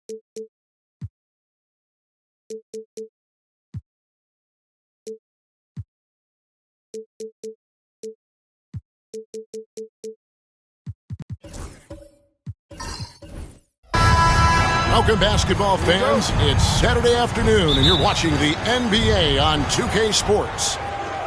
Welcome, basketball fans. It's Saturday afternoon, and you're watching the NBA on 2K Sports.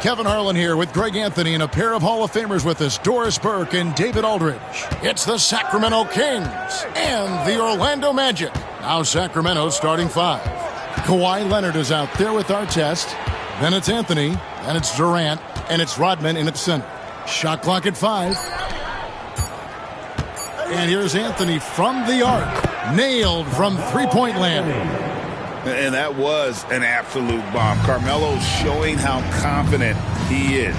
Kevin Harlan here with Greg Anthony and a pair of Hall of Famers with us, Doris Burke and David Aldridge. It's the Sacramento Kings and the Orlando Magic. Now Sacramento starting five. Kawhi Leonard is out there with Artest. Then it's Anthony, then it's Durant, and it's Rodman in at the center. Shot clock at 5. And here's Anthony from the arc. Nailed from three-point land. And that was an absolute bomb. Carmelo's showing how confident he is.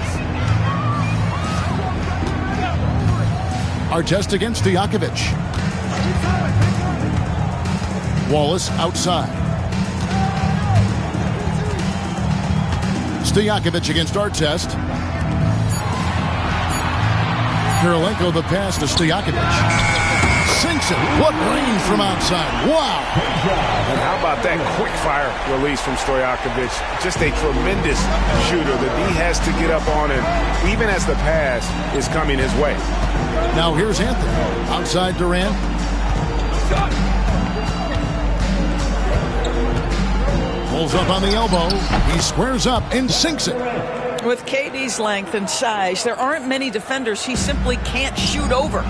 Artest against Stojakovic. Wallace outside. Stojakovic against Artest. Kirilenko the pass to Stojakovic. Sinks it. What range from outside. Wow. And how about that quick fire release from Stojakovic? Just a tremendous shooter that he has to get up on him even as the pass is coming his way. Now here's Anthony. Outside Durant. Pulls up on the elbow. He squares up and sinks it. With KD's length and size, there aren't many defenders he simply can't shoot over.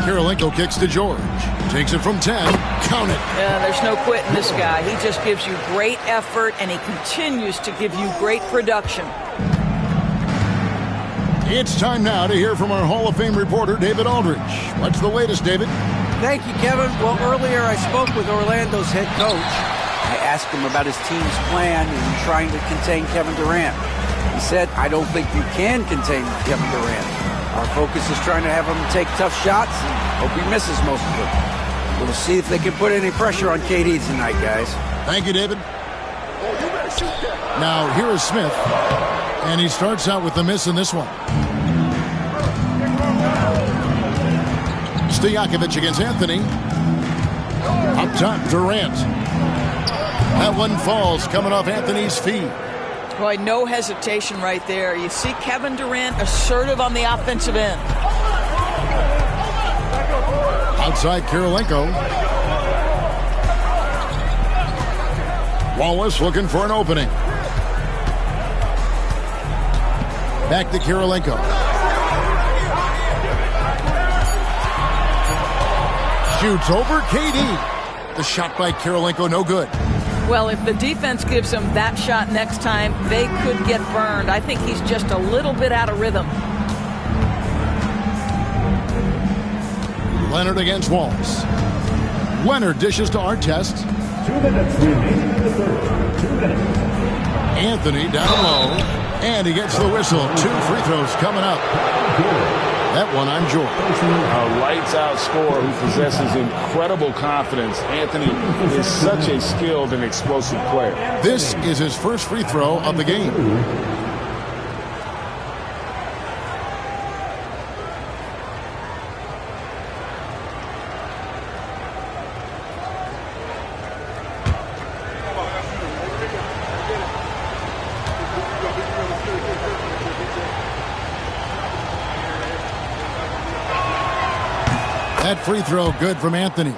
Kirilenko kicks to George. Takes it from 10. Count it. Yeah, there's no quitting this guy. He just gives you great effort, and he continues to give you great production. It's time now to hear from our Hall of Fame reporter, David Aldridge. What's the latest, David? Thank you, Kevin. Well, earlier I spoke with Orlando's head coach. I asked him about his team's plan in trying to contain Kevin Durant. He said, I don't think you can contain Kevin Durant. Our focus is trying to have him take tough shots and hope he misses most of them. We'll see if they can put any pressure on KD tonight, guys. Thank you, David. Now, here is Smith. And he starts out with the miss in this one. Stojakovic against Anthony. Up top, Durant. That one falls coming off Anthony's feet. Boy, no hesitation right there. You see Kevin Durant assertive on the offensive end. Outside Kirilenko. Wallace looking for an opening. Back to Kirilenko. Shoots over KD. The shot by Kirilenko, no good. Well, if the defense gives him that shot next time, they could get burned. I think he's just a little bit out of rhythm. Leonard against Wallace. Leonard dishes to Artest. 2 minutes remaining in the third. 2 minutes. Anthony down low. And he gets the whistle. 2 free throws coming up. That one on George. A lights-out scorer who possesses incredible confidence. Anthony is such a skilled and explosive player. This is his first free throw of the game. That free throw good from Anthony.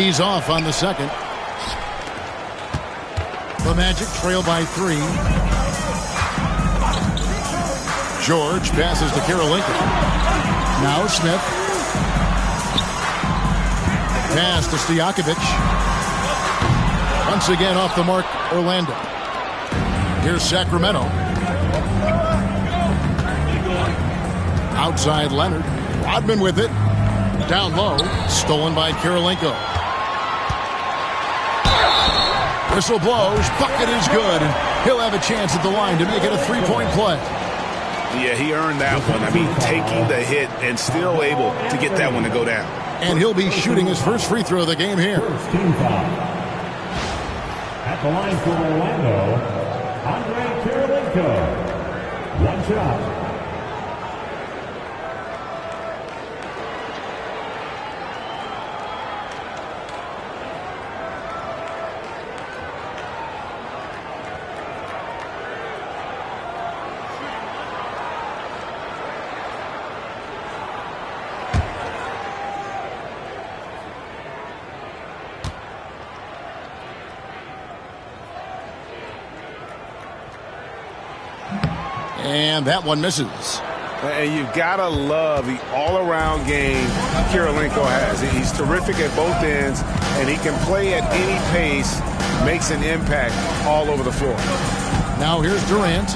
He's off on the second. The Magic trail by 3. George passes to Kirilenko. Now Smith. Pass to Stojakovic. Once again off the mark, Orlando. Here's Sacramento. Outside Leonard. Rodman with it. Down low. Stolen by Kirilenko. Whistle blows. Bucket is good. He'll have a chance at the line to make it a three-point play. Yeah, he earned that one. I mean, taking the hit and still able to get that one to go down. And he'll be shooting his first free throw of the game here. First team foul. At the line for Orlando, Andre Kirilenko. One shot. And that one misses. And you've got to love the all-around game Kirilenko has. He's terrific at both ends, and he can play at any pace, makes an impact all over the floor. Now here's Durant.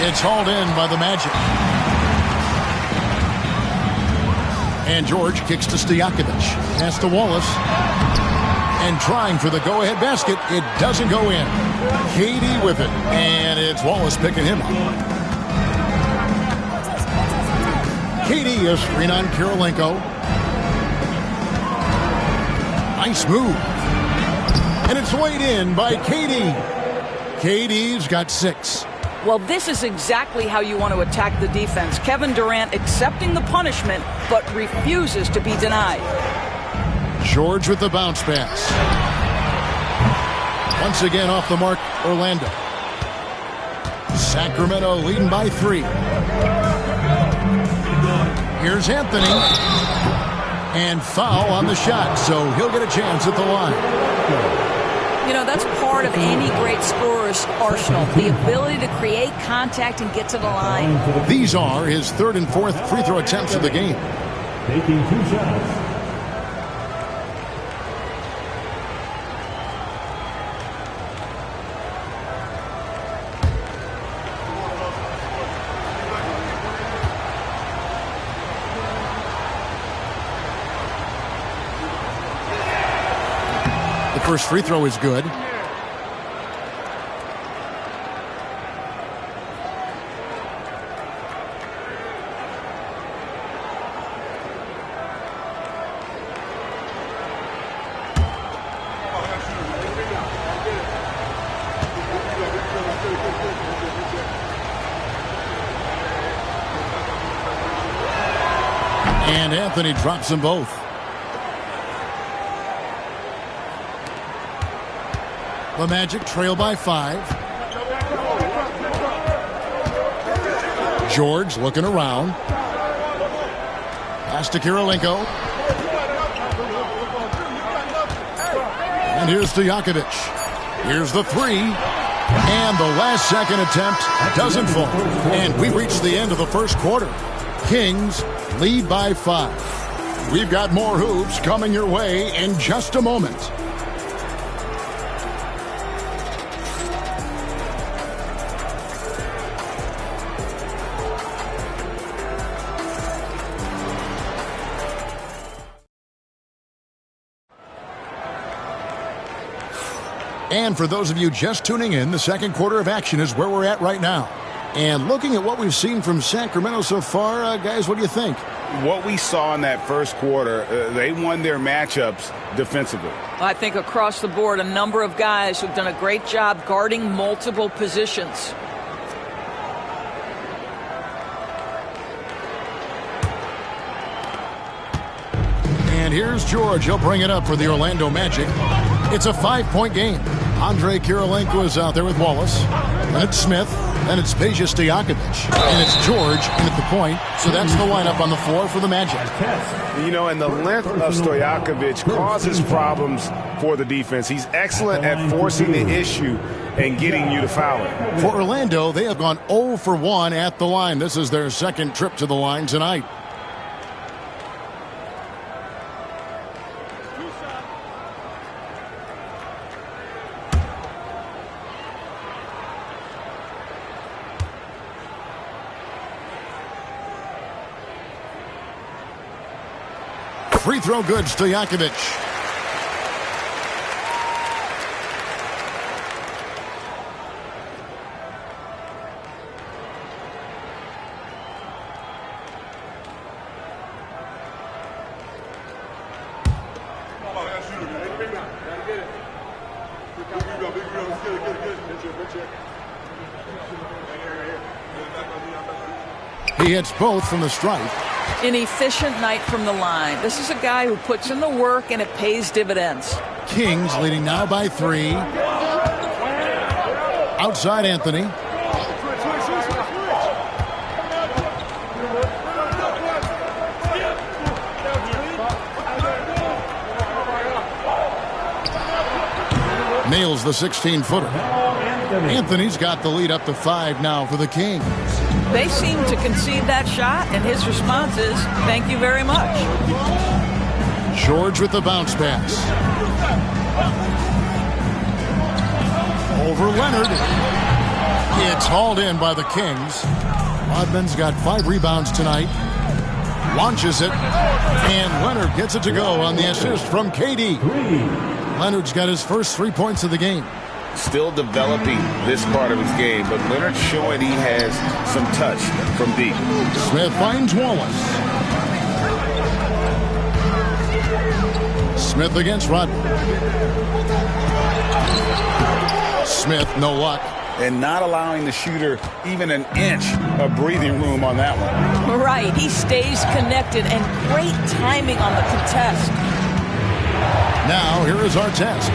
It's hauled in by the Magic. And George kicks to Stojakovic. Pass to Wallace. And trying for the go-ahead basket. It doesn't go in. KD with it. And it's Wallace picking him up. KD is screen on Kirilenko. Nice move. And it's weighed in by KD. KD's got 6. Well, this is exactly how you want to attack the defense. Kevin Durant accepting the punishment, but refuses to be denied. George with the bounce pass. Once again off the mark, Orlando. Sacramento leading by 3. Here's Anthony. And foul on the shot, so he'll get a chance at the line. You know, that's part of any great scorer's arsenal, the ability to create contact and get to the line. These are his 3rd and 4th free throw attempts of the game. Taking 2 shots. First free throw is good. And Anthony drops them both. The Magic trail by 5. George looking around. Pass to Kirilenko. And here's Stojakovic. Here's the 3. And the last second attempt doesn't fall. And we reach the end of the first quarter. Kings lead by 5. We've got more hoops coming your way in just a moment. And for those of you just tuning in, the second quarter of action is where we're at right now. And looking at what we've seen from Sacramento so far, guys, what do you think? What we saw in that first quarter, they won their matchups defensively. I think across the board, a number of guys who've done a great job guarding multiple positions. And here's George. He'll bring it up for the Orlando Magic. It's a 5-point game. Andre Kirilenko is out there with Wallace. Then it's Smith. Then it's Peja Stojakovic. And it's George in at the point. So that's the lineup on the floor for the Magic. You know, and the length of Stojakovic causes problems for the defense. He's excellent at forcing the issue and getting you to foul it. For Orlando, they have gone 0 for 1 at the line. This is their second trip to the line tonight. Free throw good, Stojakovic. He hits both from the stripe. An efficient night from the line. This is a guy who puts in the work and it pays dividends. Kings leading now by 3. Outside Anthony. Nails the 16-footer. Anthony's got the lead up to 5 now for the Kings. They seem to concede that shot, and his response is, thank you very much. George with the bounce pass. Over Leonard. It's hauled in by the Kings. Rodman's got 5 rebounds tonight. Launches it, and Leonard gets it to go on the assist from KD. Leonard's got his first 3 points of the game. Still developing this part of his game, but Leonard's showing he has some touch from deep. Smith finds Wallace. Smith against Rodman. Smith, no luck. And not allowing the shooter even an inch of breathing room on that one. Right, he stays connected, and great timing on the contest. Now, here is our test.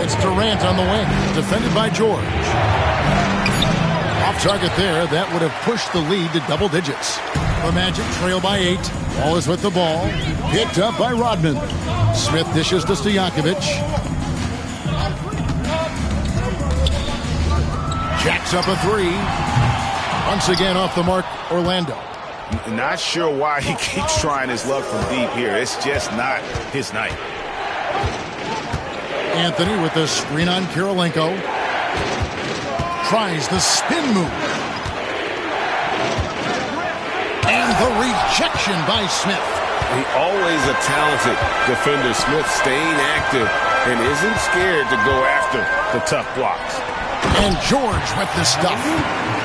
It's Durant on the wing, defended by George. Off target there, that would have pushed the lead to double digits. The Magic trail by 8. Wallace with the ball, picked up by Rodman. Smith dishes to Stojakovic. Jacks up a 3. Once again off the mark, Orlando. Not sure why he keeps trying his luck from deep here. It's just not his night. Anthony with the screen on Kirilenko. Tries the spin move. And the rejection by Smith. Always a talented defender. Smith staying active and isn't scared to go after the tough blocks. And George with the stuff.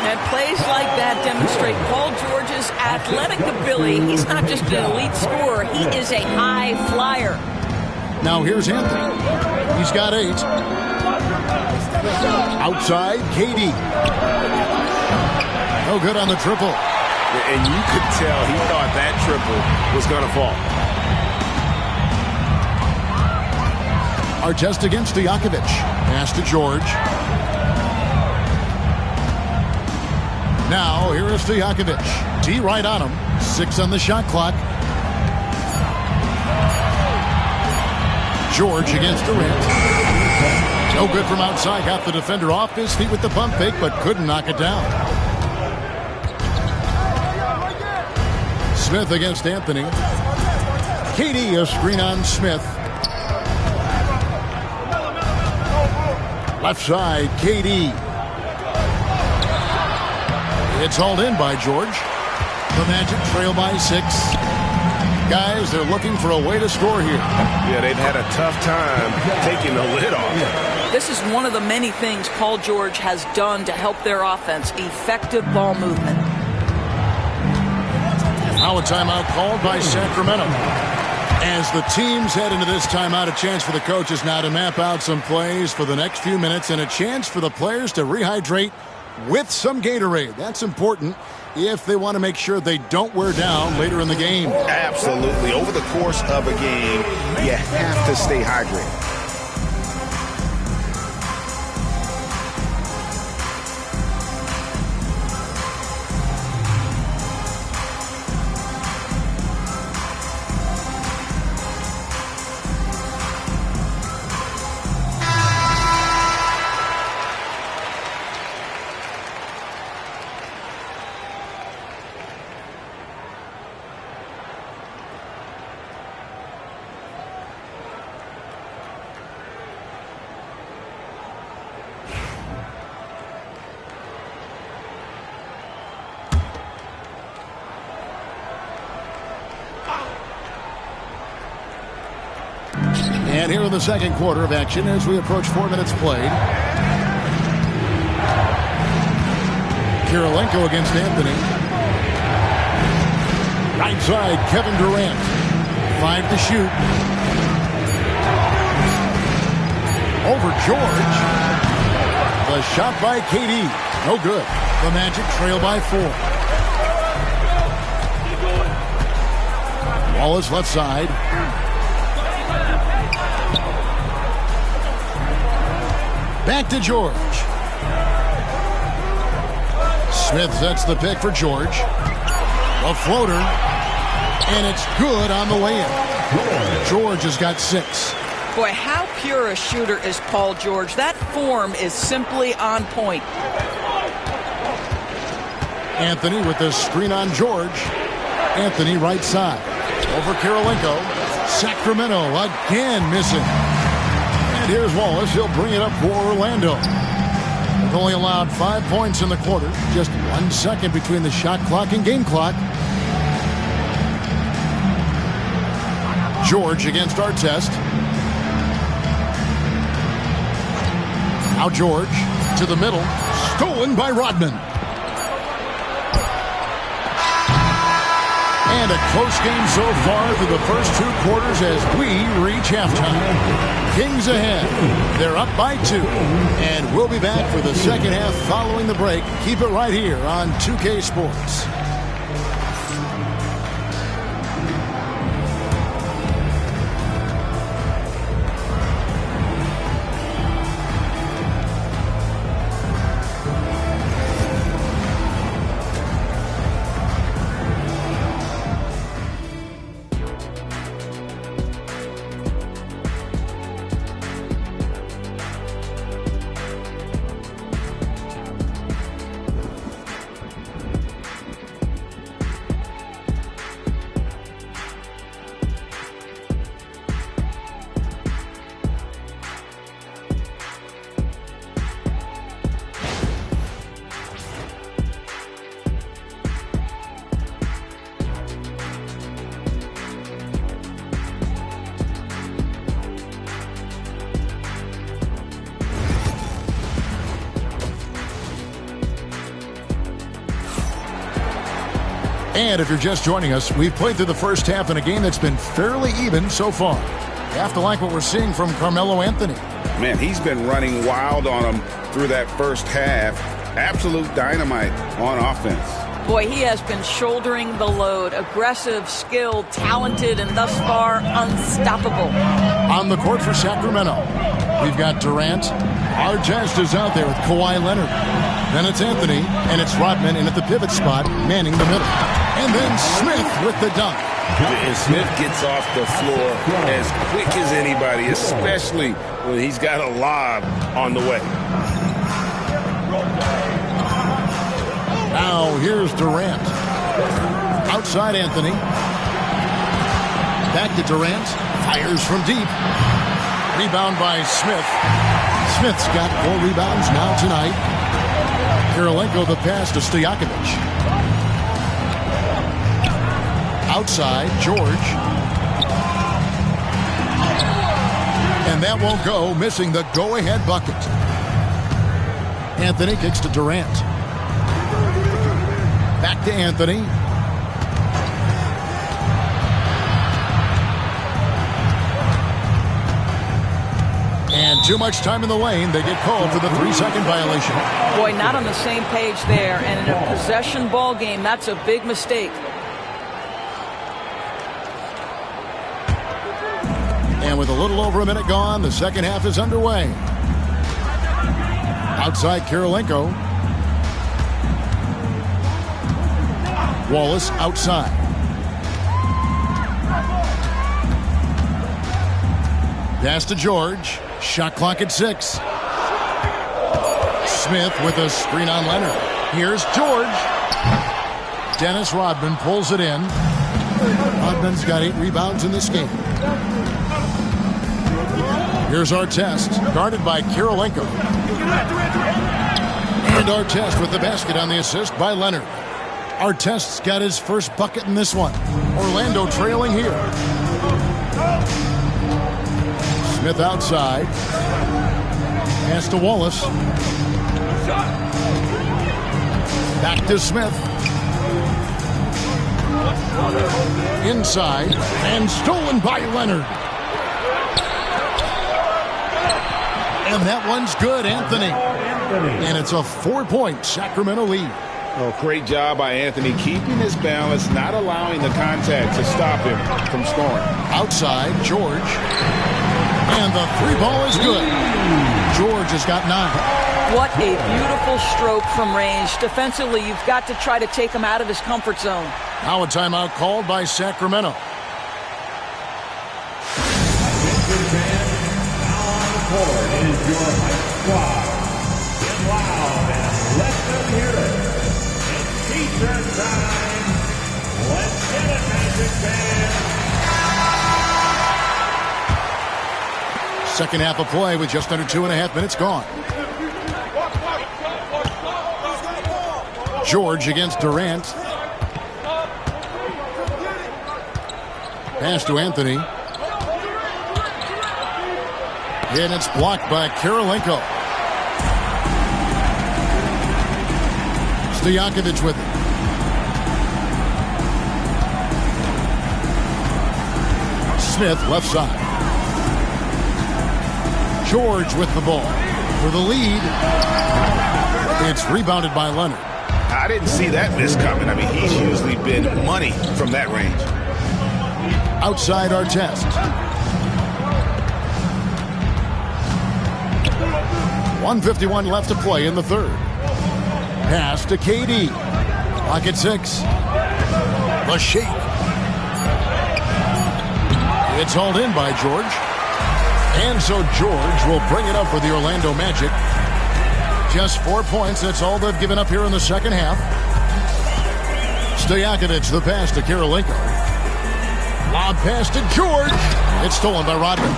And plays like that demonstrate Paul George's athletic ability. He's not just an elite scorer. He is a high flyer. Now here's Anthony. He's got 8. Outside, KD. No good on the triple. And you could tell he thought that triple was going to fall. Artest against Stojakovic. Pass to George. Now, here is Stojakovic. D right on him. 6 on the shot clock. George against Durant. No good from outside. Got the defender off his feet with the pump fake, but couldn't knock it down. Smith against Anthony. KD a screen on Smith. Left side, KD. It's hauled in by George. The Magic trail by 6. Guys, they're looking for a way to score here. Yeah, they've had a tough time taking the lid off. This is one of the many things Paul George has done to help their offense. Effective ball movement. Now a timeout called by Sacramento. As the teams head into this timeout, a chance for the coaches now to map out some plays for the next few minutes and a chance for the players to rehydrate with some Gatorade. That's important if they want to make sure they don't wear down later in the game. Absolutely. Over the course of a game, you have to stay hydrated. And here in the second quarter of action as we approach 4 minutes played. Kirilenko against Anthony. Right side, Kevin Durant. 5 to shoot. Over George. The shot by KD. No good. The Magic trail by 4. Wallace left side. Back to George. Smith sets the pick for George. A floater. And it's good on the way in. George has got 6. Boy, how pure a shooter is Paul George. That form is simply on point. Anthony with the screen on George. Anthony right side. Over Kirilenko. Sacramento again missing. And here's Wallace. He'll bring it up for Orlando. They've only allowed 5 points in the quarter. Just 1 second between the shot clock and game clock. George against Artest. Now George to the middle. Stolen by Rodman. And a close game so far through the first 2 quarters as we reach halftime. Kings ahead. They're up by 2. And we'll be back for the second half following the break. Keep it right here on 2K Sports. And if you're just joining us, we've played through the first half in a game that's been fairly even so far. You have to like what we're seeing from Carmelo Anthony. Man, he's been running wild on him through that first half. Absolute dynamite on offense. Boy, he has been shouldering the load. Aggressive, skilled, talented, and thus far unstoppable. On the court for Sacramento, we've got Durant. Artest is out there with Kawhi Leonard. Then it's Anthony, and it's Rodman in at the pivot spot, manning the middle. And then Smith with the dunk. And Smith gets off the floor as quick as anybody, especially when he's got a lob on the way. Now here's Durant. Outside Anthony. Back to Durant. Fires from deep. Rebound by Smith. Smith's got 4 rebounds now tonight. Kirilenko the pass to Stojakovic. Outside, George. And that won't go, missing the go-ahead bucket. Anthony kicks to Durant. Back to Anthony. And too much time in the lane. They get called for the 3-second violation. Boy, not on the same page there. And in a possession ball game, that's a big mistake. And with a little over a minute gone, the second half is underway. Outside Kirilenko. Wallace outside. Pass to George. Shot clock at 6. Smith with a screen on Leonard. Here's George. Dennis Rodman pulls it in. Rodman's got 8 rebounds in this game. Here's Artest, guarded by Kirilenko. And Artest with the basket on the assist by Leonard. Artest's got his first bucket in this one. Orlando trailing here. Smith outside. Pass to Wallace. Back to Smith. Inside. And stolen by Leonard. And that one's good, Anthony. And it's a 4-point Sacramento lead. Oh, great job by Anthony, keeping his balance, not allowing the contact to stop him from scoring. Outside, George. And the 3-ball is good. George has got 9. What a beautiful stroke from range. Defensively, you've got to try to take him out of his comfort zone. Now a timeout called by Sacramento. Is your squad. Get loud and let them hear it. It's feature time. Let's get it, Magic fans. Second half of play with just under 2.5 minutes gone. George against Durant. Pass to Anthony. And it's blocked by Karolinko. Stojakovic with it. Smith left side. George with the ball for the lead. It's rebounded by Leonard. I didn't see that miss coming. I mean, he's usually been money from that range. Outside Artest. 1:51 left to play in the third. Pass to KD. Clock at 6. The shake. It's hauled in by George. And so George will bring it up for the Orlando Magic. Just 4 points. That's all they've given up here in the second half. Stojakovic, the pass to Karolinko. Lob pass to George. It's stolen by Rodman.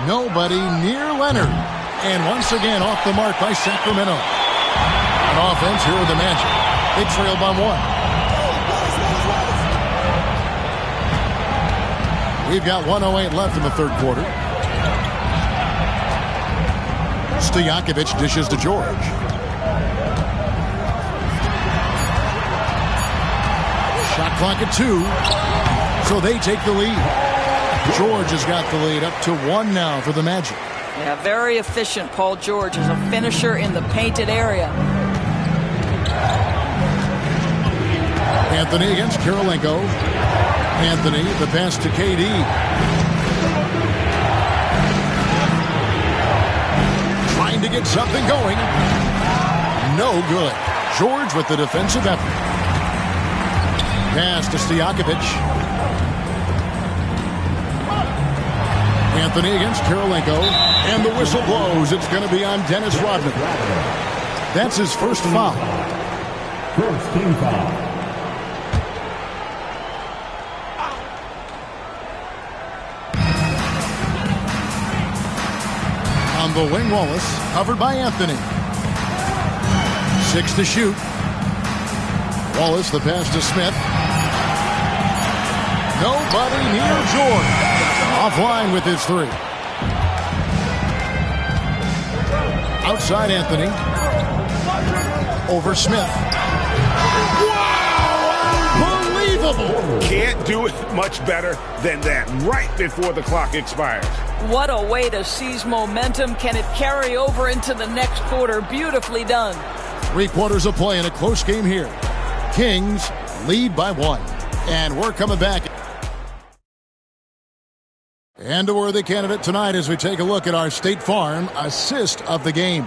Nobody near Leonard. And once again off the mark by Sacramento. On offense, here are the Magic. They trail by 1. We've got 1:08 left in the third quarter. Stojakovic dishes to George. Shot clock at 2. So they take the lead. George has got the lead up to 1 now for the Magic. Yeah, very efficient, Paul George, as a finisher in the painted area. Anthony against Karolinko. Anthony, the pass to KD. Trying to get something going. No good. George with the defensive effort. Pass to Stojakovic. Anthony against Karolinko. And the whistle blows. It's going to be on Dennis Rodman. That's his first foul. First team foul. On the wing, Wallace, covered by Anthony. 6 to shoot. Wallace, the pass to Smith. Nobody near George. Offline with his 3. Outside Anthony. Over Smith. Wow! Unbelievable! Can't do it much better than that right before the clock expires. What a way to seize momentum. Can it carry over into the next quarter? Beautifully done. 3 quarters of play in a close game here. Kings lead by 1. And we're coming back. And a worthy candidate tonight as we take a look at our State Farm assist of the game.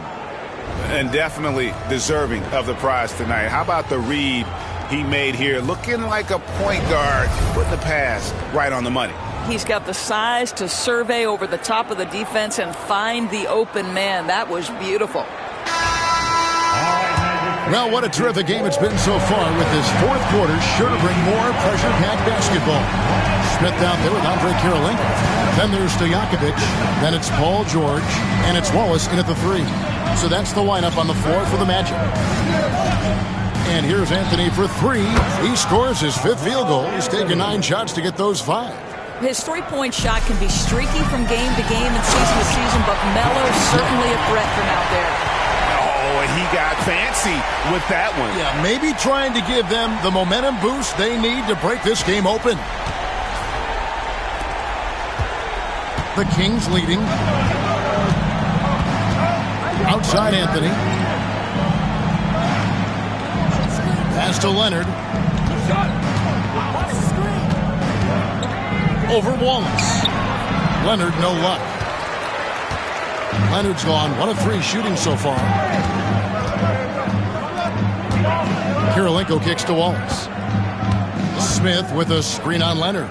And definitely deserving of the prize tonight. How about the read he made here? Looking like a point guard, putting the pass right on the money. He's got the size to survey over the top of the defense and find the open man. That was beautiful. Well, what a terrific game it's been so far, with this fourth quarter sure to bring more pressure-packed basketball. Smith out there with Andre Karolinko. Then there's Stojakovic. Then it's Paul George. And it's Wallace in at the 3. So that's the lineup on the floor for the Magic. And here's Anthony for 3. He scores his 5th field goal. He's taken 9 shots to get those 5. His three-point shot can be streaky from game to game and season to season, but Melo's certainly a threat from out there. Oh, and he got fancy with that one. Yeah, maybe trying to give them the momentum boost they need to break this game open. The Kings leading. Outside Anthony. Pass to Leonard. Over Wallace. Leonard, no luck. Leonard's gone 1 of 3 shooting so far. Kirilenko kicks to Wallace. Smith with a screen on Leonard.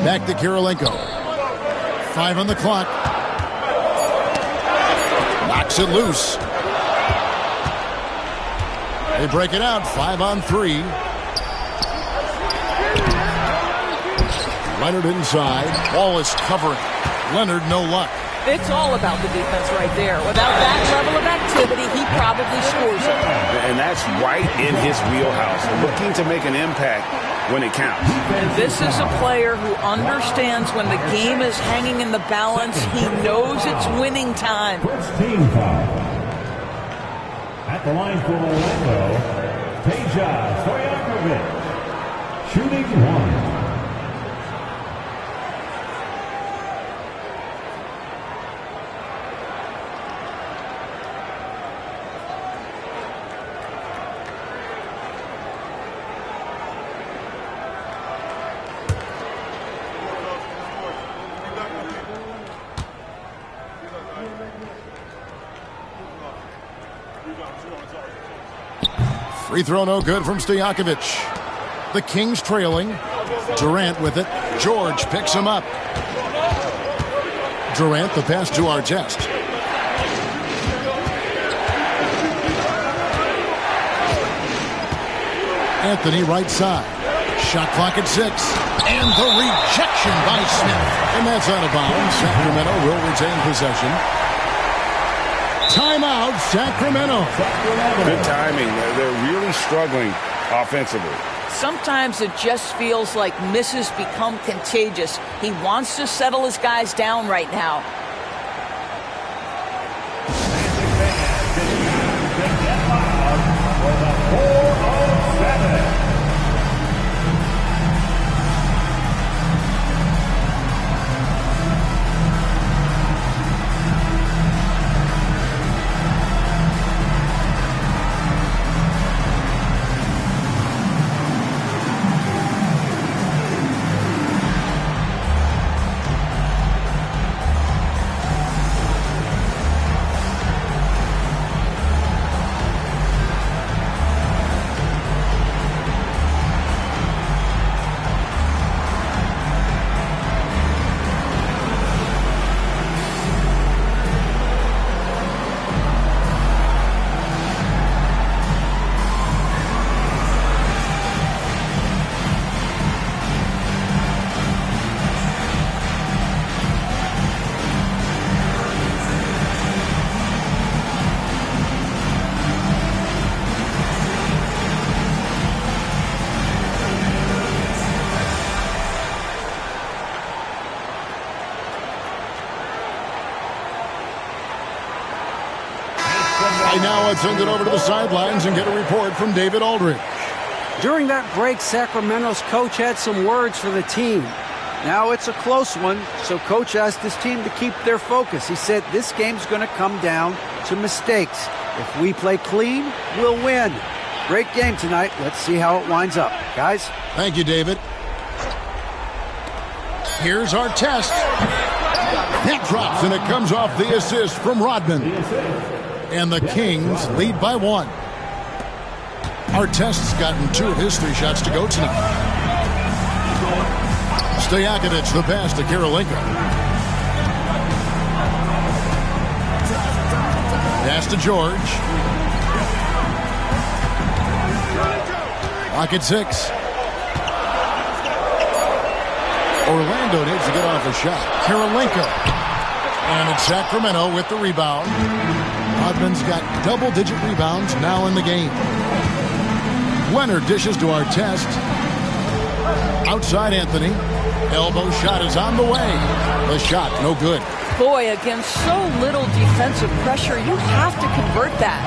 Back to Kirilenko. 5 on the clock. Knocks it loose. They break it out. 5 on 3. Leonard inside. Wallace covering. Leonard, no luck. It's all about the defense right there. Without that level of activity, he probably scores it. And that's right in his wheelhouse. Looking to make an impact when it counts. And this is a player who understands when the game is hanging in the balance. He knows it's winning time. First team foul. At the line for Orlando, Peja Stojakovic, shooting 1. Free throw no good from Stojakovic. The Kings trailing. Durant with it. George picks him up. Durant, the pass to Artest. Anthony right side. Shot clock at 6. And the rejection by Smith. And that's out of bounds. Sacramento will retain possession. Timeout, Sacramento. Good timing. They're really struggling offensively. Sometimes it just feels like misses become contagious. He wants to settle his guys down right now. Now let's send it over to the sidelines and get a report from David Aldridge. During that break, Sacramento's coach had some words for the team. Now it's a close one, so coach asked his team to keep their focus. He said this game's going to come down to mistakes. If we play clean, we'll win. Great game tonight. Let's see how it winds up. Guys? Thank you, David. Here's our test. That drops, and it comes off the assist from Rodman. And the Kings lead by 1. Artest's gotten 2 of his 3 shots to go tonight. Stojakovic, the pass to Kirilenko. Pass to George. Clock at 6. Orlando needs to get off a shot. Kirilenko. And it's Sacramento with the rebound. Rodman's got double-digit rebounds now in the game. Leonard dishes to Artest. Outside Anthony. Elbow shot is on the way. The shot, no good. Boy, against so little defensive pressure, you have to convert that.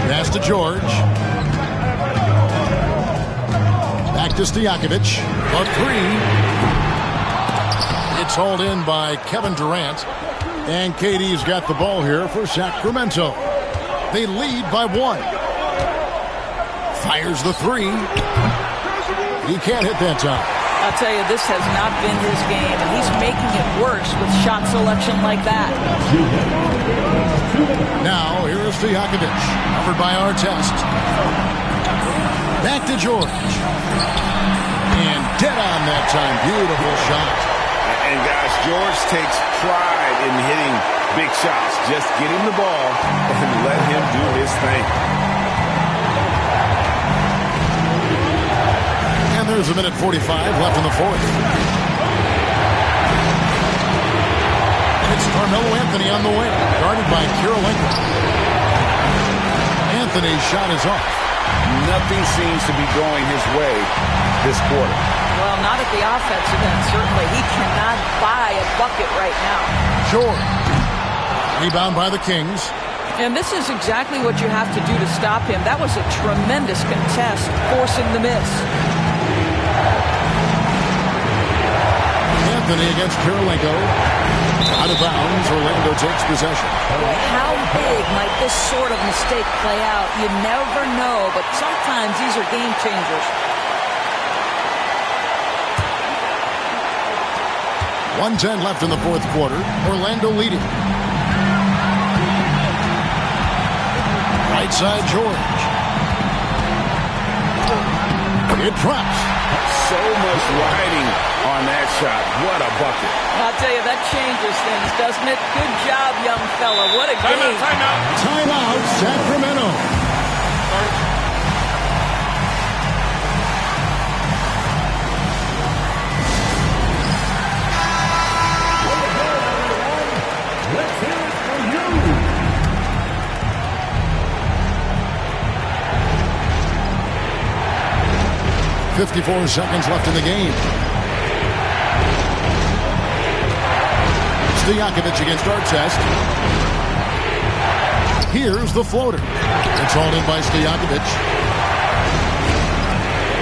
Pass to George. Back to Stojakovic. A three. It's hauled in by Kevin Durant. And KD's got the ball here for Sacramento. They lead by 1. Fires the three. He can't hit that time. I'll tell you, this has not been his game, and he's making it worse with shot selection like that. Now, here is Stojakovic, covered by Artest. Back to George. And dead on that time. Beautiful shot. And guys, George takes pride in hitting big shots. Just get him the ball and let him do his thing. And there's a minute 45 left in the fourth. And it's Carmelo Anthony on the way, guarded by Kirilenko. Anthony's shot is off. Nothing seems to be going his way this quarter. Well, not at the offensive end, certainly. He cannot buy a bucket right now. Sure. Rebound by the Kings. And this is exactly what you have to do to stop him. That was a tremendous contest, forcing the miss. Anthony against Kirilenko. Out of bounds, Orlando takes possession. Boy, how big might this sort of mistake play out? You never know, but sometimes these are game changers. 1:10 left in the fourth quarter. Orlando leading. Right side, George. It drops. So much riding on that shot. What a bucket. I'll tell you, that changes things, doesn't it? Good job, young fella. What a game. Timeout, Sacramento. Let's hear it for you. 54 seconds left in the game. Stojakovic against Artest. Here's the floater. It's hauled in by Stojakovic.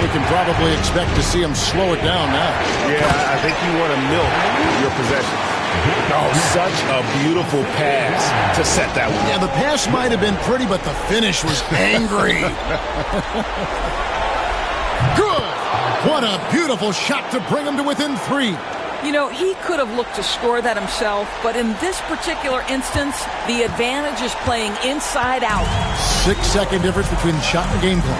We can probably expect to see him slow it down now. Yeah, I think you want to milk your possession. Oh, such a beautiful pass to set that one. Yeah, the pass might have been pretty, but the finish was angry. Good. What a beautiful shot to bring him to within 3. You know, he could have looked to score that himself, but in this particular instance, the advantage is playing inside out. 6-second difference between the shot and the game clock.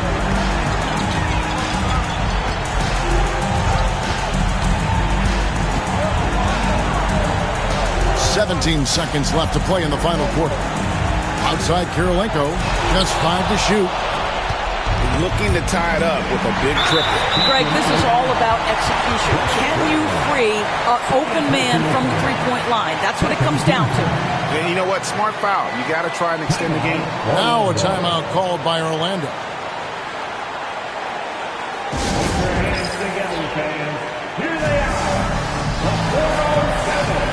"17 seconds left to play in the final quarter. Outside Kirilenko, just 5 to shoot. Looking to tie it up with a big triple. Greg, this is all about execution. Can you free an open man from the three-point line? That's what it comes down to. And you know what? Smart foul. You got to try and extend the game. Now a timeout called by Orlando. Put your hands together, fans. Here they are. The 407.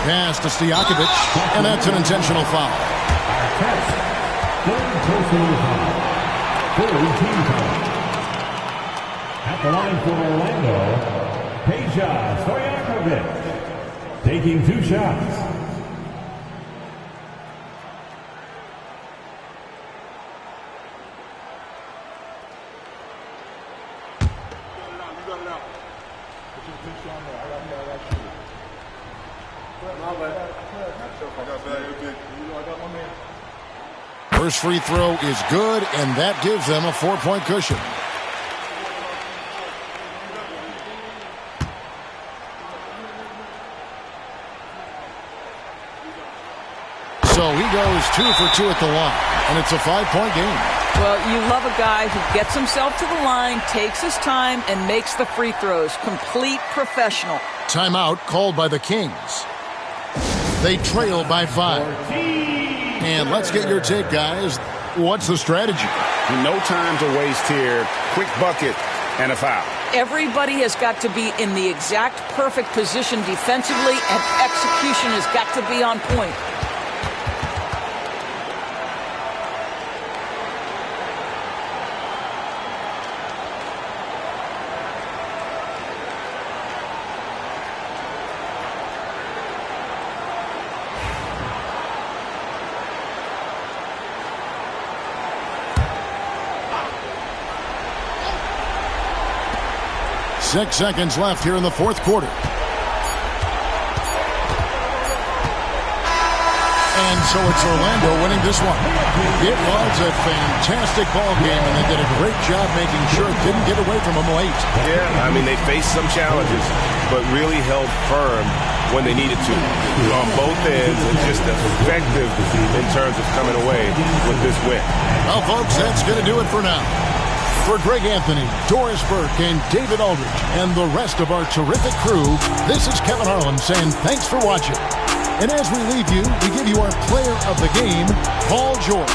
pass to Stojakovic, and that's an intentional foul. Artest, third personal foul. Third team foul. At the line for Orlando, Peja Stojakovic, taking 2 shots. First free throw is good, and that gives them a 4-point cushion. So he goes 2 for 2 at the line, and it's a 5-point game. Well, you love a guy who gets himself to the line, takes his time, and makes the free throws. Complete professional. Timeout called by the Kings. They trail by 5. And let's get your take, guys. What's the strategy? No time to waste here. Quick bucket and a foul. Everybody has got to be in the exact perfect position defensively, and execution has got to be on point. Six seconds left here in the fourth quarter. And so it's Orlando winning this one. It was a fantastic ball game, and they did a great job making sure it didn't get away from them late. Yeah, I mean, they faced some challenges, but really held firm when they needed to on both ends, and just effective in terms of coming away with this win. Well, folks, that's going to do it for now. For Greg Anthony, Doris Burke, and David Aldridge, and the rest of our terrific crew, this is Kevin Harlan saying thanks for watching. And as we leave you, we give you our player of the game, Paul George.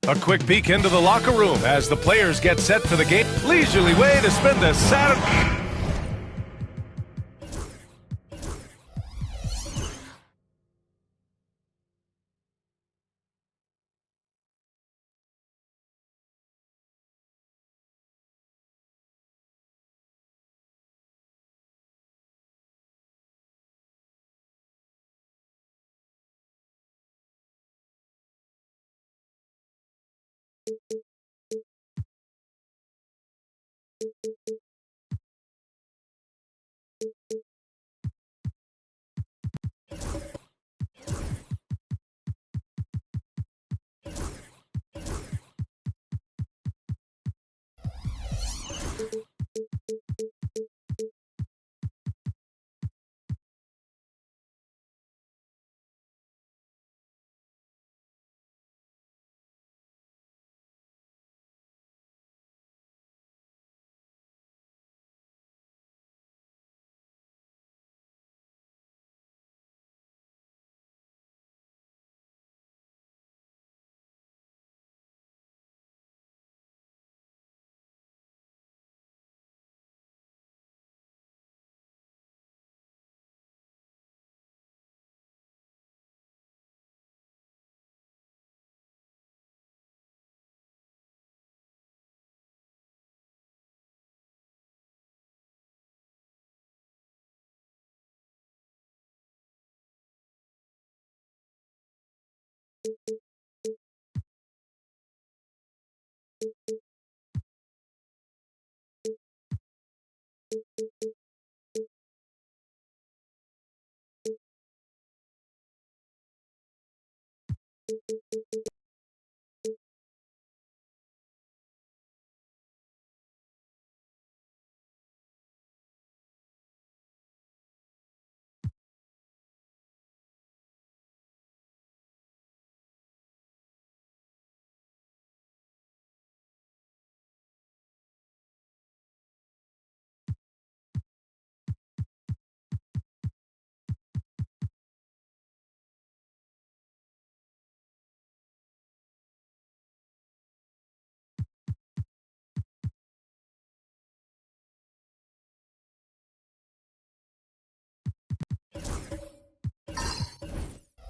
A quick peek into the locker room as the players get set for the game. Leisurely way to spend the Saturday.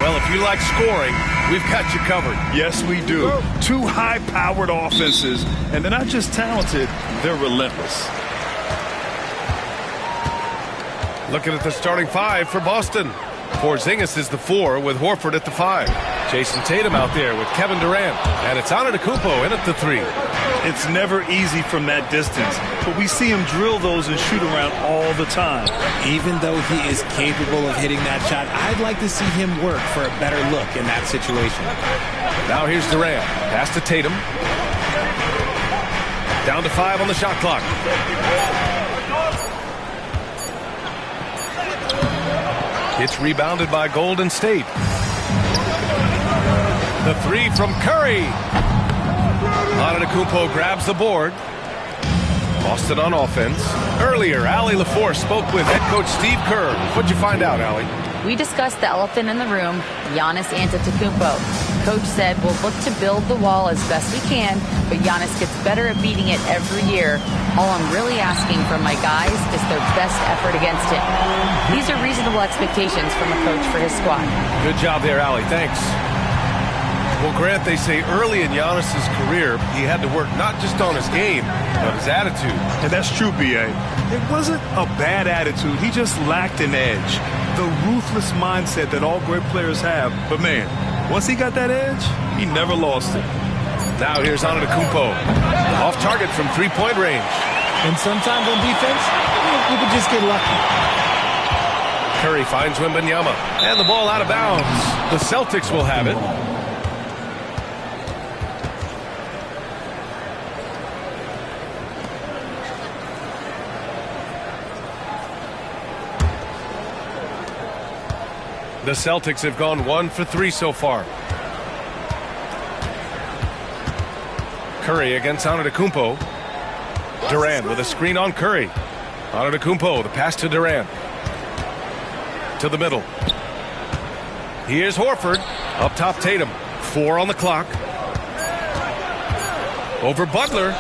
Well, if you like scoring, we've got you covered. Yes, we do. Two high-powered offenses, and they're not just talented, they're relentless. Looking at the starting five for Boston. Porzingis is the 4 with Horford at the 5. Jason Tatum out there with Kevin Durant. And it's Antetokounmpo in at the 3. It's never easy from that distance, but we see him drill those and shoot around all the time. Even though he is capable of hitting that shot, I'd like to see him work for a better look in that situation. Now here's Durant. Pass to Tatum. Down to 5 on the shot clock. It's rebounded by Golden State. The 3 from Curry. Antetokounmpo grabs the board. Boston on offense. Earlier, Allie LaForce spoke with head coach Steve Kerr. What'd you find out, Allie? We discussed the elephant in the room, Giannis Antetokounmpo. Coach said we'll look to build the wall as best we can, but Giannis gets better at beating it every year. All I'm really asking from my guys is their best effort against him. These are reasonable expectations from a coach for his squad. Good job there, Allie. Thanks. Well, Grant, they say early in Giannis's career, he had to work not just on his game, but his attitude. And that's true, B.A. It wasn't a bad attitude. He just lacked an edge. The ruthless mindset that all great players have. But, man, once he got that edge, he never lost it. Now here's Antetokounmpo. Off target from three-point range. And sometimes on defense, you could just get lucky. Curry finds Wembanyama. And the ball out of bounds. The Celtics will have it. The Celtics have gone 1 for 3 so far. Curry against Antetokounmpo. Durant with a screen on Curry. Antetokounmpo, the pass to Durant. To the middle. Here's Horford. Up top, Tatum. 4 on the clock. Over Butler.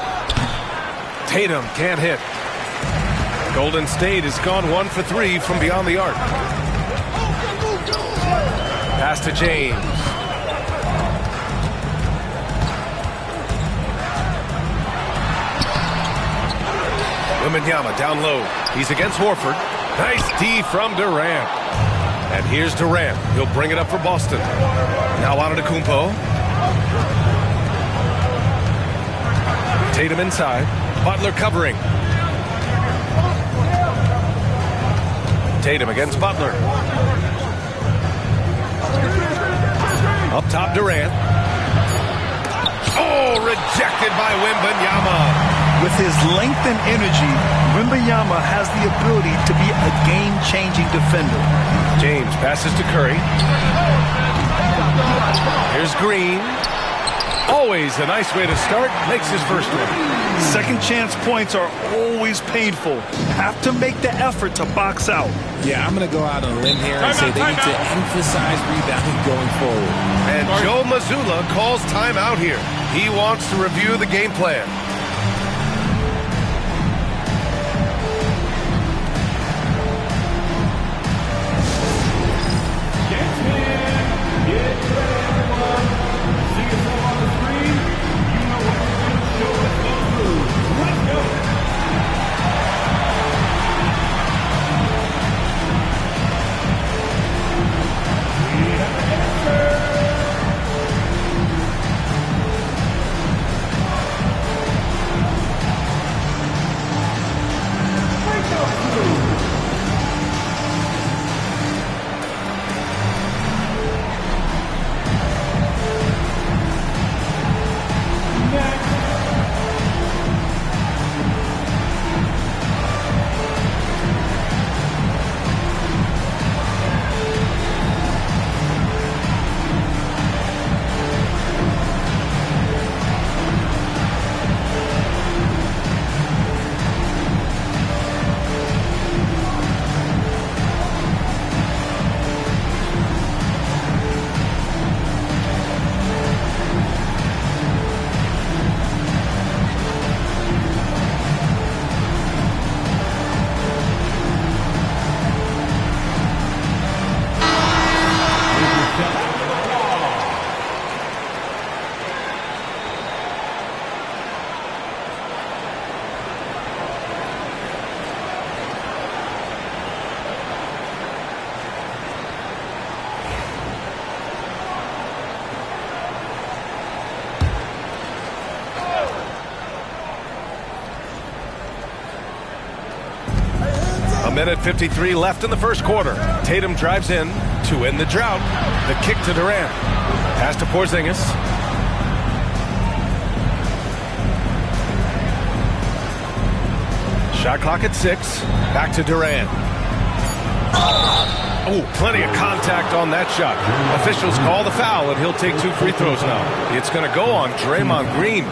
Tatum can't hit. Golden State has gone 1 for 3 from beyond the arc. Pass to James. Wembanyama down low. He's against Horford. Nice D from Durant. And here's Durant. He'll bring it up for Boston. Now Antetokounmpo. Tatum inside. Butler covering. Tatum against Butler. Up top, Durant. Oh, rejected by Wembanyama. With his length and energy, Wembanyama has the ability to be a game-changing defender. James passes to Curry. Here's Green. Always a nice way to start. Makes his first one. Second chance points are always painful. Have to make the effort to box out. Yeah, I'm going to go out on a limb here and say they need to emphasize rebounding going forward. And Joe Mazzulla calls timeout here. He wants to review the game plan. minute 53 left in the first quarter. Tatum drives in to end the drought. The kick to Durant. Pass to Porzingis. Shot clock at 6. Back to Durant. Oh, plenty of contact on that shot. Officials call the foul, and he'll take 2 free throws now. It's going to go on Draymond Green.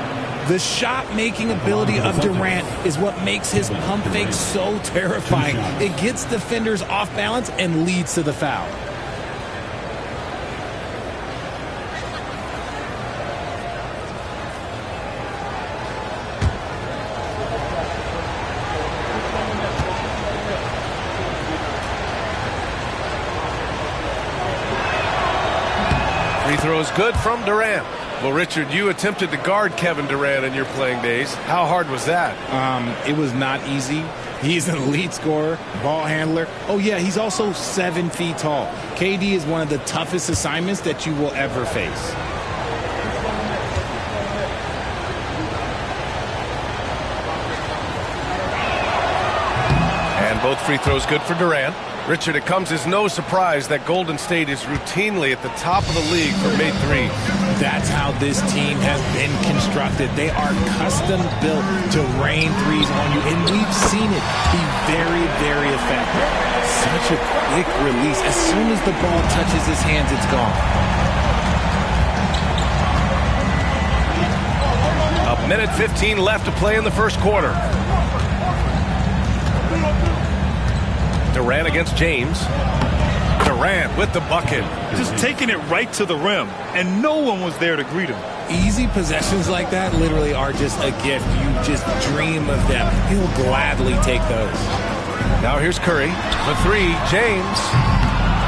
The shot-making ability of Durant is what makes his pump fake so terrifying. It gets defenders off balance and leads to the foul. Free throw is good from Durant. Well, Richard, you attempted to guard Kevin Durant in your playing days. How hard was that? It was not easy. He's an elite scorer, ball handler. Oh, yeah, he's also 7 feet tall. KD is one of the toughest assignments that you will ever face. And both free throws good for Durant. Richard, it comes as no surprise that Golden State is routinely at the top of the league for made threes. That's how this team has been constructed. They are custom built to rain threes on you, and we've seen it be very, very effective. Such a quick release. As soon as the ball touches his hands, it's gone. A minute 15 left to play in the first quarter. Durant against James. Durant with the bucket. Just taking it right to the rim, and no one was there to greet him. Easy possessions like that literally are just a gift. You just dream of them. He'll gladly take those. Now here's Curry. The 3, James.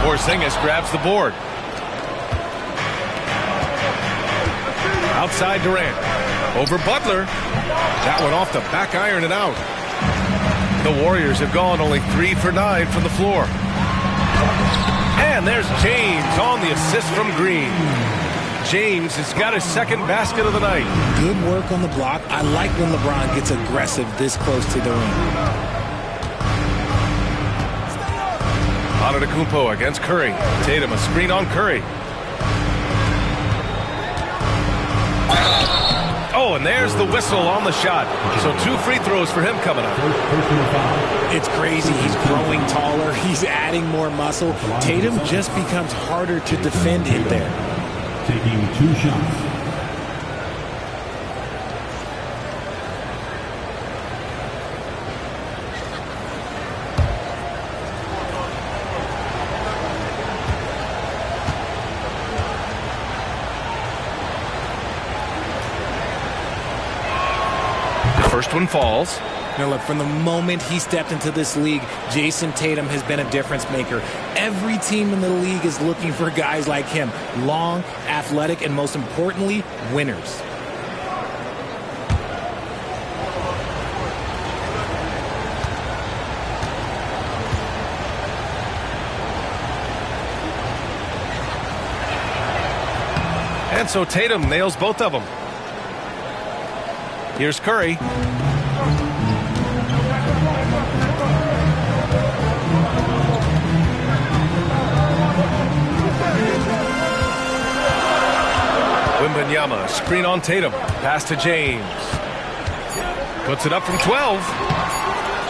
Porzingis grabs the board. Outside Durant. Over Butler. That one off the back iron and out. The Warriors have gone only 3 for 9 from the floor. And there's James on the assist from Green. James has got his second basket of the night. Good work on the block. I like when LeBron gets aggressive this close to the rim. Antetokounmpo against Curry. Tatum, a screen on Curry. Oh, and there's the whistle on the shot. So 2 free throws for him coming up. It's crazy. He's growing taller. He's adding more muscle. Tatum just becomes harder to defend in there. Taking 2 shots. First one falls. Now look, from the moment he stepped into this league, Jason Tatum has been a difference maker. Every team in the league is looking for guys like him. Long, athletic, and most importantly, winners. And so Tatum nails both of them. Here's Curry. Wembanyama, screen on Tatum. Pass to James. Puts it up from 12.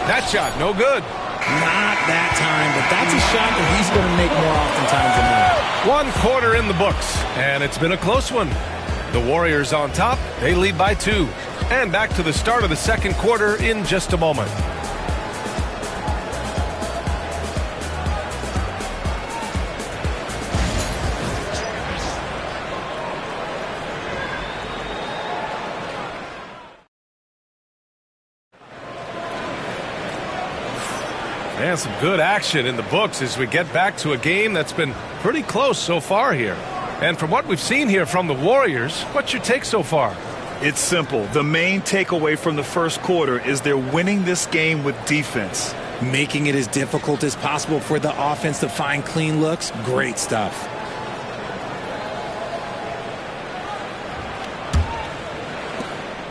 That shot, no good. Not that time, but that's a shot that he's going to make more oftentimes than not. 1 quarter in the books, and it's been a close one. The Warriors on top. They lead by 2. And back to the start of the second quarter in just a moment. And some good action in the books as we get back to a game that's been pretty close so far here. And from what we've seen here from the Warriors, what's your take so far? It's simple. The main takeaway from the first quarter is they're winning this game with defense. Making it as difficult as possible for the offense to find clean looks. Great stuff.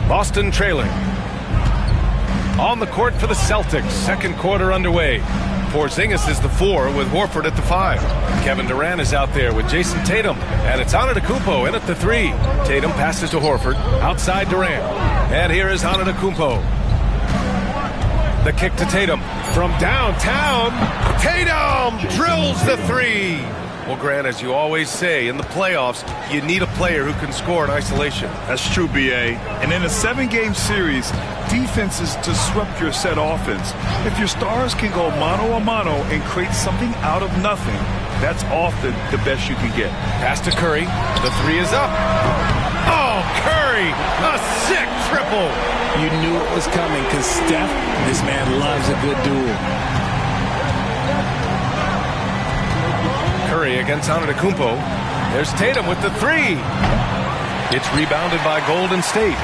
Boston trailing. On the court for the Celtics. Second quarter underway. Porzingis is the 4 with Horford at the 5. Kevin Durant is out there with Jason Tatum. And it's Antetokounmpo in at the 3. Tatum passes to Horford. Outside Durant. And here is Antetokounmpo. The kick to Tatum. From downtown, Tatum drills the 3. Well, Grant, as you always say, in the playoffs, you need a player who can score in isolation. That's true, B.A. And in a 7-game series, defense is disrupt your set offense. If your stars can go mano-a-mano and create something out of nothing, that's often the best you can get. Pass to Curry. The 3 is up. Oh, Curry! A sick triple! You knew it was coming because Steph, this man loves a good duel. Curry against Antetokounmpo. There's Tatum with the 3. It's rebounded by Golden State.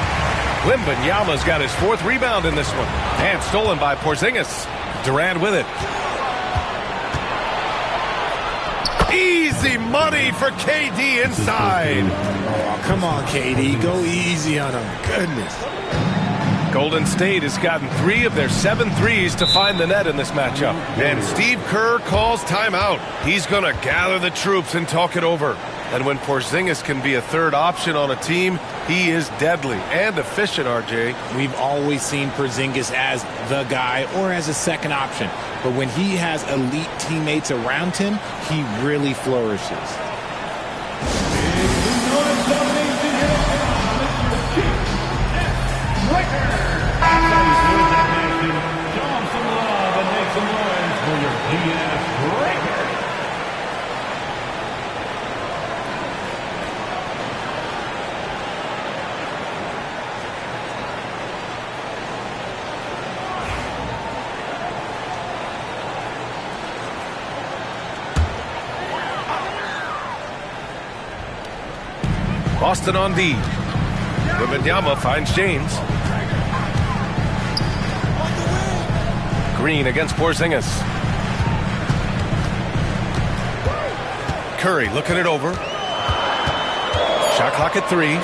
Wembanyama's got his 4th rebound in this one. And stolen by Porzingis. Durant with it. Easy money for KD inside. Oh, come on, KD. Go easy on him. Goodness. Golden State has gotten 3 of their 7 threes to find the net in this matchup. And Steve Kerr calls timeout. He's going to gather the troops and talk it over. And when Porzingis can be a 3rd option on a team, he is deadly and efficient, RJ. We've always seen Porzingis as the guy or as a 2nd option. But when he has elite teammates around him, he really flourishes. Boston on D. Wembanyama finds James. Green against Porzingis. Curry looking it over. Shot clock at 3.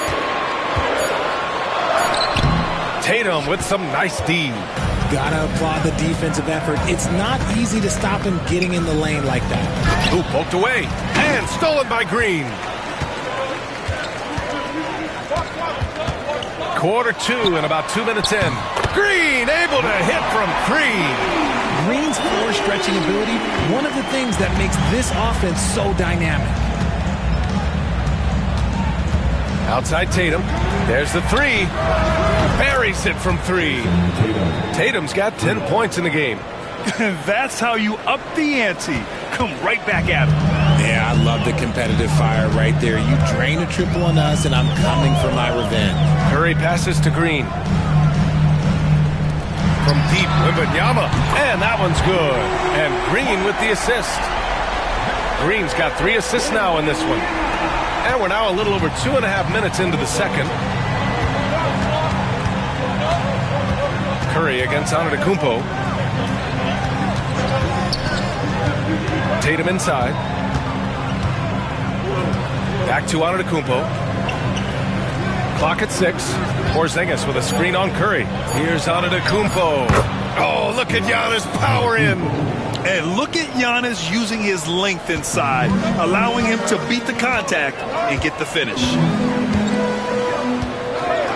Tatum with some nice D. Gotta applaud the defensive effort. It's not easy to stop him getting in the lane like that. Ooh, poked away. And stolen by Green. Quarter 2 and about 2 minutes in. Green able to hit from 3. Green's floor stretching ability, one of the things that makes this offense so dynamic. Outside Tatum. There's the 3. Buries it from 3. Tatum's got 10 points in the game. That's how you up the ante. Come right back at him. Yeah, I love the competitive fire right there. You drain a triple on us, and I'm coming for my revenge. Curry passes to Green. From deep, Wembanyama. And that one's good. And Green with the assist. Green's got 3 assists now in this one. And we're now a little over 2.5 minutes into the second. Curry against Antetokounmpo. Tatum inside. Back to Antetokounmpo. Clock at 6. Porzingis with a screen on Curry. Here's Antetokounmpo. Oh, look at Giannis power in. And look at Giannis using his length inside, allowing him to beat the contact and get the finish.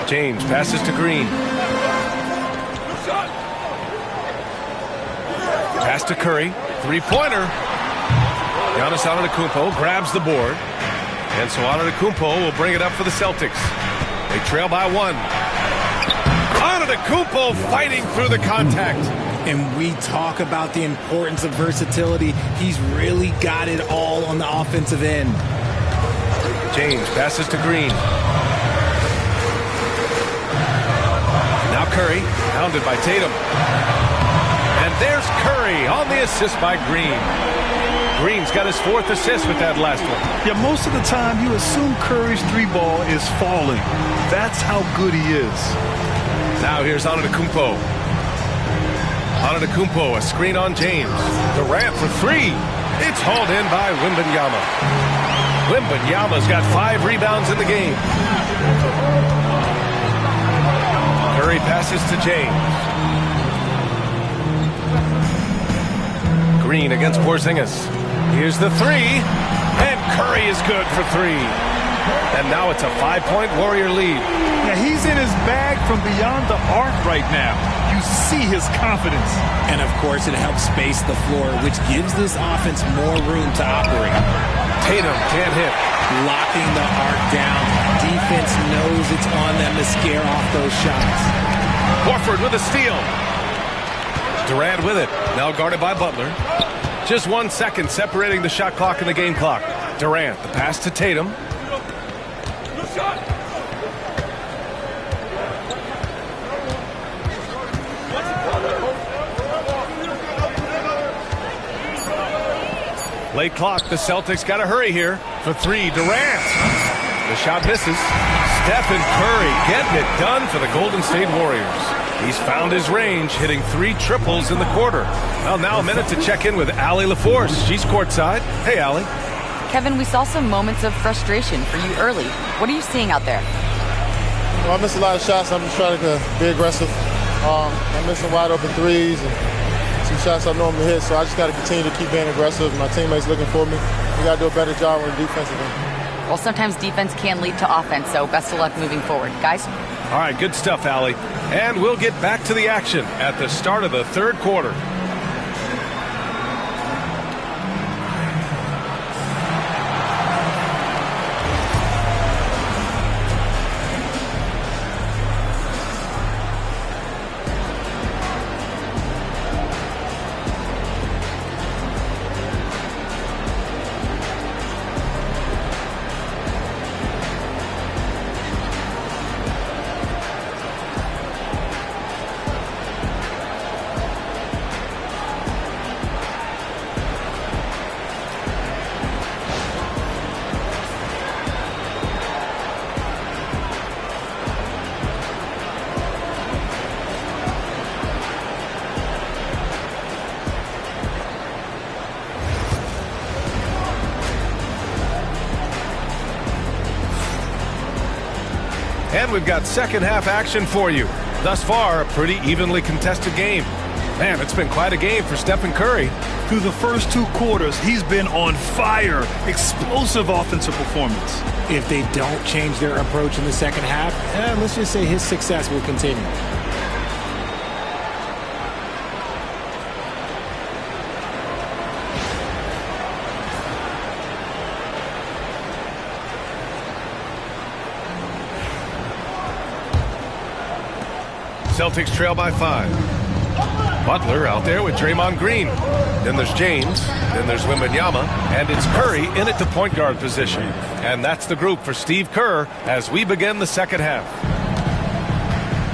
James passes to Green. Pass to Curry. 3-pointer. Giannis Antetokounmpo grabs the board. And so Antetokounmpo will bring it up for the Celtics. They trail by 1. Antetokounmpo fighting through the contact. And we talk about the importance of versatility. He's really got it all on the offensive end. James passes to Green. Now Curry, hounded by Tatum. And there's Curry on the assist by Green. Green's got his 4th assist with that last one. Yeah, most of the time you assume Curry's 3-ball is falling. That's how good he is. Now here's Antetokounmpo. Antetokounmpo, a screen on James. Durant for 3. It's hauled in by Wembanyama. Wembanyama's got 5 rebounds in the game. Curry passes to James. Green against Porzingis. Here's the three, and Curry is good for three. And now it's a 5-point Warrior lead. Yeah, he's in his bag from beyond the arc right now. You see his confidence. And, of course, it helps space the floor, which gives this offense more room to operate. Tatum can't hit. Locking the arc down. Defense knows it's on them to scare off those shots. Horford with a steal. Durant with it. Now guarded by Butler. Just 1 second separating the shot clock and the game clock. Durant, the pass to Tatum. Late clock. The Celtics got to hurry here. For three, Durant. The shot misses. Stephen Curry getting it done for the Golden State Warriors. He's found his range, hitting 3 triples in the quarter. Well, now a minute to check in with Allie LaForce. She's courtside. Hey, Allie. Kevin, we saw some moments of frustration for you early. What are you seeing out there? Well, I missed a lot of shots. I'm just trying to be aggressive. I'm missing wide open threes and some shots I normally hit, so I just got to continue to keep being aggressive. My teammates looking for me. We got to do a better job on the defensive end. Well, sometimes defense can lead to offense, so best of luck moving forward. Guys? All right, good stuff, Allie. And we'll get back to the action at the start of the third quarter. And we've got second half action for you. Thus far, a pretty evenly contested game. Man, it's been quite a game for Stephen Curry. Through the first 2 quarters, he's been on fire. Explosive offensive performance. If they don't change their approach in the second half, let's just say his success will continue. Celtics trail by 5. Butler out there with Draymond Green. Then there's James. Then there's Wembanyama. And it's Curry in at the point guard position. And that's the group for Steve Kerr as we begin the second half.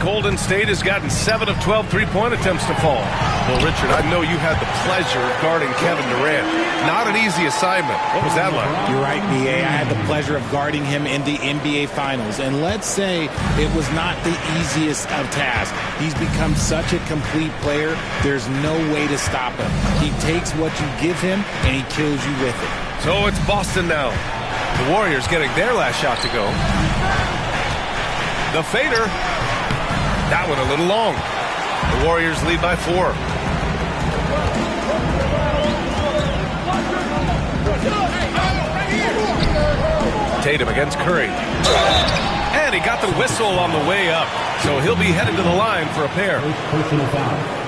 Golden State has gotten 7 of 12 three-point attempts to fall. Well, Richard, I know you had the pleasure of guarding Kevin Durant. Not an easy assignment. What was that like? You're right, B.A. I had the pleasure of guarding him in the NBA Finals. And let's say it was not the easiest of tasks. He's become such a complete player, there's no way to stop him. He takes what you give him, and he kills you with it. So it's Boston now. The Warriors getting their last shot to go. The fader. That one a little long. The Warriors lead by 4. Tatum against Curry. And he got the whistle on the way up. So he'll be headed to the line for a pair.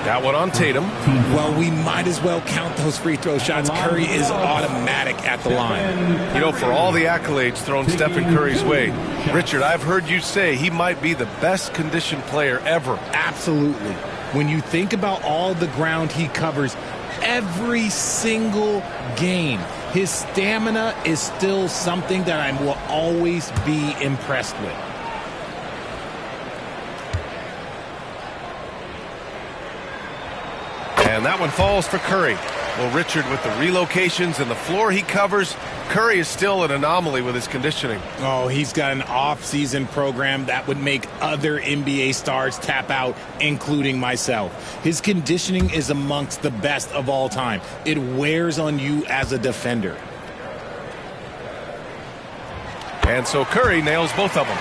That one on Tatum. Well, we might as well count those free throw shots. Curry is automatic at the line. You know, for all the accolades thrown Stephen Curry's way, Richard, I've heard you say he might be the best conditioned player ever. Absolutely. When you think about all the ground he covers every single game, his stamina is still something that I will always be impressed with. And that one falls for Curry. Well, Richard, with the relocations and the floor he covers, Curry is still an anomaly with his conditioning. Oh, he's got an off-season program that would make other NBA stars tap out, including myself. His conditioning is amongst the best of all time. It wears on you as a defender. And so Curry nails both of them.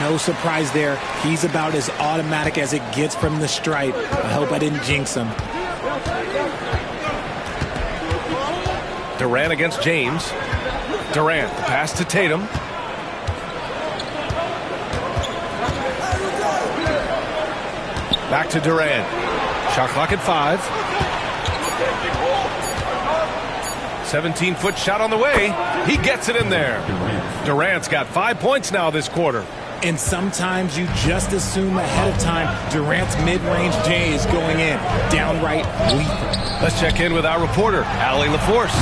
No surprise there. He's about as automatic as it gets from the stripe. I hope I didn't jinx him. Durant against James. Durant, the pass to Tatum. Back to Durant. Shot clock at 5. 17-foot shot on the way. He gets it in there. Durant's got 5 points now this quarter. And sometimes you just assume ahead of time Durant's mid-range J is going in. Downright lethal. Let's check in with our reporter, Allie LaForce.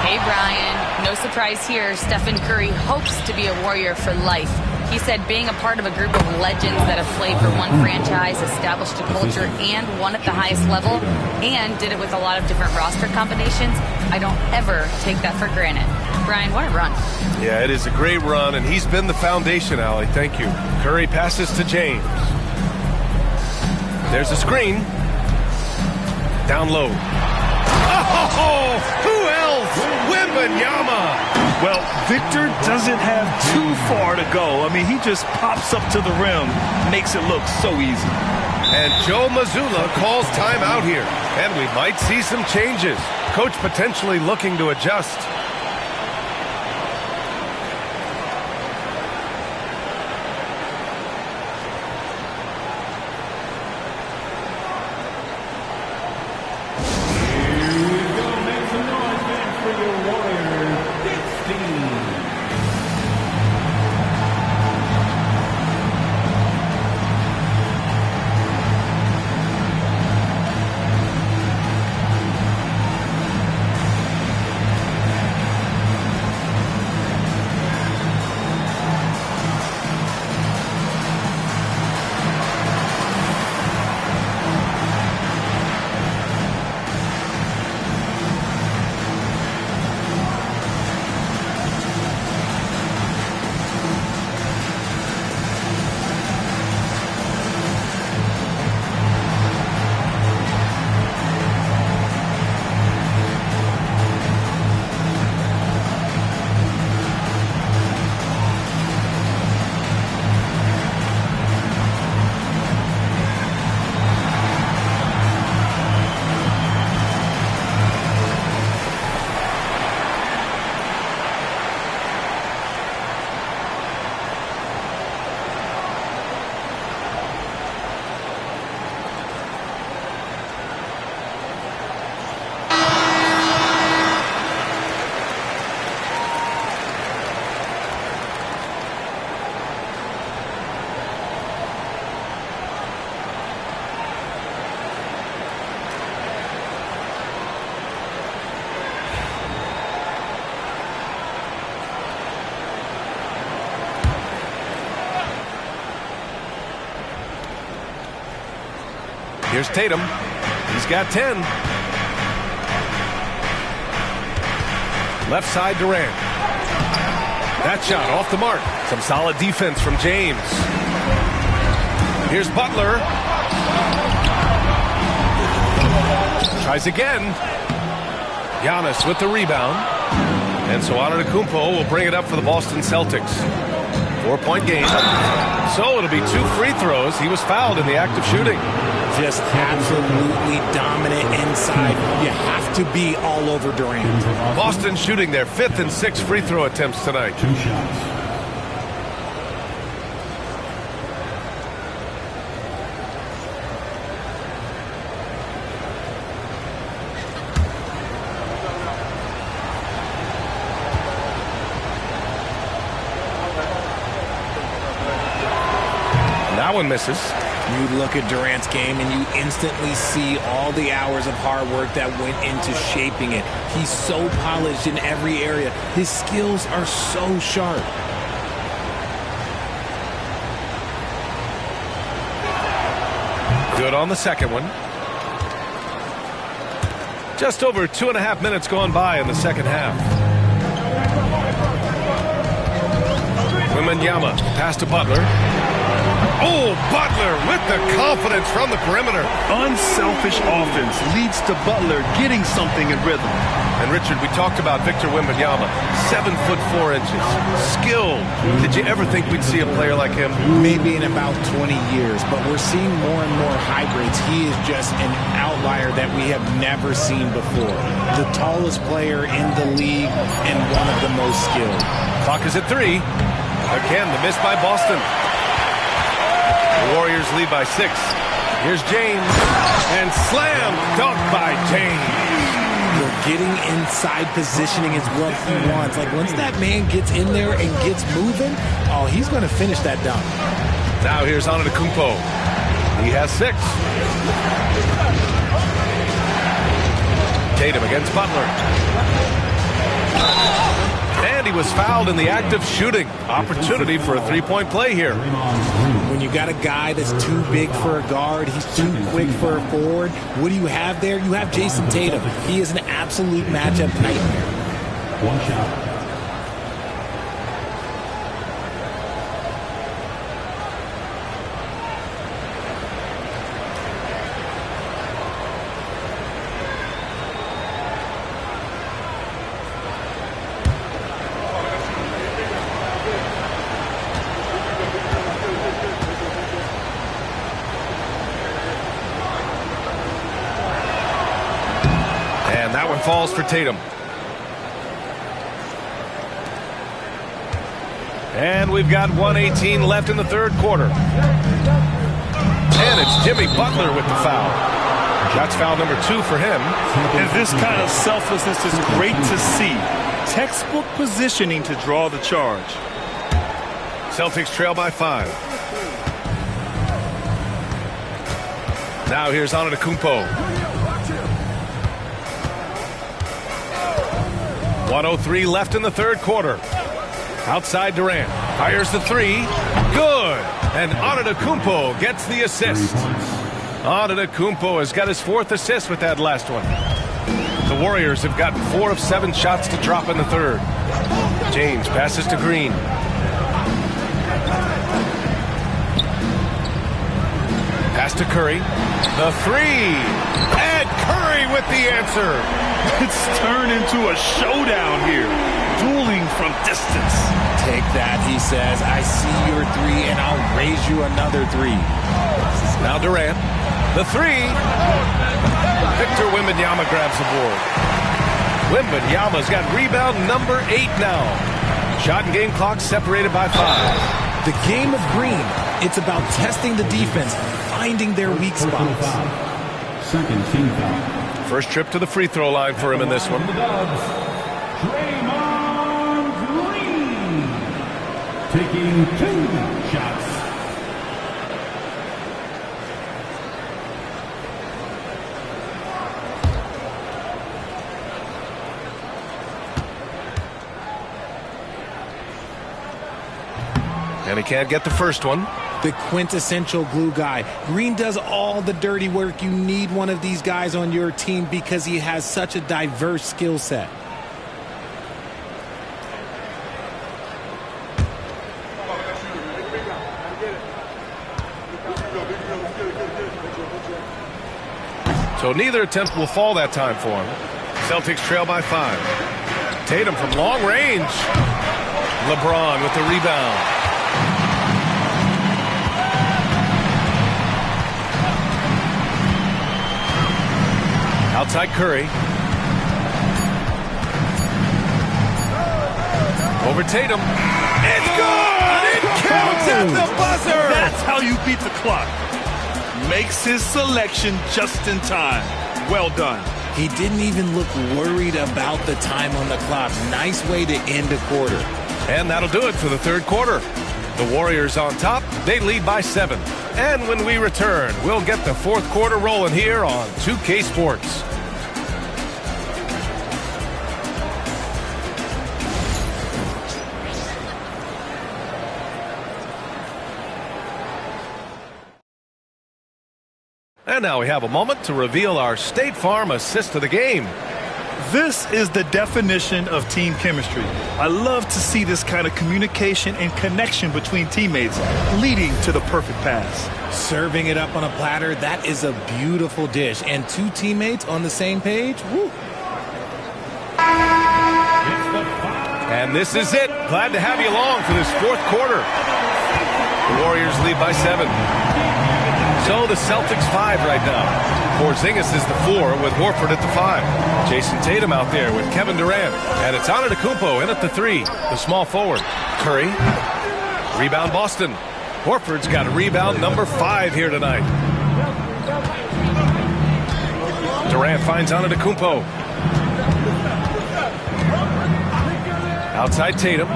Hey, Brian. No surprise here. Stephen Curry hopes to be a Warrior for life. He said being a part of a group of legends that have played for one franchise, established a culture, and won at the highest level, and did it with a lot of different roster combinations, I don't ever take that for granted. Brian, what a run. Yeah, it is a great run, and he's been the foundation, Allie. Thank you. Curry passes to James. There's a screen. Down low. Oh, who else? Wembanyama. Well, Victor doesn't have too far to go. I mean, he just pops up to the rim, makes it look so easy. And Joe Mazzulla calls timeout here. And we might see some changes. Coach potentially looking to adjust. Here's Tatum. He's got 10. Left side Durant. That shot off the mark. Some solid defense from James. Here's Butler. Tries again. Giannis with the rebound. And so Antetokounmpo will bring it up for the Boston Celtics. 4-point game. So it'll be 2 free throws. He was fouled in the act of shooting. Just absolutely dominant inside. You have to be all over Durant. Boston shooting their 5th and 6th free throw attempts tonight. 2 shots. That one misses. You look at Durant's game and you instantly see all the hours of hard work that went into shaping it. He's so polished in every area. His skills are so sharp. Good on the second one. Just over 2.5 minutes gone by in the second half. Wembanyama pass to Butler. Oh, Butler with the confidence from the perimeter. Unselfish offense leads to Butler getting something in rhythm. And Richard, we talked about Victor Wembanyama, 7'4". Skilled. Did you ever think we'd see a player like him? Maybe in about 20 years, but we're seeing more and more hybrids. He is just an outlier that we have never seen before. The tallest player in the league and one of the most skilled. Clock is at 3. Again, the miss by Boston. The Warriors lead by 6. Here's James. And slam dunk by James. Getting inside positioning is what he wants. Like, once that man gets in there and gets moving, oh, he's going to finish that dunk. Now here's Antetokounmpo. He has 6. Tatum against Butler. And he was fouled in the act of shooting. Opportunity for a three-point play here. When you got a guy that's too big for a guard, he's too quick for a forward, what do you have there? You have Jason Tatum. He is an absolute matchup nightmare. One shot. Falls for Tatum. And we've got 1:18 left in the third quarter. And it's Jimmy Butler with the foul. That's foul number 2 for him. And this kind of selflessness is great to see. Textbook positioning to draw the charge. Celtics trail by 5. Now here's Antetokounmpo. 1:03 left in the third quarter. Outside Durant. Fires the 3. Good. And Antetokounmpo gets the assist. Antetokounmpo has got his 4th assist with that last one. The Warriors have gotten 4 of 7 shots to drop in the third. James passes to Green. Pass to Curry. The 3. And Curry with the answer. It's turned into a showdown here. Dueling from distance. Take that, he says. I see your 3, and I'll raise you another 3. Now Durant. The 3. Victor Wembanyama grabs the board. Wembanyama's got rebound number 8 now. Shot and game clock separated by 5. The game of green. It's about testing the defense, finding their weak spots. Second team foul. First trip to the free throw line for him in this one. Draymond Green taking 2 shots. And he can't get the first one. The quintessential glue guy. Green does all the dirty work. You need one of these guys on your team because he has such a diverse skill set. So neither attempt will fall that time for him. Celtics trail by 5. Tatum from long range. LeBron with the rebound. Outside Curry. Over Tatum. It's good! It counts at the buzzer! That's how you beat the clock. Makes his selection just in time. Well done. He didn't even look worried about the time on the clock. Nice way to end a quarter. And that'll do it for the third quarter. The Warriors on top. They lead by 7. And when we return, we'll get the fourth quarter rolling here on 2K Sports. And now we have a moment to reveal our State Farm assist of the game. This is the definition of team chemistry. I love to see this kind of communication and connection between teammates leading to the perfect pass. Serving it up on a platter, that is a beautiful dish. And two teammates on the same page, woo. And this is it. Glad to have you along for this fourth quarter. The Warriors lead by 7. So the Celtics 5 right now. Porzingis is the 4 with Horford at the 5. Jason Tatum out there with Kevin Durant. And it's Antetokounmpo in at the 3, the small forward. Curry. Rebound Boston. Horford's got a rebound number 5 here tonight. Durant finds Antetokounmpo. Outside Tatum.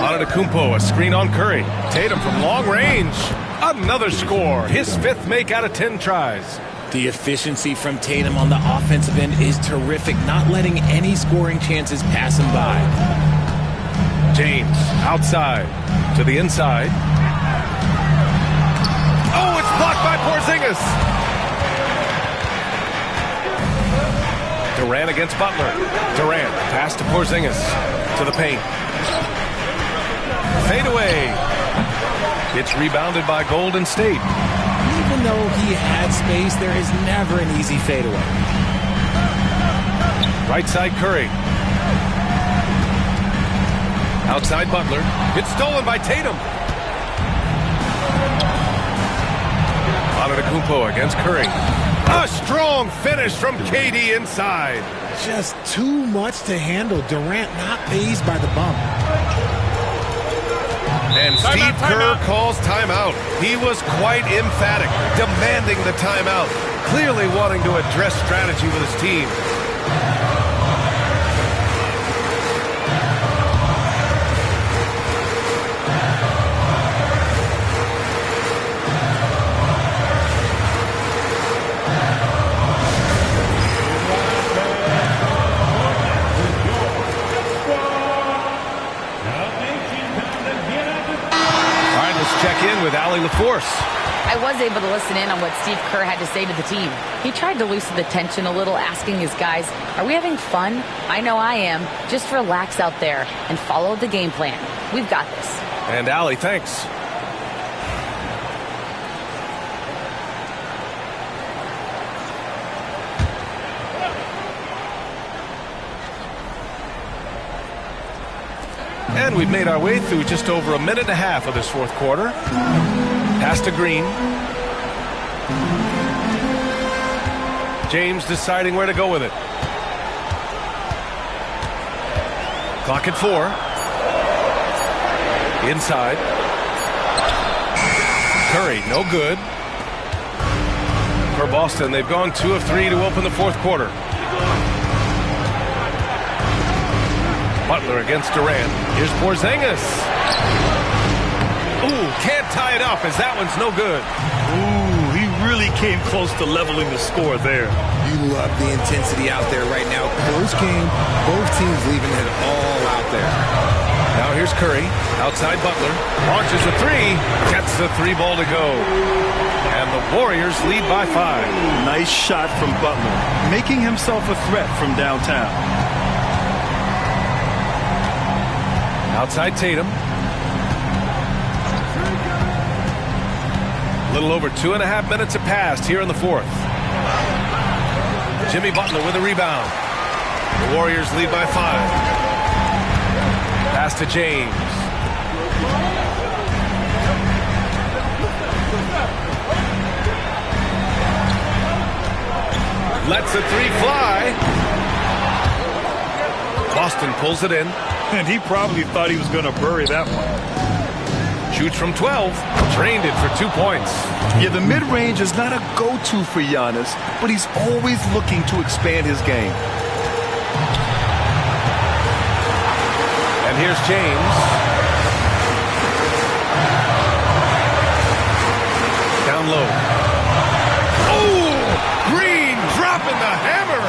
Antetokounmpo, a screen on Curry. Tatum from long range. Another score. His 5th make out of 10 tries. The efficiency from Tatum on the offensive end is terrific, not letting any scoring chances pass him by. James outside to the inside. Oh, it's blocked by Porzingis. Durant against Butler. Durant pass to Porzingis to the paint. Fade away. It's rebounded by Golden State. Even though he had space, there is never an easy fadeaway. Right side Curry. Outside Butler. It's stolen by Tatum. Antetokounmpo against Curry. A strong finish from KD inside. Just too much to handle. Durant not fazed by the bump. And Steve Kerr calls timeout. He was quite emphatic, demanding the timeout, clearly wanting to address strategy with his team. Check in with Allie LaForce. I was able to listen in on what Steve Kerr had to say to the team. He tried to loosen the tension a little, asking his guys, are we having fun? I know I am. Just relax out there and follow the game plan. We've got this. And Allie, thanks. And we've made our way through just over a minute and a half of this fourth quarter. Pass to Green. James deciding where to go with it. Clock at 4. Inside. Curry, no good. For Boston, they've gone 2 of 3 to open the fourth quarter. Butler against Durant. Here's Porzingis. Ooh, can't tie it up as that one's no good. Ooh, he really came close to leveling the score there. You love the intensity out there right now. Close game, both teams leaving it all out there. Now here's Curry, outside Butler. Launches a 3, gets the 3 ball to go. And the Warriors lead by 5. Nice shot from Butler, making himself a threat from downtown. Outside Tatum. A little over 2.5 minutes have passed here in the fourth. Jimmy Butler with a rebound. The Warriors lead by 5. Pass to James. Lets the 3 fly. Boston pulls it in. And he probably thought he was going to bury that one. Shoots from 12. Drained it for 2 points. Yeah, the mid-range is not a go-to for Giannis, but he's always looking to expand his game. And here's James. Down low. Oh! Green dropping the hammer!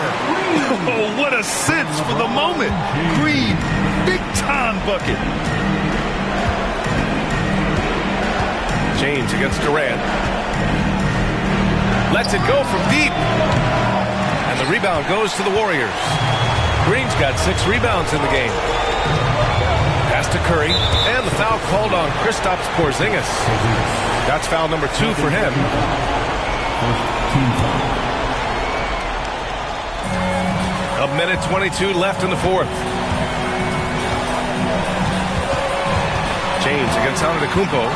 Oh, what a sense for the moment. Green, big-time bucket. James against Durant. Lets it go from deep. And the rebound goes to the Warriors. Green's got 6 rebounds in the game. Pass to Curry, and the foul called on Kristaps Porzingis. That's foul number 2 for him. A minute 22 left in the fourth. James against Antetokounmpo.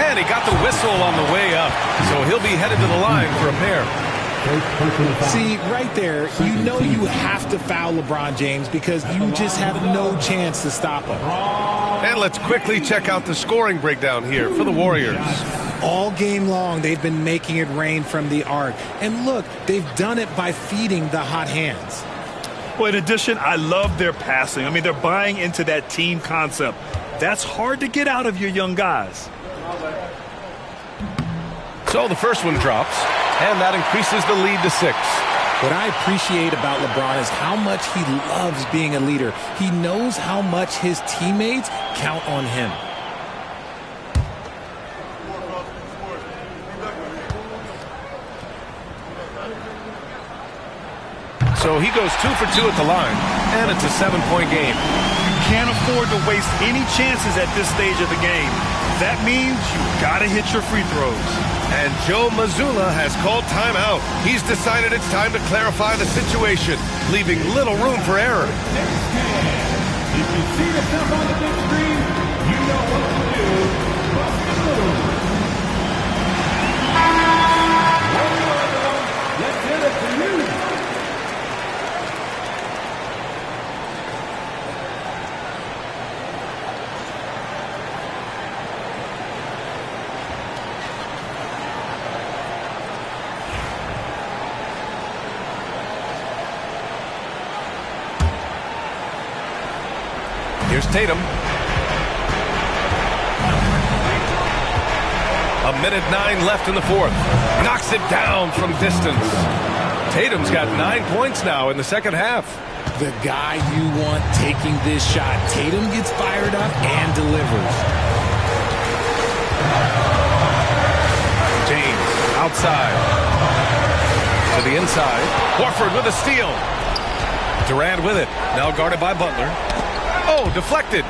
And he got the whistle on the way up, so he'll be headed to the line for a pair. See, right there, you know you have to foul LeBron James because you just have no chance to stop him. And let's quickly check out the scoring breakdown here for the Warriors. All game long, they've been making it rain from the arc. And look, they've done it by feeding the hot hands. Well, in addition, I love their passing. I mean, they're buying into that team concept. That's hard to get out of your young guys. So the first one drops, and that increases the lead to 6. What I appreciate about LeBron is how much he loves being a leader. He knows how much his teammates count on him. So he goes 2 for 2 at the line, and it's a 7-point game. You can't afford to waste any chances at this stage of the game. That means you've got to hit your free throws. And Joe Mazzulla has called timeout. He's decided it's time to clarify the situation, leaving little room for error. If you see yourself on the big screen, you know what to do. Bust the move. Let's hit it for you. Here's Tatum. A minute 9 left in the fourth. Knocks it down from distance. Tatum's got 9 points now in the second half. The guy you want taking this shot. Tatum gets fired up and delivers. James outside. To the inside. Horford with a steal. Durant with it. Now guarded by Butler. Oh, deflected.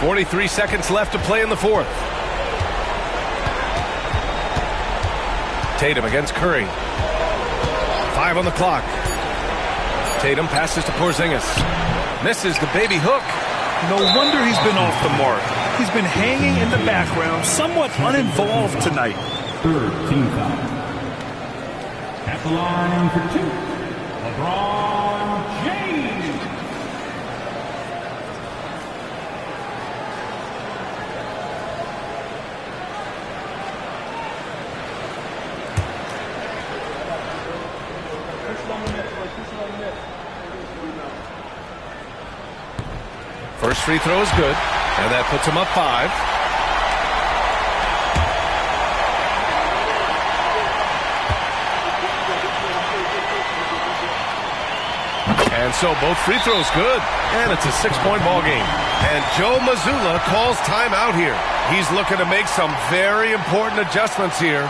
43 seconds left to play in the fourth. Tatum against Curry. 5 on the clock. Tatum passes to Porzingis. Misses the baby hook. No wonder he's been off the mark. He's been hanging in the background, somewhat uninvolved tonight. Third team foul. At the line for 2. LeBron James. First free throw is good, and that puts him up 5. And so both free throws good, and it's a 6-point ball game. And Joe Mazzulla calls timeout here. He's looking to make some very important adjustments here.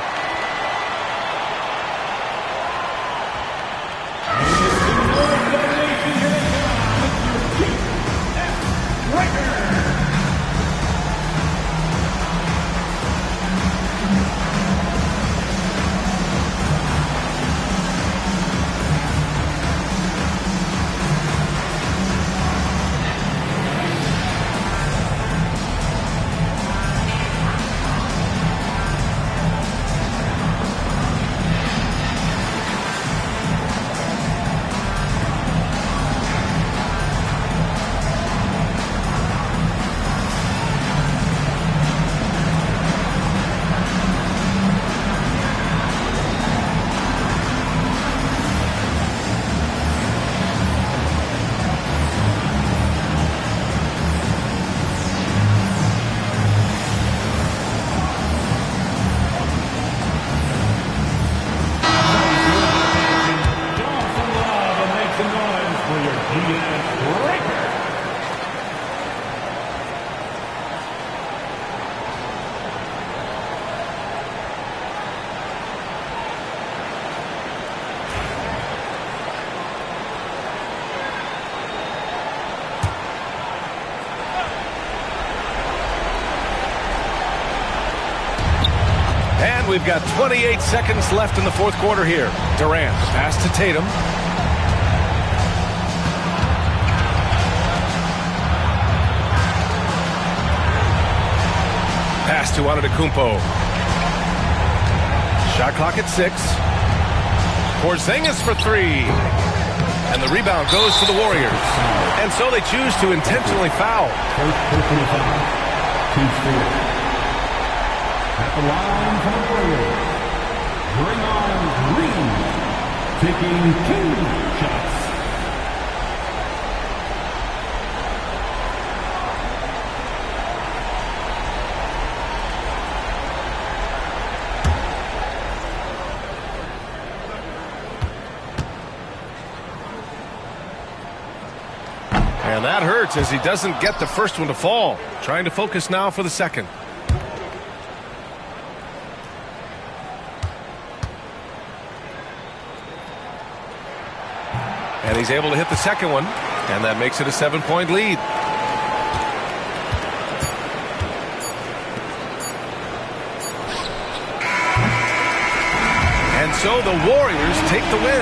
And we've got 28 seconds left in the fourth quarter here. Durant, pass to Tatum. Pass to Antetokounmpo. Shot clock at 6. Porzingis for 3. And the rebound goes to the Warriors. And so they choose to intentionally foul. At the line for the Warriors, Green, taking 2 shots. And that hurts as he doesn't get the first one to fall. Trying to focus now for the second. And he's able to hit the second one. And that makes it a 7-point lead. And so the Warriors take the win.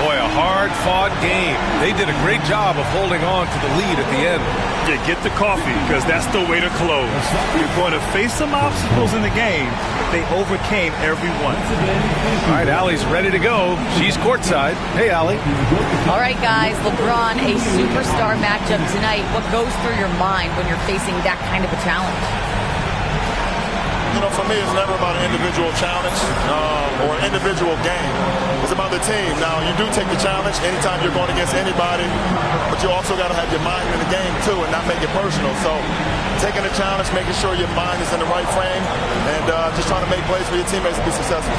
Boy, a hard-fought game. They did a great job of holding on to the lead at the end. Yeah, get the coffee, because that's the way to close. You're going to face some obstacles in the game. They overcame every one. All right, Allie's ready to go. She's courtside. Hey, Allie. All right, guys. LeBron, a superstar matchup tonight. What goes through your mind when you're facing that kind of a challenge? You know, for me, it's never about an individual challenge or an individual game. It's about the team. Now, you do take the challenge anytime you're going against anybody, but you also got to have your mind in the game, too, and not make it personal. So, taking the challenge, making sure your mind is in the right frame, and just trying to make plays for your teammates to be successful.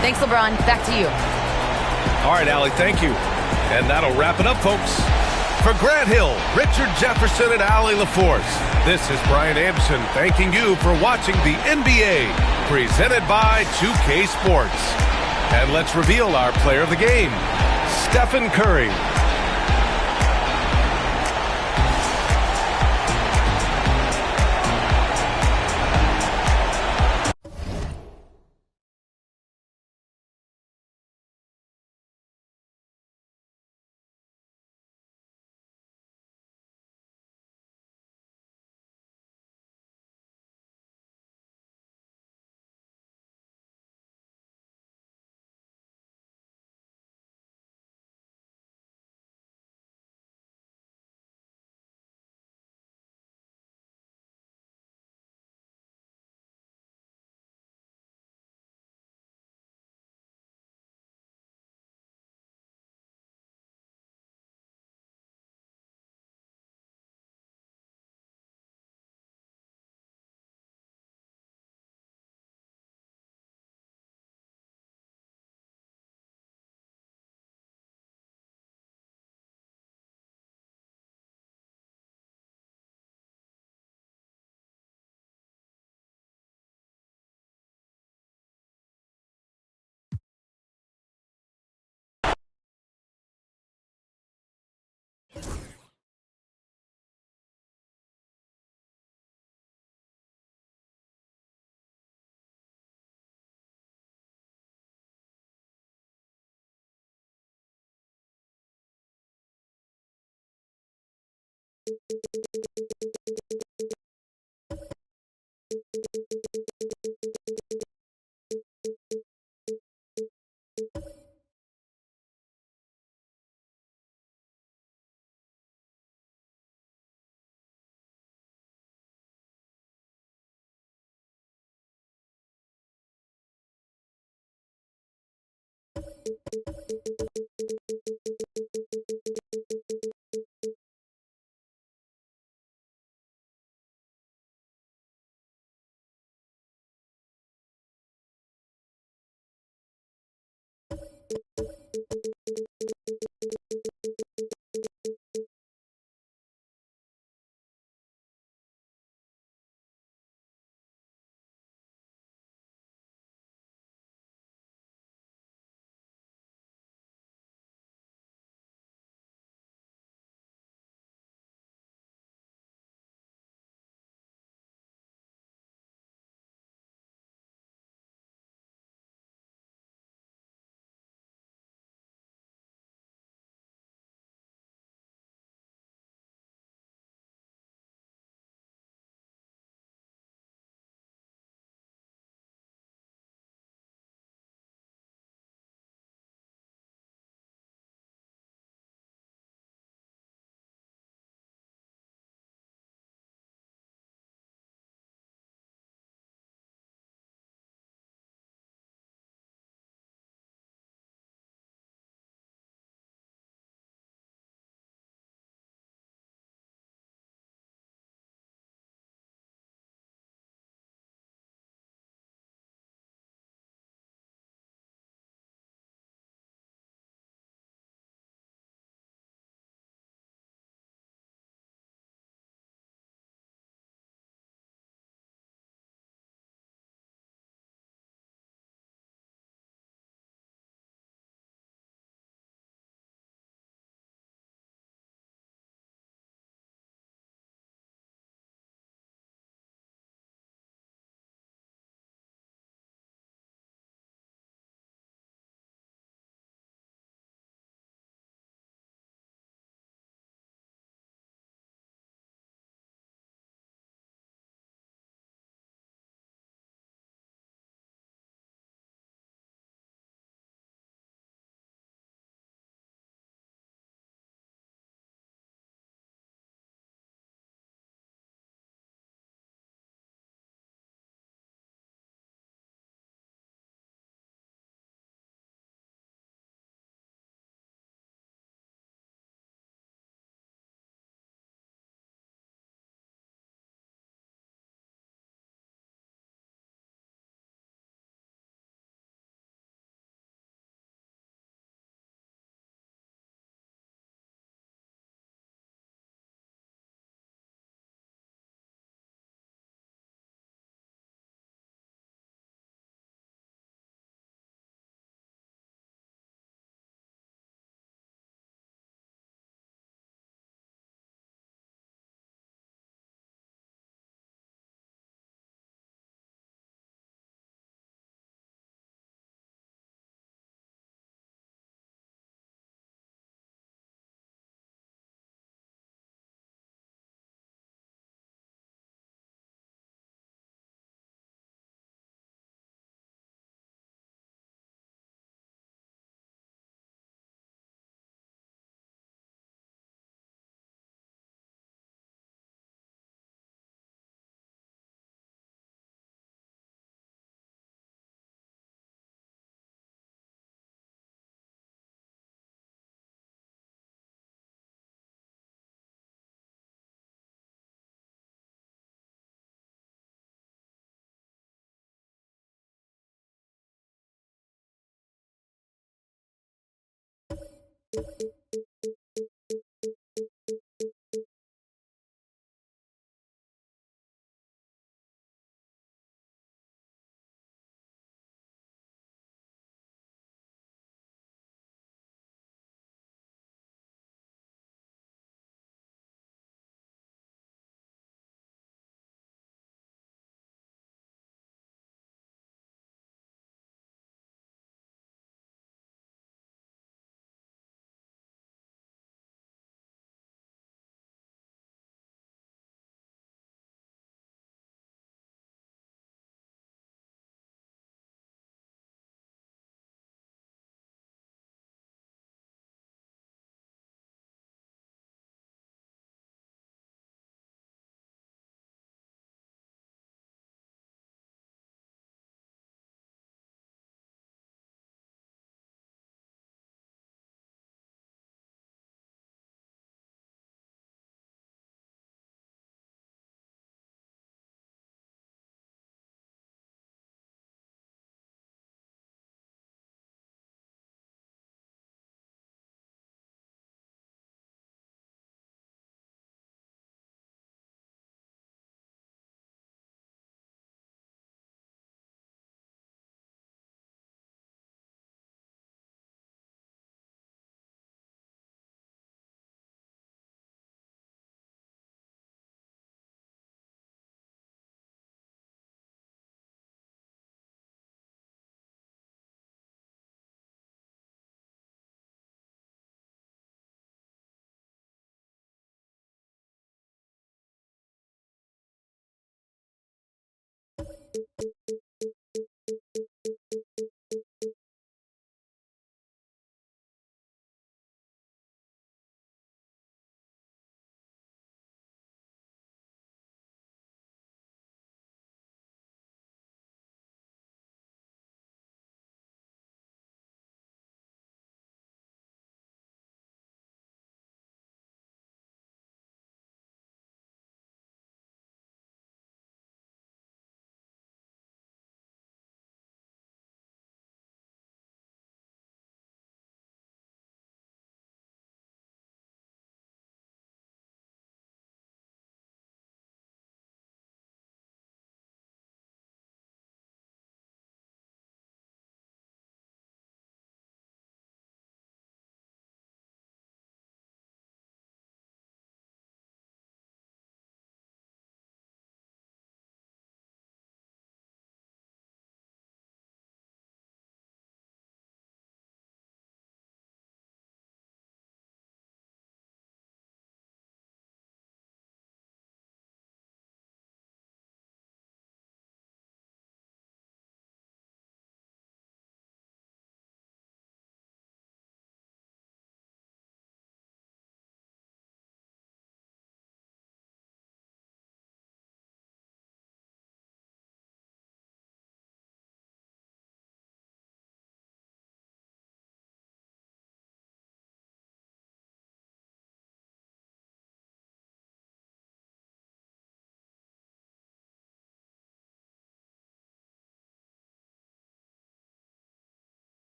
Thanks, LeBron. Back to you. All right, Allie, thank you. And that'll wrap it up, folks. For Grant Hill, Richard Jefferson, and Allie LaForce, this is Brian Anderson thanking you for watching the NBA, presented by 2K Sports. And let's reveal our player of the game, Stephen Curry.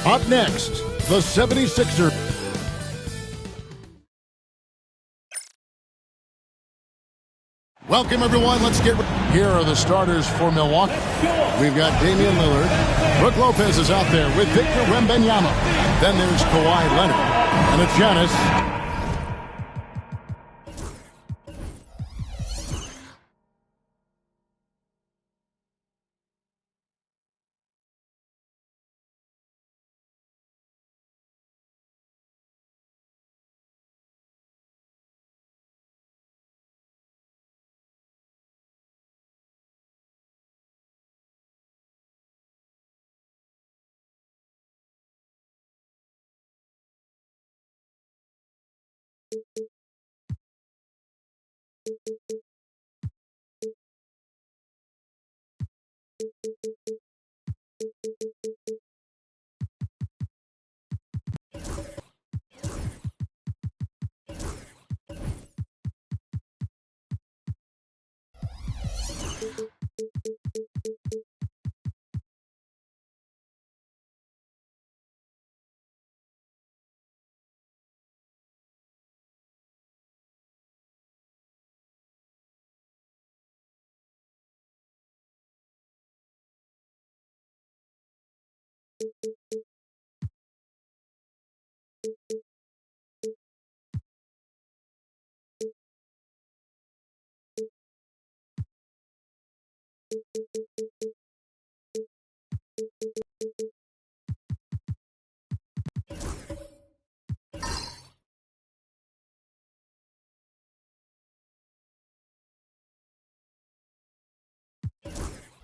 Up next, the 76ers. Welcome, everyone. Let's get here are the starters for Milwaukee. We've got Damian Lillard. Brook Lopez is out there with Victor Wembanyama. Then there's Kawhi Leonard. And it's Giannis.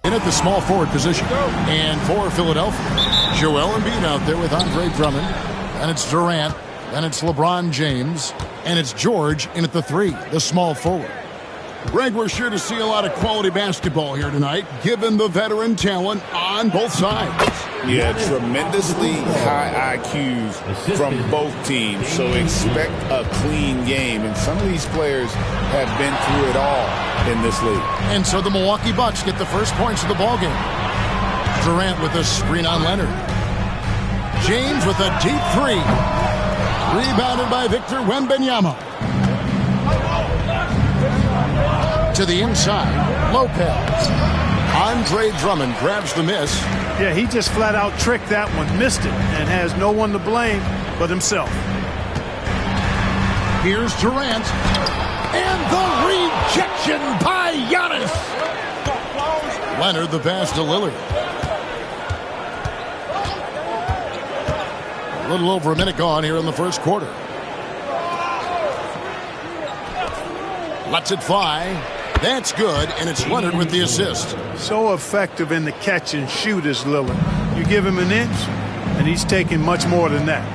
In at the small forward position. And for Philadelphia, Joel Embiid out there with Andre Drummond. And it's Durant. And it's LeBron James. And it's George in at the 3, the small forward. Greg, we're sure to see a lot of quality basketball here tonight, given the veteran talent on both sides. Yeah, tremendously high IQs from both teams, so expect a clean game. And some of these players have been through it all in this league. And so the Milwaukee Bucks get the first points of the ballgame. Durant with a screen on Leonard. James with a deep 3. Rebounded by Victor Wembanyama. To the inside, Lopez. Andre Drummond grabs the miss. Yeah, he just flat out tricked that one, missed it, and has no one to blame but himself. Here's Durant. And the rejection by Giannis. Leonard the pass to Lillard. A little over a minute gone here in the first quarter. Lets it fly. That's good, and it's Leonard with the assist. So effective in the catch and shoot is Lillard. You give him an inch, and he's taking much more than that.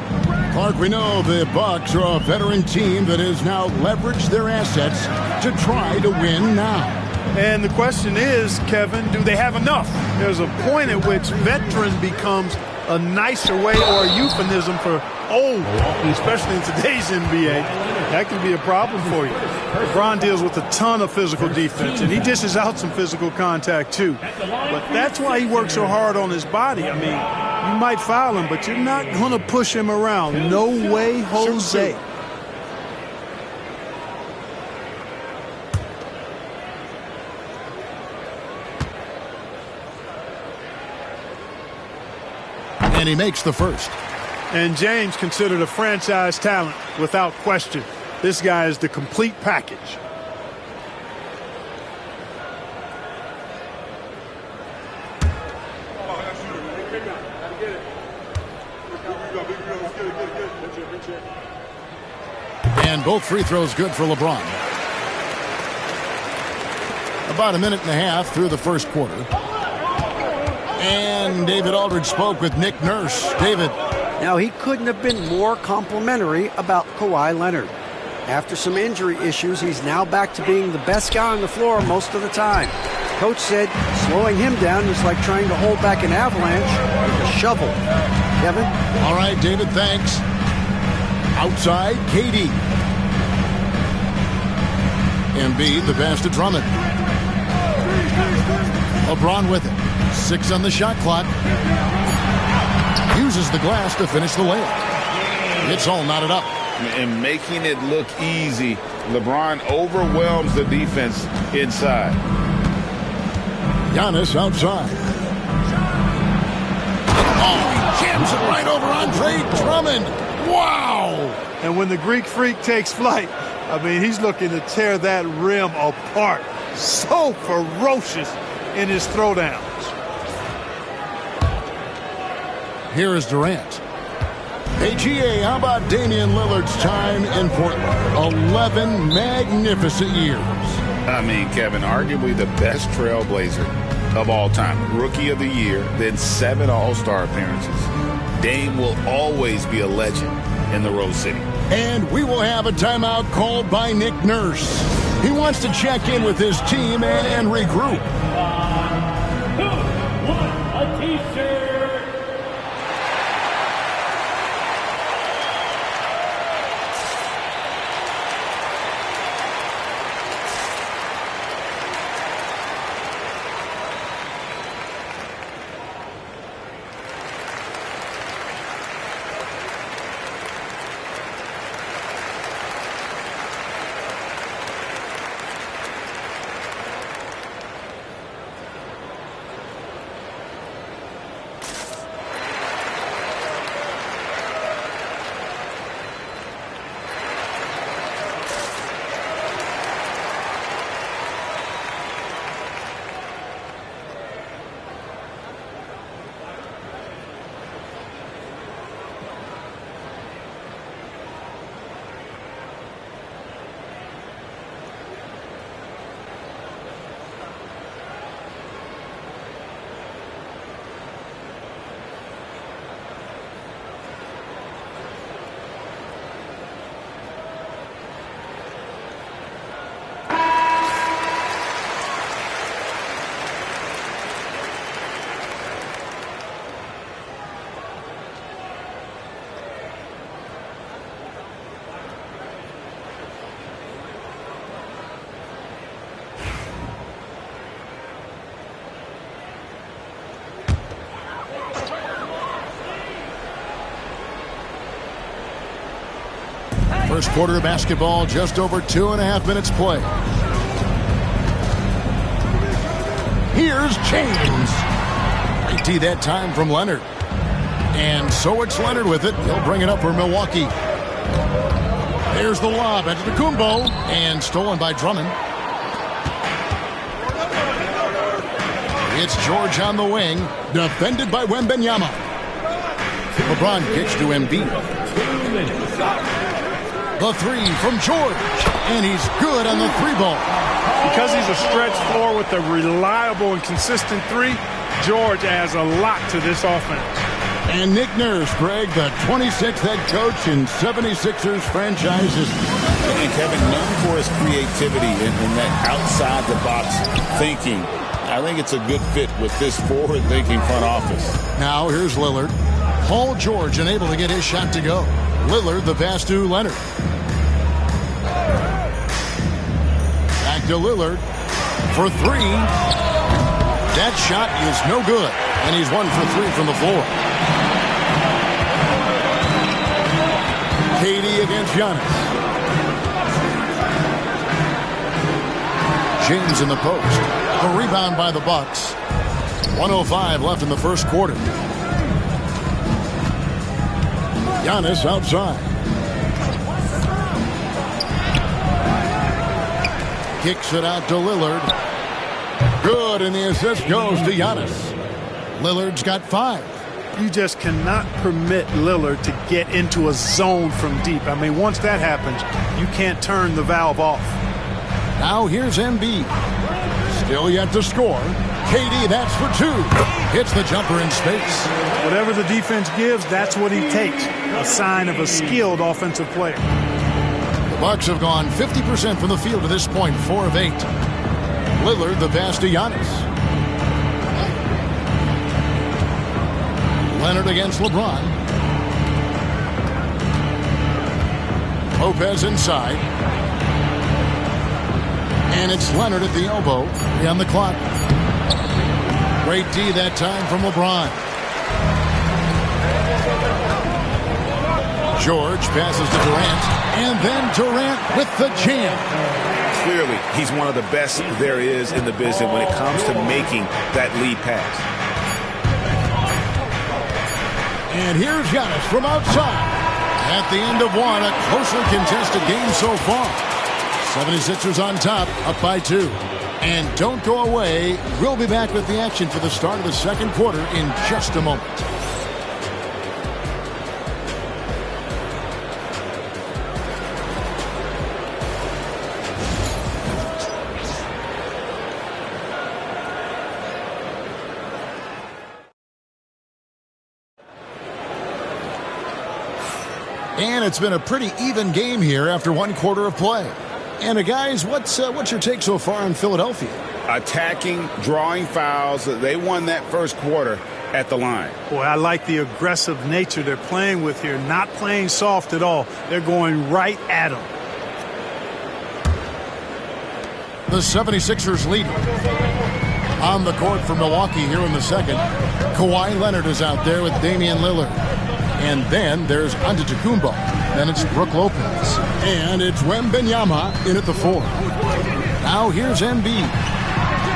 Clark, we know the Bucks are a veteran team that has now leveraged their assets to try to win now. And the question is, Kevin, do they have enough? There's a point at which veteran becomes a nicer way or a euphemism for old, especially in today's NBA. That can be a problem for you. LeBron deals with a ton of physical defense, and he dishes out some physical contact too. But that's why he works so hard on his body. I mean, you might foul him, but you're not going to push him around. No way, Jose. And he makes the first. And James considered a franchise talent without question. This guy is the complete package. And both free throws good for LeBron. About a minute and a half through the first quarter. And David Aldridge spoke with Nick Nurse. David. Now, he couldn't have been more complimentary about Kawhi Leonard. After some injury issues, he's now back to being the best guy on the floor most of the time. Coach said slowing him down is like trying to hold back an avalanche with a shovel. Kevin? All right, David, thanks. Outside, KD. Embiid, the pass to Drummond. LeBron with it. 6 on the shot clock. Uses the glass to finish the layup. It's all knotted up. And making it look easy, LeBron overwhelms the defense inside. Giannis outside. Oh, he jams it right over Andre Drummond. Wow! And when the Greek Freak takes flight, I mean, he's looking to tear that rim apart. So ferocious in his throwdowns. Here is Durant. Hey, GA, how about Damian Lillard's time in Portland? 11 magnificent years. I mean, Kevin, arguably the best trailblazer of all time. Rookie of the year, then 7 All-Star appearances. Dame will always be a legend in the Rose City. And we will have a timeout called by Nick Nurse. He wants to check in with his team and regroup. Who won a t-shirt? First quarter of basketball, just over 2.5 minutes play. Here's James. Great D that time from Leonard. And so it's Leonard with it. He'll bring it up for Milwaukee. There's the lob Antetokounmpo, and stolen by Drummond. It's George on the wing, defended by Wembanyama. LeBron kicks to Embiid. The three from George, and he's good on the three ball. Because he's a stretch floor with a reliable and consistent three, George adds a lot to this offense. And Nick Nurse, Greg, the 26th head coach in 76ers franchise history. And Kevin, known for his creativity in that outside-the-box thinking. I think it's a good fit with this forward-thinking front office. Now here's Lillard. Paul George unable to get his shot to go. Lillard the pass to Leonard. Back to Lillard for three. That shot is no good. And he's 1 for 3 from the floor. KD against Giannis. James in the post. A rebound by the Bucks. 1:05 left in the first quarter. Giannis outside. Kicks it out to Lillard. Good, and the assist goes to Giannis. Lillard's got 5. You just cannot permit Lillard to get into a zone from deep. I mean, once that happens, you can't turn the valve off. Now here's Embiid. Still yet to score. KD, that's for 2. Hits the jumper in space. Whatever the defense gives, that's what he takes. A sign of a skilled offensive player. The Bucks have gone 50% from the field to this point, 4 of 8. Lillard the pass to Giannis. Leonard against LeBron. Lopez inside. And it's Leonard at the elbow. On the clock. Great D that time from LeBron. George passes to Durant, and then Durant with the jam. Clearly, he's one of the best there is in the business when it comes to making that lead pass. And here's Giannis from outside. At the end of one, a closely contested game so far. 76ers on top, up by 2. And don't go away. We'll be back with the action for the start of the second quarter in just a moment. And it's been a pretty even game here after one quarter of play. And guys, what's your take so far on Philadelphia? Attacking, drawing fouls. They won that first quarter at the line. Boy, I like the aggressive nature they're playing with here. Not playing soft at all. They're going right at them. The 76ers lead on the court for Milwaukee here in the second. Kawhi Leonard is out there with Damian Lillard. And then there's Antetokounmpo. Then it's Brook Lopez. And it's Wembanyama in at the 4. Now here's Embiid.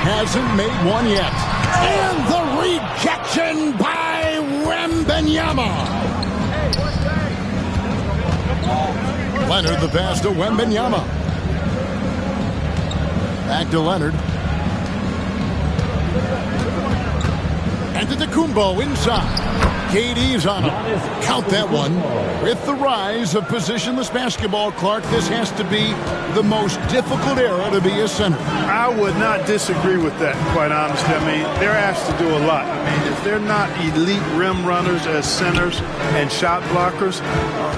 Hasn't made one yet. And the rejection by Wembanyama. Leonard the pass to Wembanyama. Back to Leonard. Antetokounmpo inside. KD's on him. Count that one. With the rise of positionless basketball, Clark, this has to be the most difficult era to be a center. I would not disagree with that, quite honestly. I mean, they're asked to do a lot. I mean, if they're not elite rim runners as centers and shot blockers,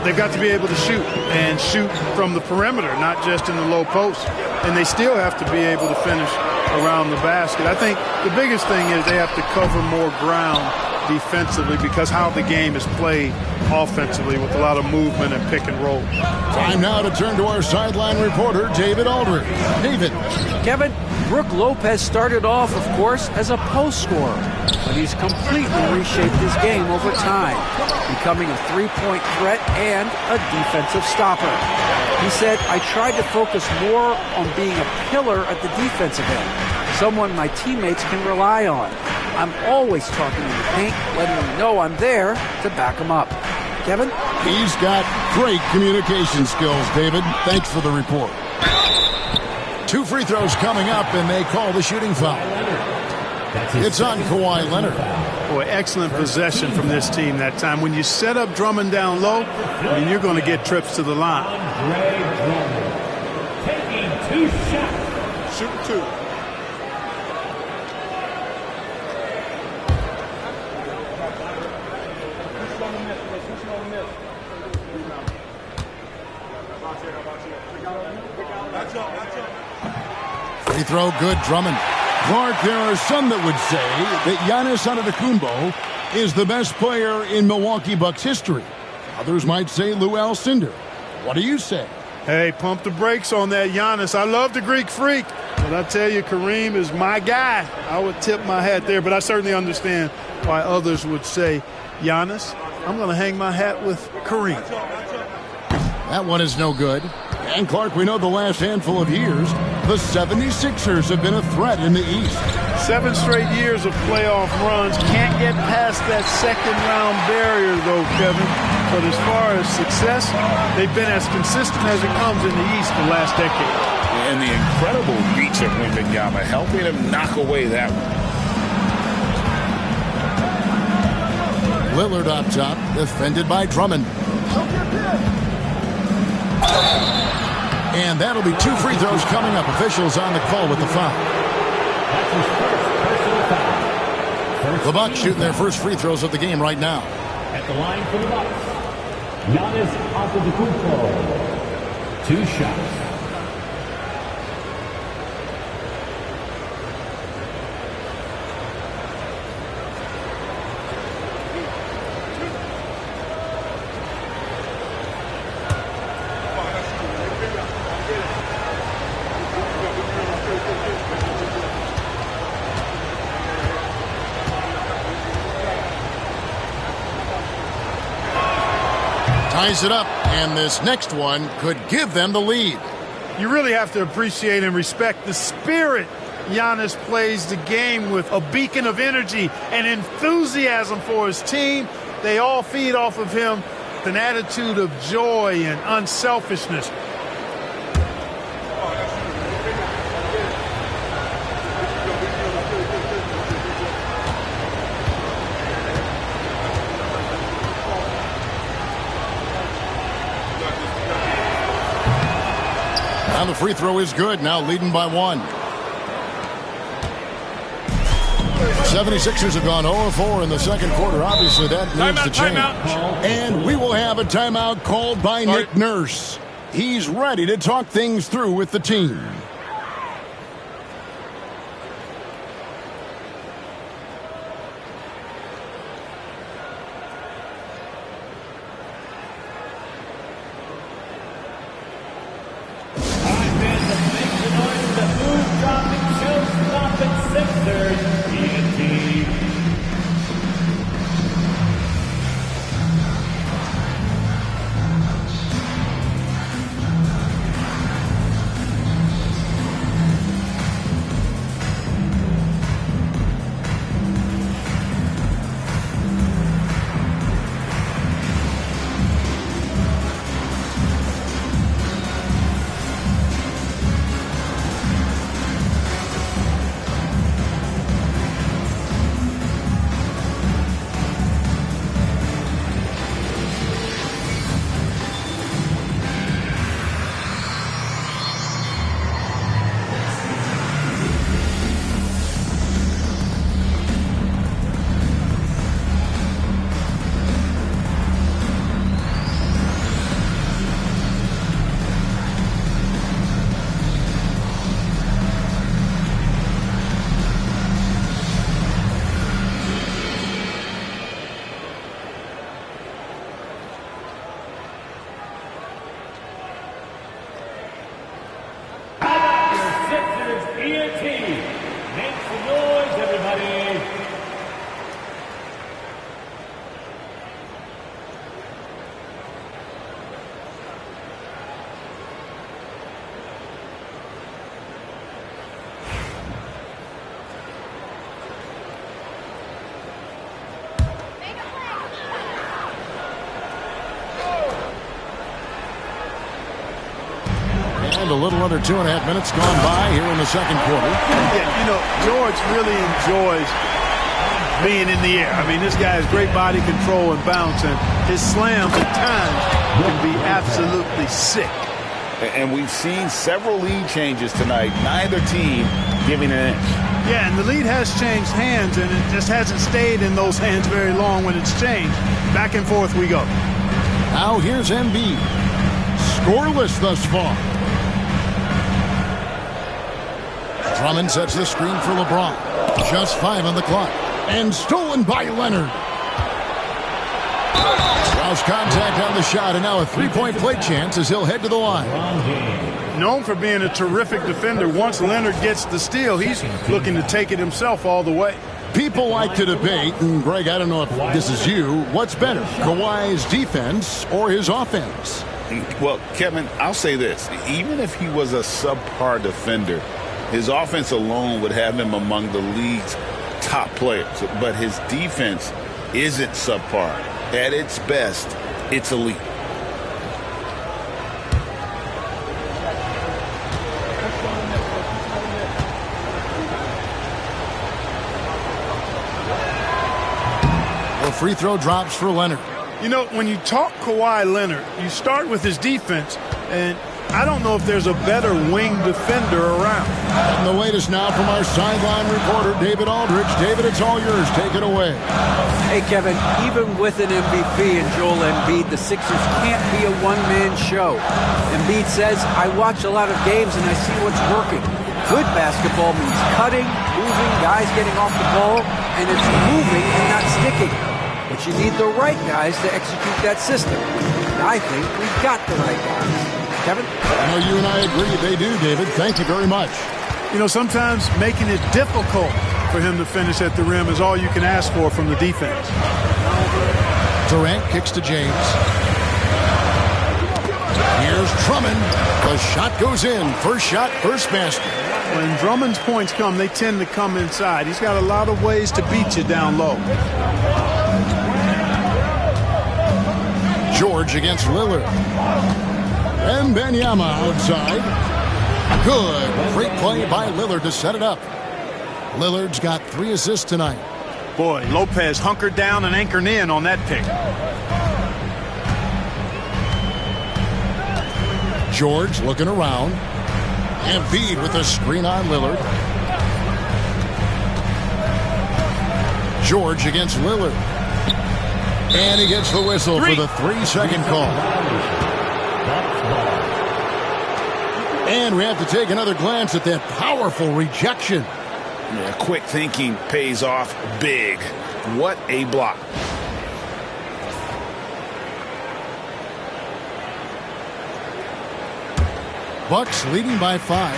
they've got to be able to shoot and shoot from the perimeter, not just in the low post. And they still have to be able to finish around the basket. I think the biggest thing is they have to cover more ground defensively because how the game is played offensively with a lot of movement and pick and roll. Time now to turn to our sideline reporter, David Aldridge. David. Kevin, Brook Lopez started off, of course, as a post scorer, but he's completely reshaped his game over time, becoming a three-point threat and a defensive stopper. He said, I tried to focus more on being a pillar at the defensive end, someone my teammates can rely on. I'm always talking in the paint, letting them know I'm there to back them up. Kevin? He's got great communication skills, David. Thanks for the report. 2 free throws coming up, and they call the shooting foul. It's on Kawhi Leonard. Boy, excellent possession from this team that time. When you set up Drummond down low, then you're going to get trips to the line. Taking 2 shots. Shoot 2. Free throw good, Drummond. Clark, there are some that would say that Giannis Antetokounmpo is the best player in Milwaukee Bucks history. Others might say Lou Alcindor. What do you say? Hey, pump the brakes on that Giannis. I love the Greek Freak, but I tell you, Kareem is my guy. I would tip my hat there, but I certainly understand why others would say Giannis. I'm going to hang my hat with Kareem. That one is no good. And Clark, we know the last handful of years, the 76ers have been a threat in the East. 7 straight years of playoff runs. Can't get past that second round barrier, though, Kevin. But as far as success, they've been as consistent as it comes in the East the last decade. And the incredible reach of Wembanyama, helping him knock away that one. Lillard up top, defended by Drummond. And that'll be 2 free throws coming up. Officials on the call with the foul. The Bucks shooting their first free throws of the game right now. At the line for the Bucks, Giannis Antetokounmpo. 2 shots. ties it up, and this next one could give them the lead. You really have to appreciate and respect the spirit Giannis plays the game with, a beacon of energy and enthusiasm for his team. They all feed off of him with an attitude of joy and unselfishness. And the free throw is good, now leading by 1. 76ers have gone 0-4 in the second quarter. Obviously, that needs to change. And we will have a timeout called by Nick Nurse. He's ready to talk things through with the team. And a little under 2.5 minutes gone by here in the second quarter. Yeah, you know, George really enjoys being in the air. I mean, this guy has great body control and bounce, and his slams at times can be absolutely sick. And we've seen several lead changes tonight. Neither team giving an inch. Yeah, and the lead has changed hands, and it just hasn't stayed in those hands very long when it's changed. Back and forth we go. Now here's Embiid. Scoreless thus far. Drummond sets the screen for LeBron. Just 5 on the clock. And stolen by Leonard. Rouse contact on the shot, and now a three-point play chance as he'll head to the line. Known for being a terrific defender, once Leonard gets the steal, he's looking to take it himself all the way. People like to debate, and Greg, I don't know if this is you, what's better, Kawhi's defense or his offense? Well, Kevin, I'll say this. Even if he was a subpar defender, his offense alone would have him among the league's top players. But his defense isn't subpar. At its best, it's elite. The free throw drops for Leonard. You know, when you talk Kawhi Leonard, you start with his defense, and I don't know if there's a better wing defender around. And the latest now from our sideline reporter, David Aldridge. David, it's all yours. Take it away. Hey, Kevin, even with an MVP and Joel Embiid, the Sixers can't be a one-man show. Embiid says, I watch a lot of games and I see what's working. Good basketball means cutting, moving, guys getting off the ball, and it's moving and not sticking. But you need the right guys to execute that system. And I think we've got the right guys. Kevin? I know you and I agree they do, David. Thank you very much. You know, sometimes making it difficult for him to finish at the rim is all you can ask for from the defense. Durant kicks to James. Drummond. The shot goes in. First shot, first basket. When Drummond's points come, they tend to come inside. He's got a lot of ways to beat you down low. George against Lillard. And Benyama outside. Good. Great play by Lillard to set it up. Lillard's got 3 assists tonight. Boy, Lopez hunkered down and anchored in on that pick. George looking around. Embiid with a screen on Lillard. George against Lillard. And he gets the whistle for the 3-second call. And we have to take another glance at that powerful rejection. Yeah, quick thinking pays off big. What a block. Bucks leading by 5.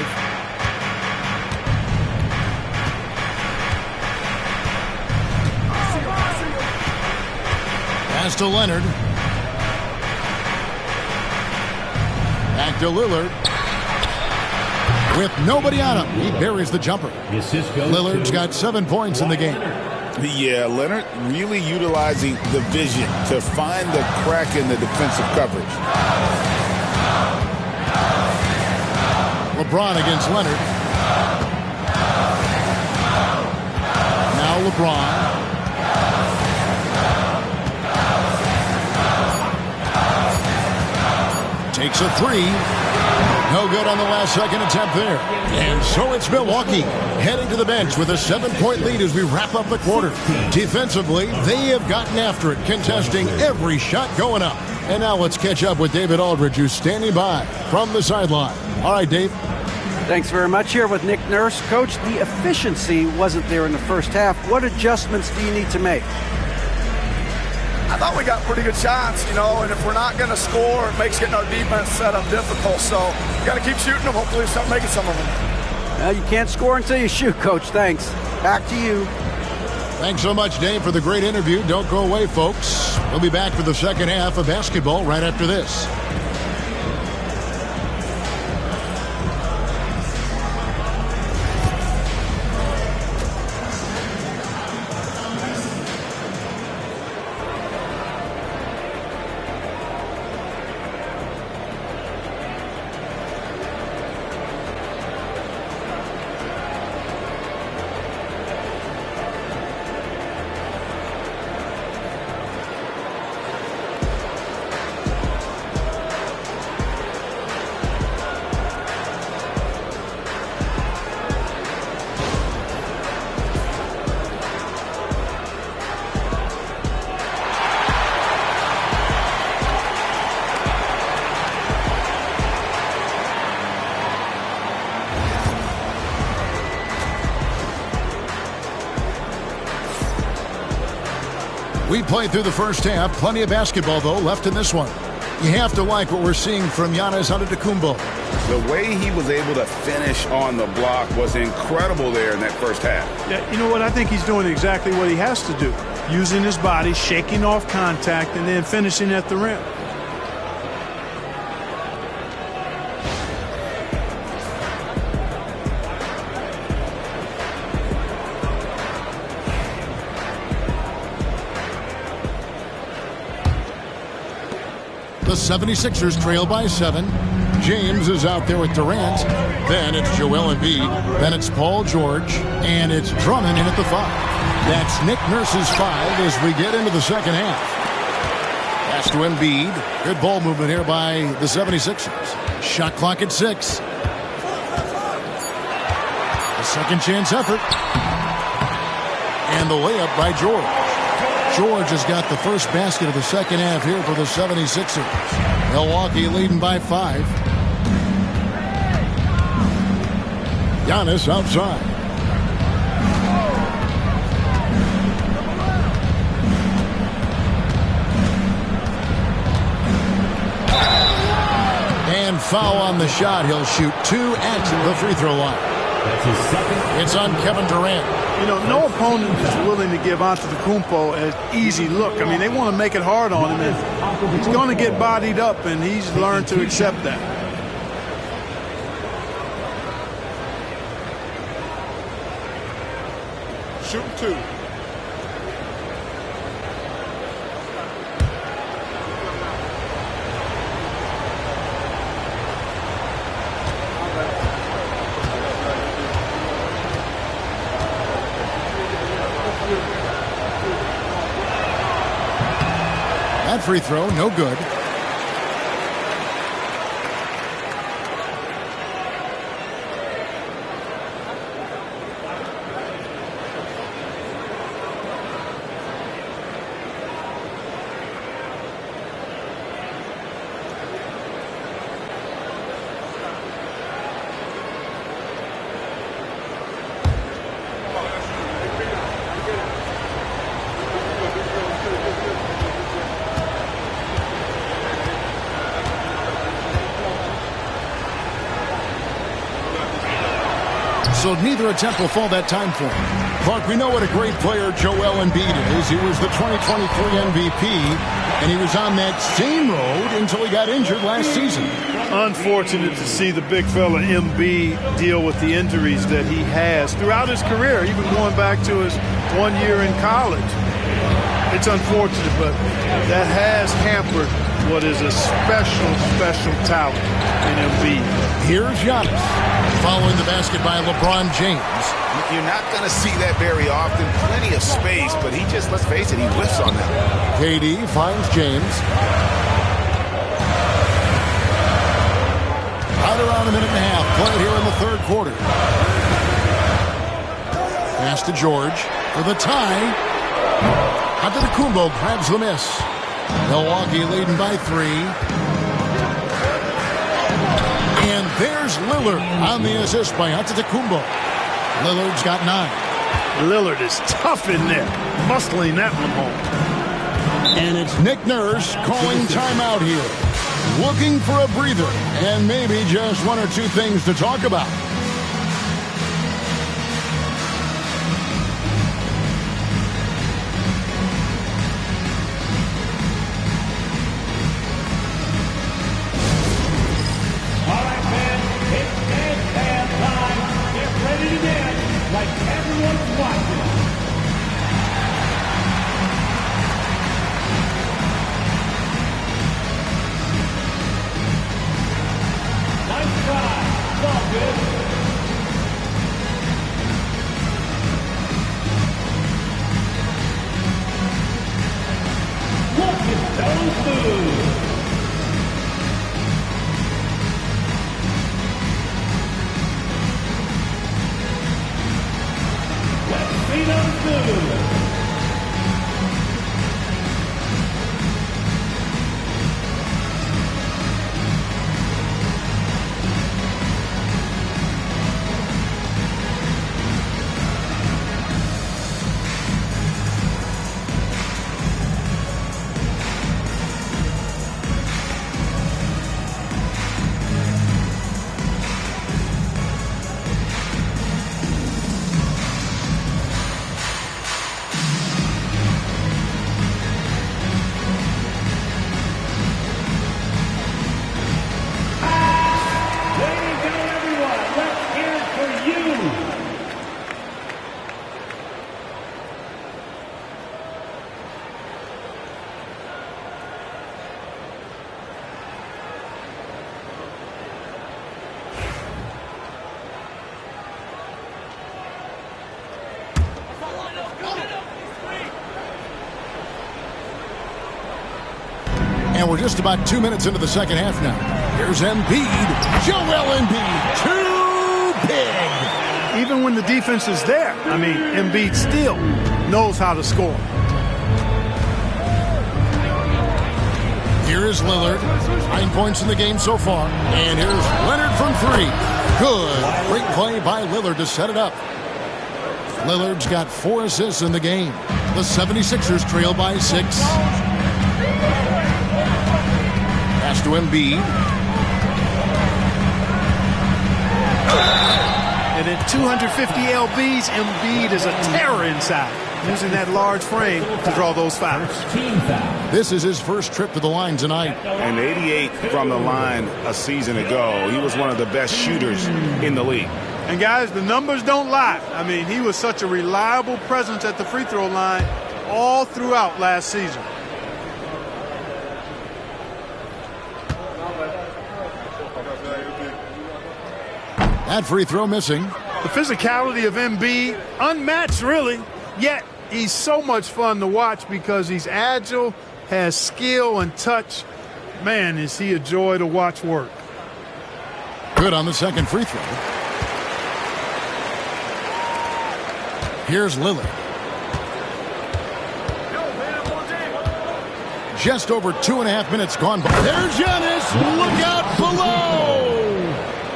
Pass to Leonard. Back to Lillard. With nobody on him, he buries the jumper. Lillard's got 7 points in the game. Yeah, Leonard really utilizing the vision to find the crack in the defensive coverage. LeBron against Leonard. Now LeBron. Takes a 3. No good on the last second attempt there. And so it's Milwaukee heading to the bench with a 7-point lead as we wrap up the quarter. Defensively, they have gotten after it, contesting every shot going up. And now let's catch up with David Aldridge, who's standing by from the sideline. All right, Dave. Thanks very much. Here with Nick Nurse. Coach, the efficiency wasn't there in the first half. What adjustments do you need to make? I thought we got pretty good shots, and if we're not going to score, it makes getting our defense set up difficult. So we got to keep shooting them. Hopefully we start making some of them. Well, you can't score until you shoot, Coach. Thanks. Back to you. Thanks so much, Dave, for the great interview. Don't go away, folks. We'll be back for the second half of basketball right after this. We played through the first half. Plenty of basketball, though, left in this one. You have to like what we're seeing from Giannis Antetokounmpo. The way he was able to finish on the block was incredible there in that first half. Yeah, you know what? I think he's doing exactly what he has to do. Using his body, shaking off contact, and then finishing at the rim. The 76ers trail by 7. James is out there with Durant. Then it's Joel Embiid. Then it's Paul George. And it's Drummond in at the 5. That's Nick Nurse's 5 as we get into the second half. Pass to Embiid. Good ball movement here by the 76ers. Shot clock at 6. A second chance effort. And the layup by George. George has got the first basket of the second half here for the 76ers. Milwaukee leading by 5. Giannis outside. And foul on the shot. He'll shoot 2 at the free throw line. That's his second. It's on Kevin Durant. You know, no opponent is willing to give Antetokounmpo an easy look. I mean, they want to make it hard on him, and he's going to get bodied up, and he's learned to accept that. Shooting 2. That free throw, no good. So neither attempt will fall that time for him. Clark, we know what a great player Joel Embiid is. He was the 2023 MVP, and he was on that same road until he got injured last season. Unfortunate to see the big fella Embiid deal with the injuries that he has throughout his career, even going back to his 1 year in college. It's unfortunate, but that has hampered what is a special, special talent in Embiid. Here's Giannis, following the basket by LeBron James. You're not going to see that very often. Plenty of space, but he just, let's face it, he whiffs on that. KD finds James. Right around a minute and a half played here in the third quarter. Pass to George for the tie. Antetokounmpo grabs the miss. Milwaukee leading by 3. And there's Lillard on the assist by Antetokounmpo. Lillard's got 9. Lillard is tough in there, muscling that one home. And it's Nick Nurse calling timeout here. Looking for a breather and maybe just 1 or 2 things to talk about. And we're just about 2 minutes into the second half now. Here's Embiid. Joel Embiid. Too big. Even when the defense is there, I mean, Embiid still knows how to score. Here is Lillard. 9 points in the game so far. And here's Leonard from 3. Good. Great play by Lillard to set it up. Lillard's got 4 assists in the game. The 76ers trail by 6. Pass to Embiid. And at 250 lbs, Embiid is a terror inside, using that large frame to draw those fouls. This is his first trip to the line tonight. And 88 from the line a season ago. He was one of the best shooters in the league. And, guys, the numbers don't lie. I mean, he was such a reliable presence at the free throw line all throughout last season. That free throw missing. The physicality of Embiid, unmatched really, yet he's so much fun to watch because he's agile, has skill and touch. Man, is he a joy to watch work. Good on the second free throw. Here's Lillard. Just over 2.5 minutes gone by. There's Giannis. Look out below.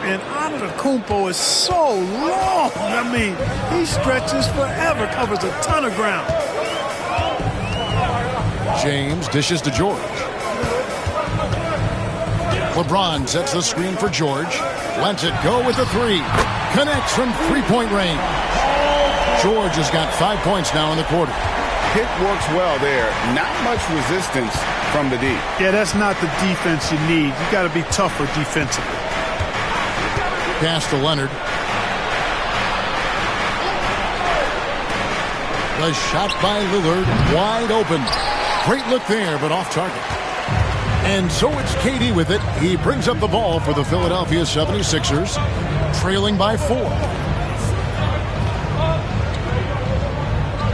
And Antetokounmpo is so long. I mean, he stretches forever, covers a ton of ground. James dishes to George. LeBron sets the screen for George. Lets it go with the three. Connects from three-point range. George has got 5 points now in the quarter. Pick works well there. Not much resistance from the D. Yeah, that's not the defense you need. You got to be tougher defensively. Pass to Leonard. The shot by Lillard, wide open. Great look there, but off target. And so it's KD with it. He brings up the ball for the Philadelphia 76ers, trailing by 4.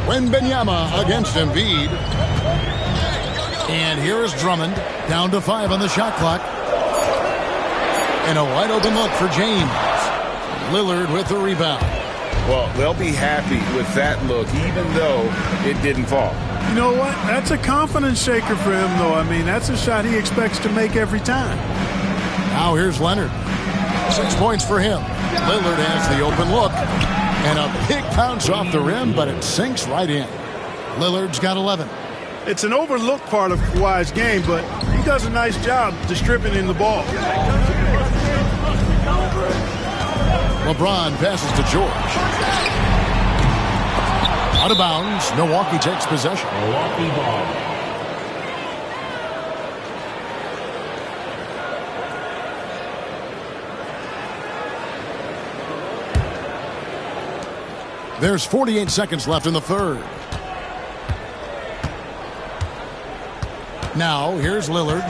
Wembanyama against Embiid. And here is Drummond, down to 5 on the shot clock. And a wide open look for James. Lillard with the rebound. Well, they'll be happy with that look, even though it didn't fall. You know what? That's a confidence shaker for him, though. I mean, that's a shot he expects to make every time. Now here's Leonard. 6 points for him. Lillard has the open look. And a big bounce off the rim, but it sinks right in. Lillard's got 11. It's an overlooked part of Kawhi's game, but he does a nice job distributing the ball. LeBron passes to George. Out of bounds. Milwaukee takes possession. Milwaukee ball. There's 48 seconds left in the third. Now, here's Lillard.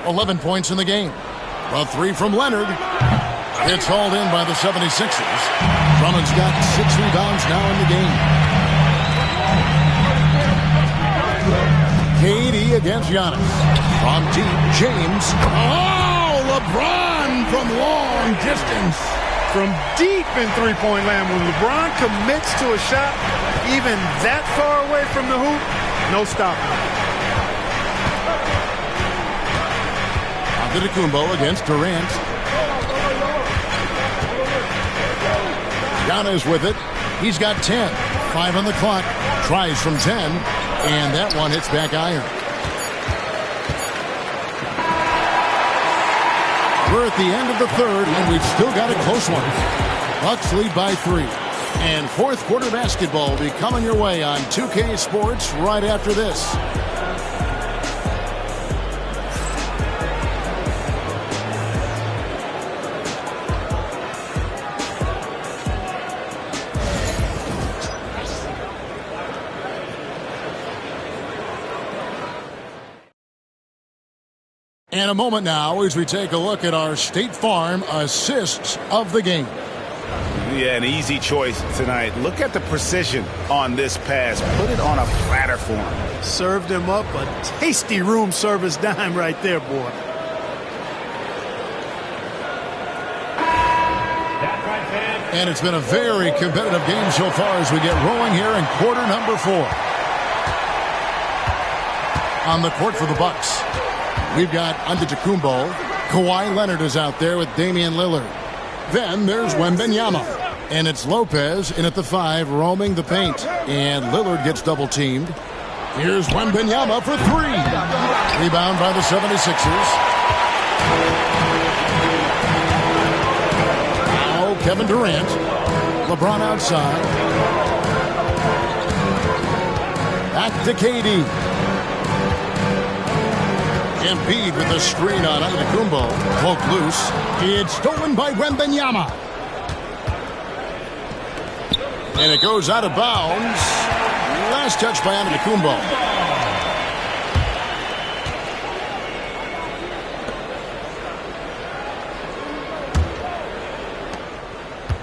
11 points in the game. A three from Leonard. It's hauled in by the 76ers. Drummond's got 6 rebounds now in the game. KD against Giannis. From deep, James. Oh, LeBron from long distance. From deep in three-point land, when LeBron commits to a shot, even that far away from the hoop, no stopping. Antetokounmpo against Durant. Giannis with it. He's got 10. 5 on the clock. Tries from 10. And that one hits back iron. We're at the end of the third, and we've still got a close one. Bucks lead by 3. And fourth quarter basketball will be coming your way on 2K Sports right after this. And a moment now as we take a look at our State Farm assists of the game. Yeah, an easy choice tonight. Look at the precision on this pass. Put it on a platter for him. Served him up a tasty room service dime right there, boy. And it's been a very competitive game so far as we get rolling here in quarter number 4. On the court for the Bucks, we've got Antetokounmpo. Kawhi Leonard is out there with Damian Lillard. Then there's Wembanyama. And it's Lopez in at the 5, roaming the paint. And Lillard gets double-teamed. Here's Wembanyama for 3. Rebound by the 76ers. Now Kevin Durant. LeBron outside. Back to KD. Embiid with the screen on Antetokounmpo. Poke loose. It's stolen by Wembanyama. And it goes out of bounds. Last touch by Antetokounmpo.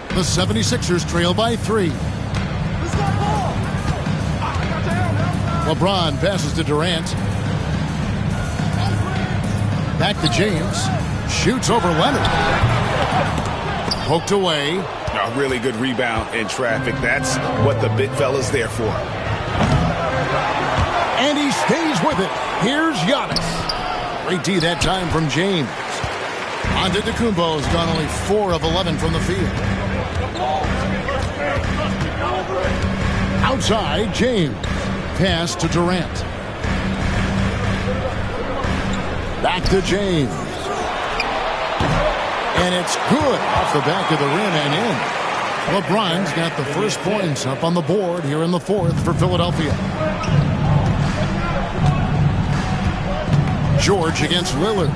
The 76ers trail by 3. LeBron passes to Durant. Back to James. Shoots over Leonard. Poked away. A really good rebound in traffic. That's what the big fella's there for. And he stays with it. Here's Giannis. Great D that time from James. Antetokounmpo's gone only 4 of 11 from the field. Outside, James. Pass to Durant. Back to James. And it's good off the back of the rim and in. LeBron's got the first points up on the board here in the 4th for Philadelphia. George against Lillard.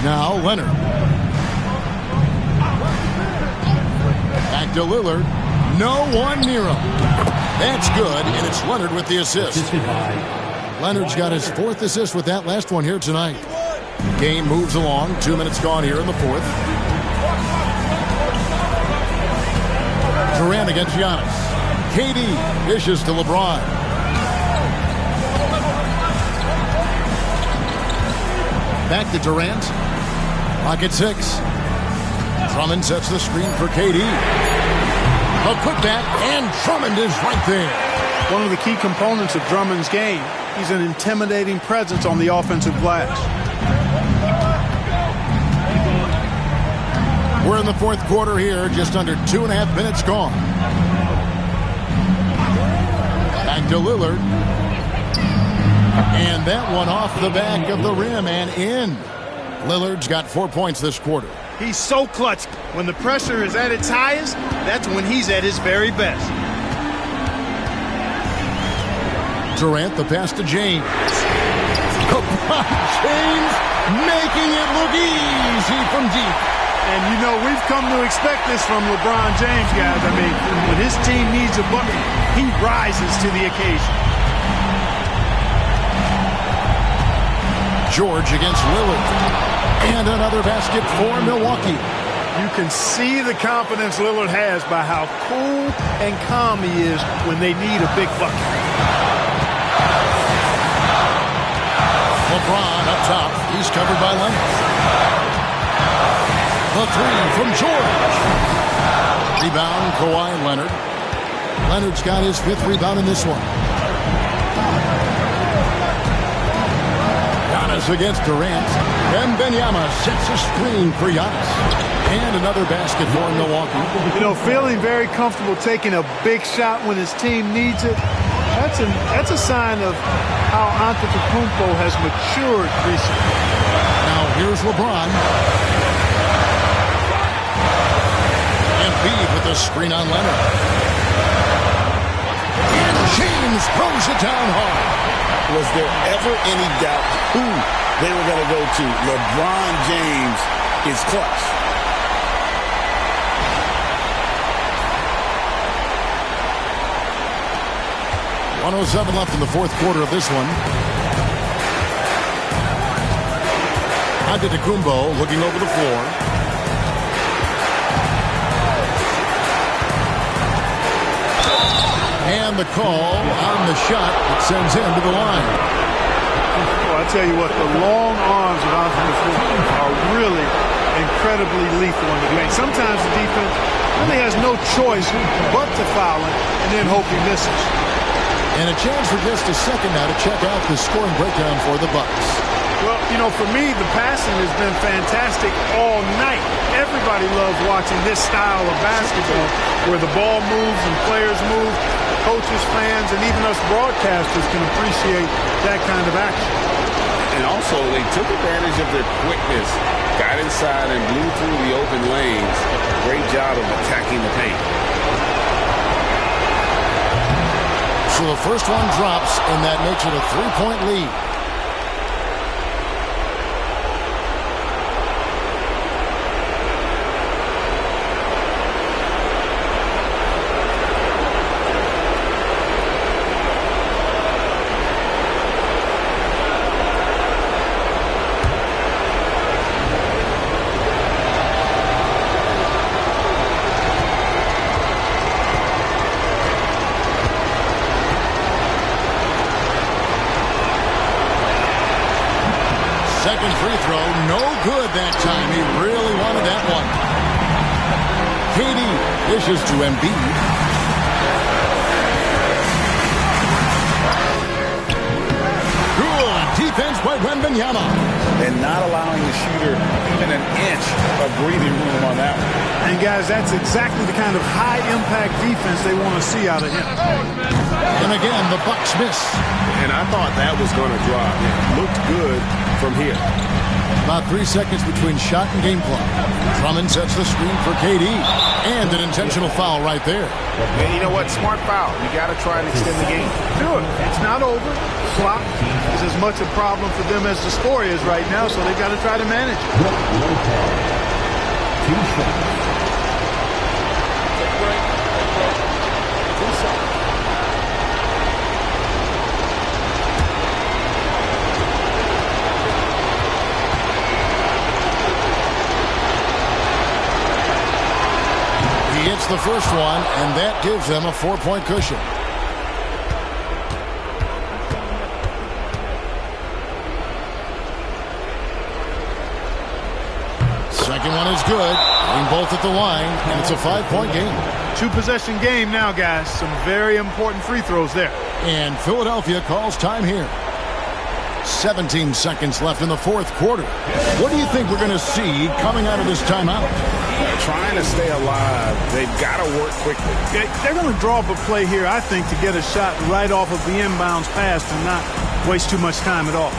Now Leonard. Back to Lillard. No one near him. That's good, and it's Leonard with the assist. Leonard's got his 4th assist with that last one here tonight. Game moves along. 2 minutes gone here in the 4th. Durant against Giannis. KD dishes to LeBron. Back to Durant. Pocket 6. Drummond sets the screen for KD. A putback, and Drummond is right there. One of the key components of Drummond's game. He's an intimidating presence on the offensive glass. We're in the 4th quarter here, just under 2.5 minutes gone. Back to Lillard. And that one off the back of the rim and in. Lillard's got 4 points this quarter. He's so clutch. When the pressure is at its highest, that's when he's at his very best. Durant, the pass to James. James making it look easy from deep. And, you know, we've come to expect this from LeBron James, guys. I mean, when his team needs a bucket, he rises to the occasion. George against Lillard. And another basket for Milwaukee. You can see the confidence Lillard has by how cool and calm he is when they need a big bucket. LeBron up top. He's covered by Leonard. The 3 from George. Rebound, Kawhi Leonard. Leonard's got his 5th rebound in this one. Giannis against Durant. And Benyama sets a screen for Giannis. And another basket for Milwaukee. You know, feeling very comfortable taking a big shot when his team needs it. That's a sign of how Antetokounmpo has matured recently. Now here's LeBron. Embiid with the screen on Leonard. And James throws it down hard. Was there ever any doubt who they were going to go to? LeBron James is clutch. .107 left in the 4th quarter of this one. Antetokounmpo looking over the floor. And the call on the shot that sends him to the line. Well, I tell you what, the long arms of Antetokounmpo are really incredibly lethal in the paint. Sometimes the defense really has no choice but to foul him and then hope he misses. And a chance for just a second now to check out the scoring breakdown for the Bucks. Well, you know, for me, the passing has been fantastic all night. Everybody loves watching this style of basketball where the ball moves and players move. Coaches, fans, and even us broadcasters can appreciate that kind of action. And also, they took advantage of their quickness, got inside and blew through the open lanes. Great job of attacking the paint. So the first one drops, and that makes it a 3-point lead. good that time. He really wanted that one. KD dishes to Embiid. Good defense by Wembanyama. And not allowing the shooter even an inch of breathing room on that one. And, guys, that's exactly the kind of high-impact defense they want to see out of him. And again, the Bucks miss. And I thought that was going to drop. It looked good from here. About 3 seconds between shot and game clock. Drummond sets the screen for KD. And an intentional foul right there. And you know what? Smart foul. You got to try and extend the game. Do it. It's not over. Clock is as much a problem for them as the score is right now, so they've got to try to manage it. He hits the first one, and that gives them a 4-point cushion. Second one is good. Getting both at the line, and it's a 5-point game. 2-possession game now, guys. Some very important free throws there. And Philadelphia calls time here. 17 seconds left in the fourth quarter. What do you think we're going to see coming out of this timeout? Trying to stay alive. They've got to work quickly. They're going to draw up a play here, I think, to get a shot right off of the inbounds pass and not waste too much time at all.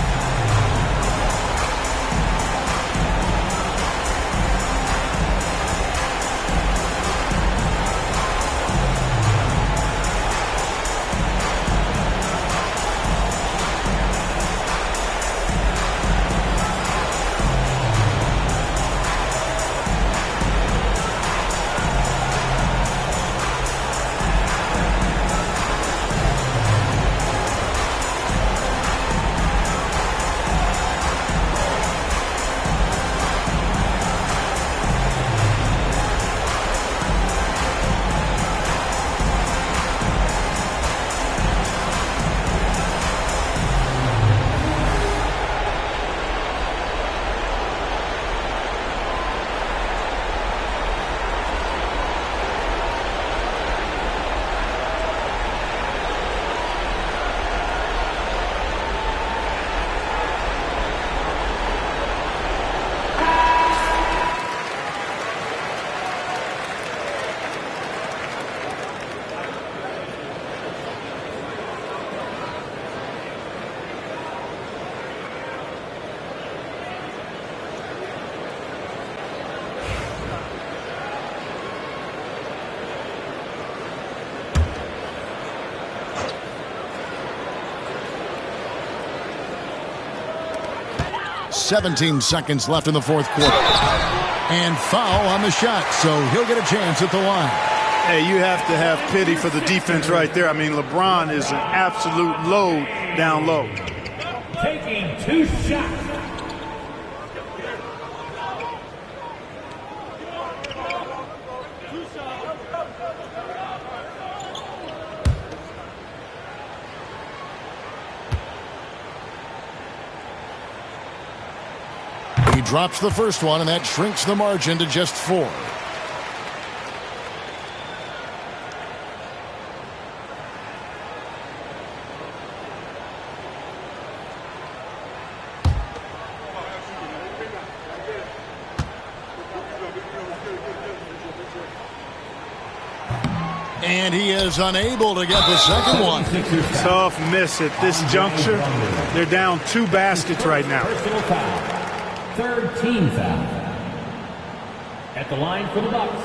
.17 seconds left in the fourth quarter. And foul on the shot, so he'll get a chance at the line. Hey, you have to have pity for the defense right there. I mean, LeBron is an absolute load down low. Taking 2 shots. He drops the first one, and that shrinks the margin to just 4. And he is unable to get the second one. Tough miss at this juncture. They're down 2 baskets right now. Third team foul. At the line for the Bucks,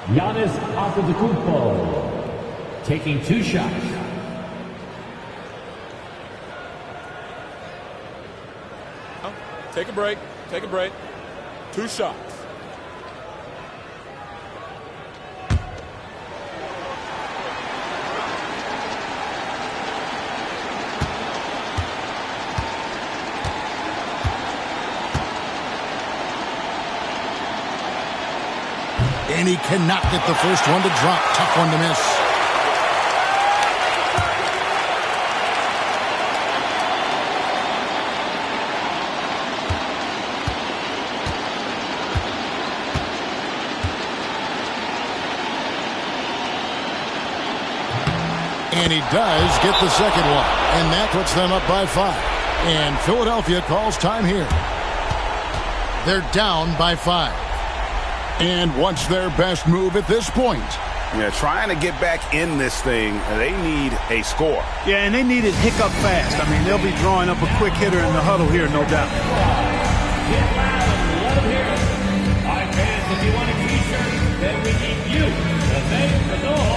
Giannis Antetokounmpo taking 2 shots. Take a break. Take a break. 2 shots. And he cannot get the first one to drop. Tough one to miss. And he does get the second one. And that puts them up by 5. And Philadelphia calls time here. They're down by 5. And what's their best move at this point? Yeah, trying to get back in this thing, they need a score. Yeah, and they need it hiccup fast. I mean, they'll be drawing up a quick hitter in the huddle here, no doubt. Get loud and let them hear it. All right, fans, if you want a t-shirt, then we need you to make the noise.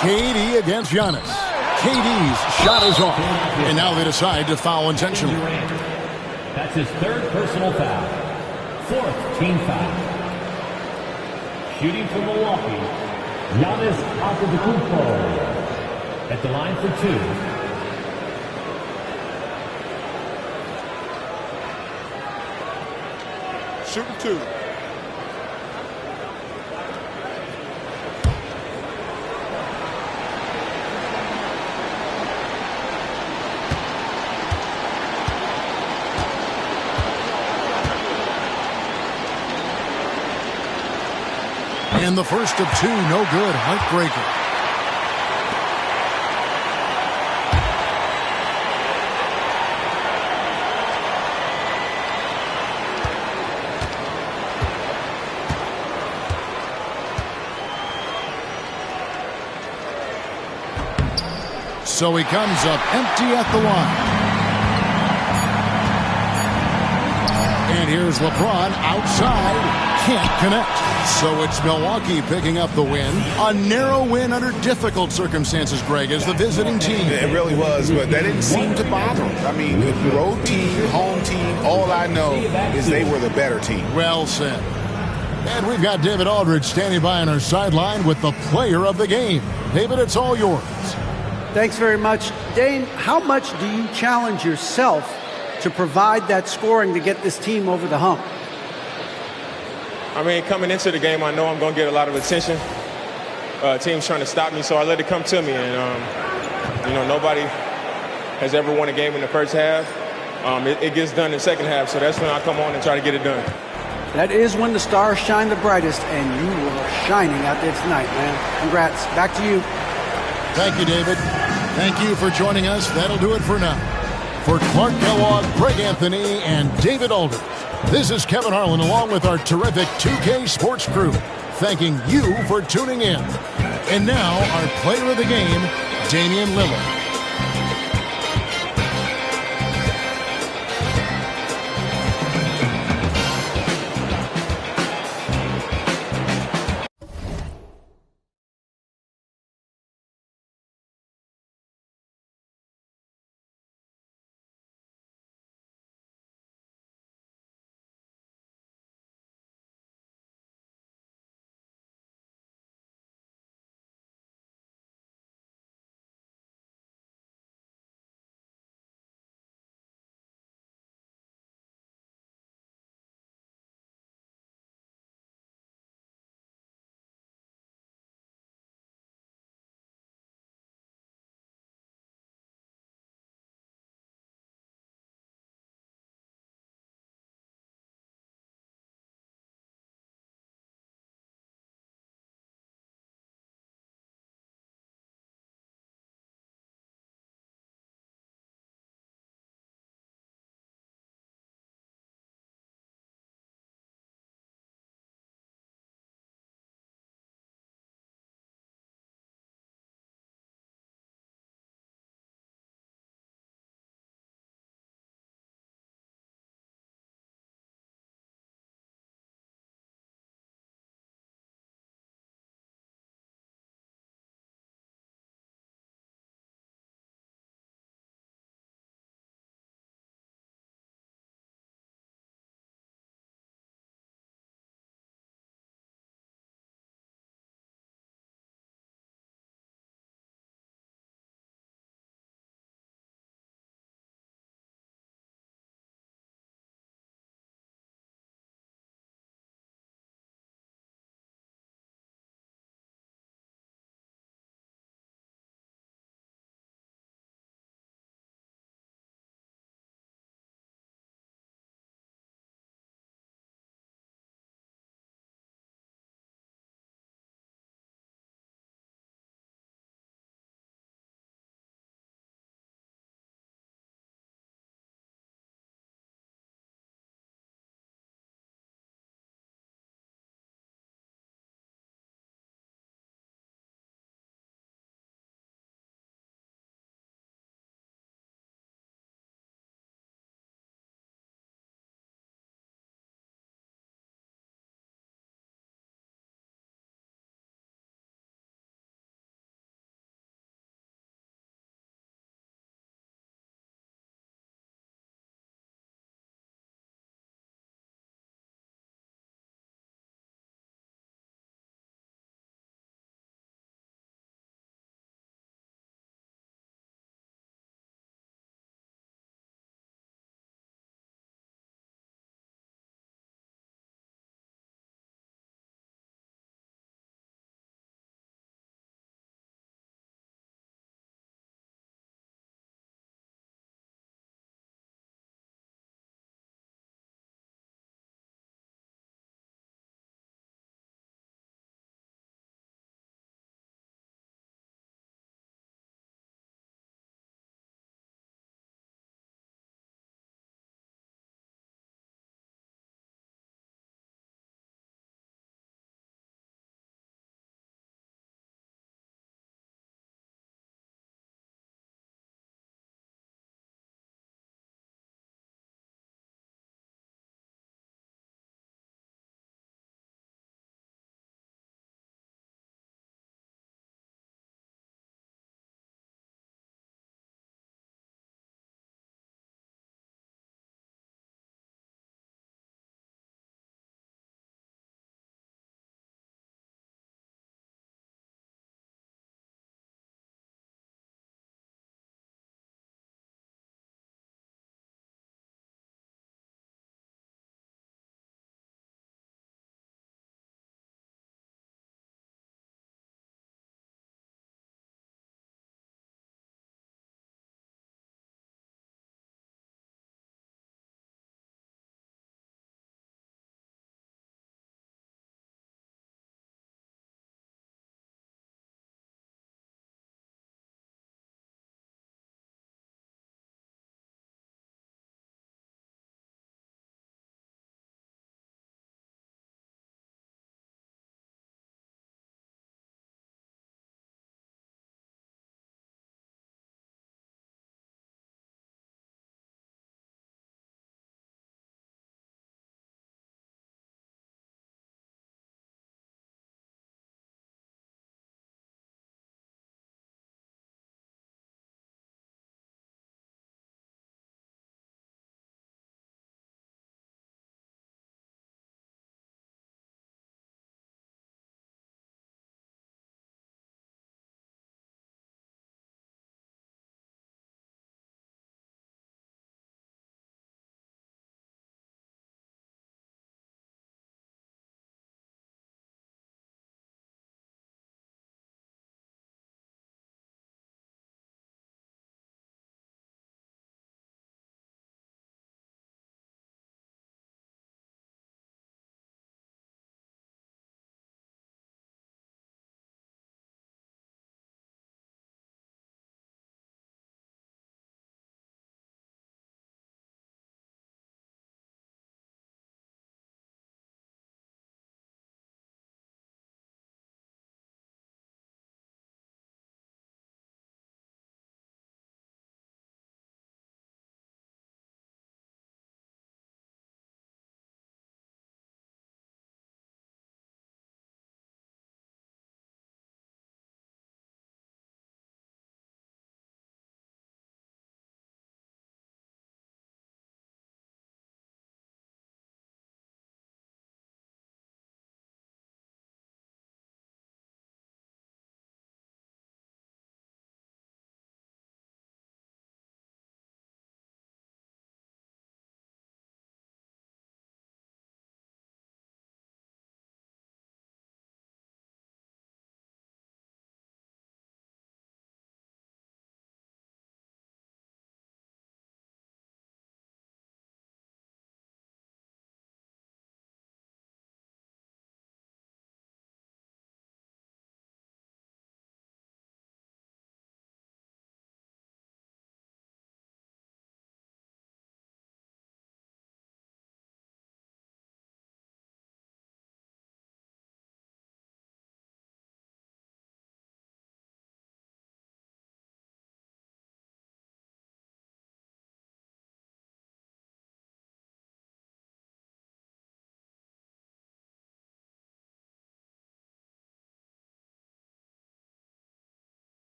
KD against Giannis. KD's shot is off. And now they decide to foul intentionally. That's his 3rd personal foul. 4th team foul. Shooting from Milwaukee, Giannis Antetokounmpo. At the line for 2. Shooting 2. And the first of 2, no good. Heartbreaker. So he comes up empty at the line. And here's LeBron outside. Can't connect. So it's Milwaukee picking up the win. A narrow win under difficult circumstances, Greg, as the visiting team. It really was, but that didn't seem to bother them. I mean, road team, home team, all I know is they were the better team. Well said. And we've got David Aldridge standing by on our sideline with the player of the game. David, it's all yours. Thanks very much. Dane, how much do you challenge yourself to provide that scoring to get this team over the hump? I mean, coming into the game, I know I'm going to get a lot of attention. Team's trying to stop me, so I let it come to me. And, nobody has ever won a game in the first half. It gets done in the second half, so that's when I come on and try to get it done. That is when the stars shine the brightest, and you were shining out there tonight, man. Congrats. Back to you. Thank you, David. Thank you for joining us. That'll do it for now. For Clark Kellogg, Greg Anthony, and David Aldridge, this is Kevin Harlan along with our terrific 2K Sports crew, thanking you for tuning in. And now, our player of the game, Damian Lillard.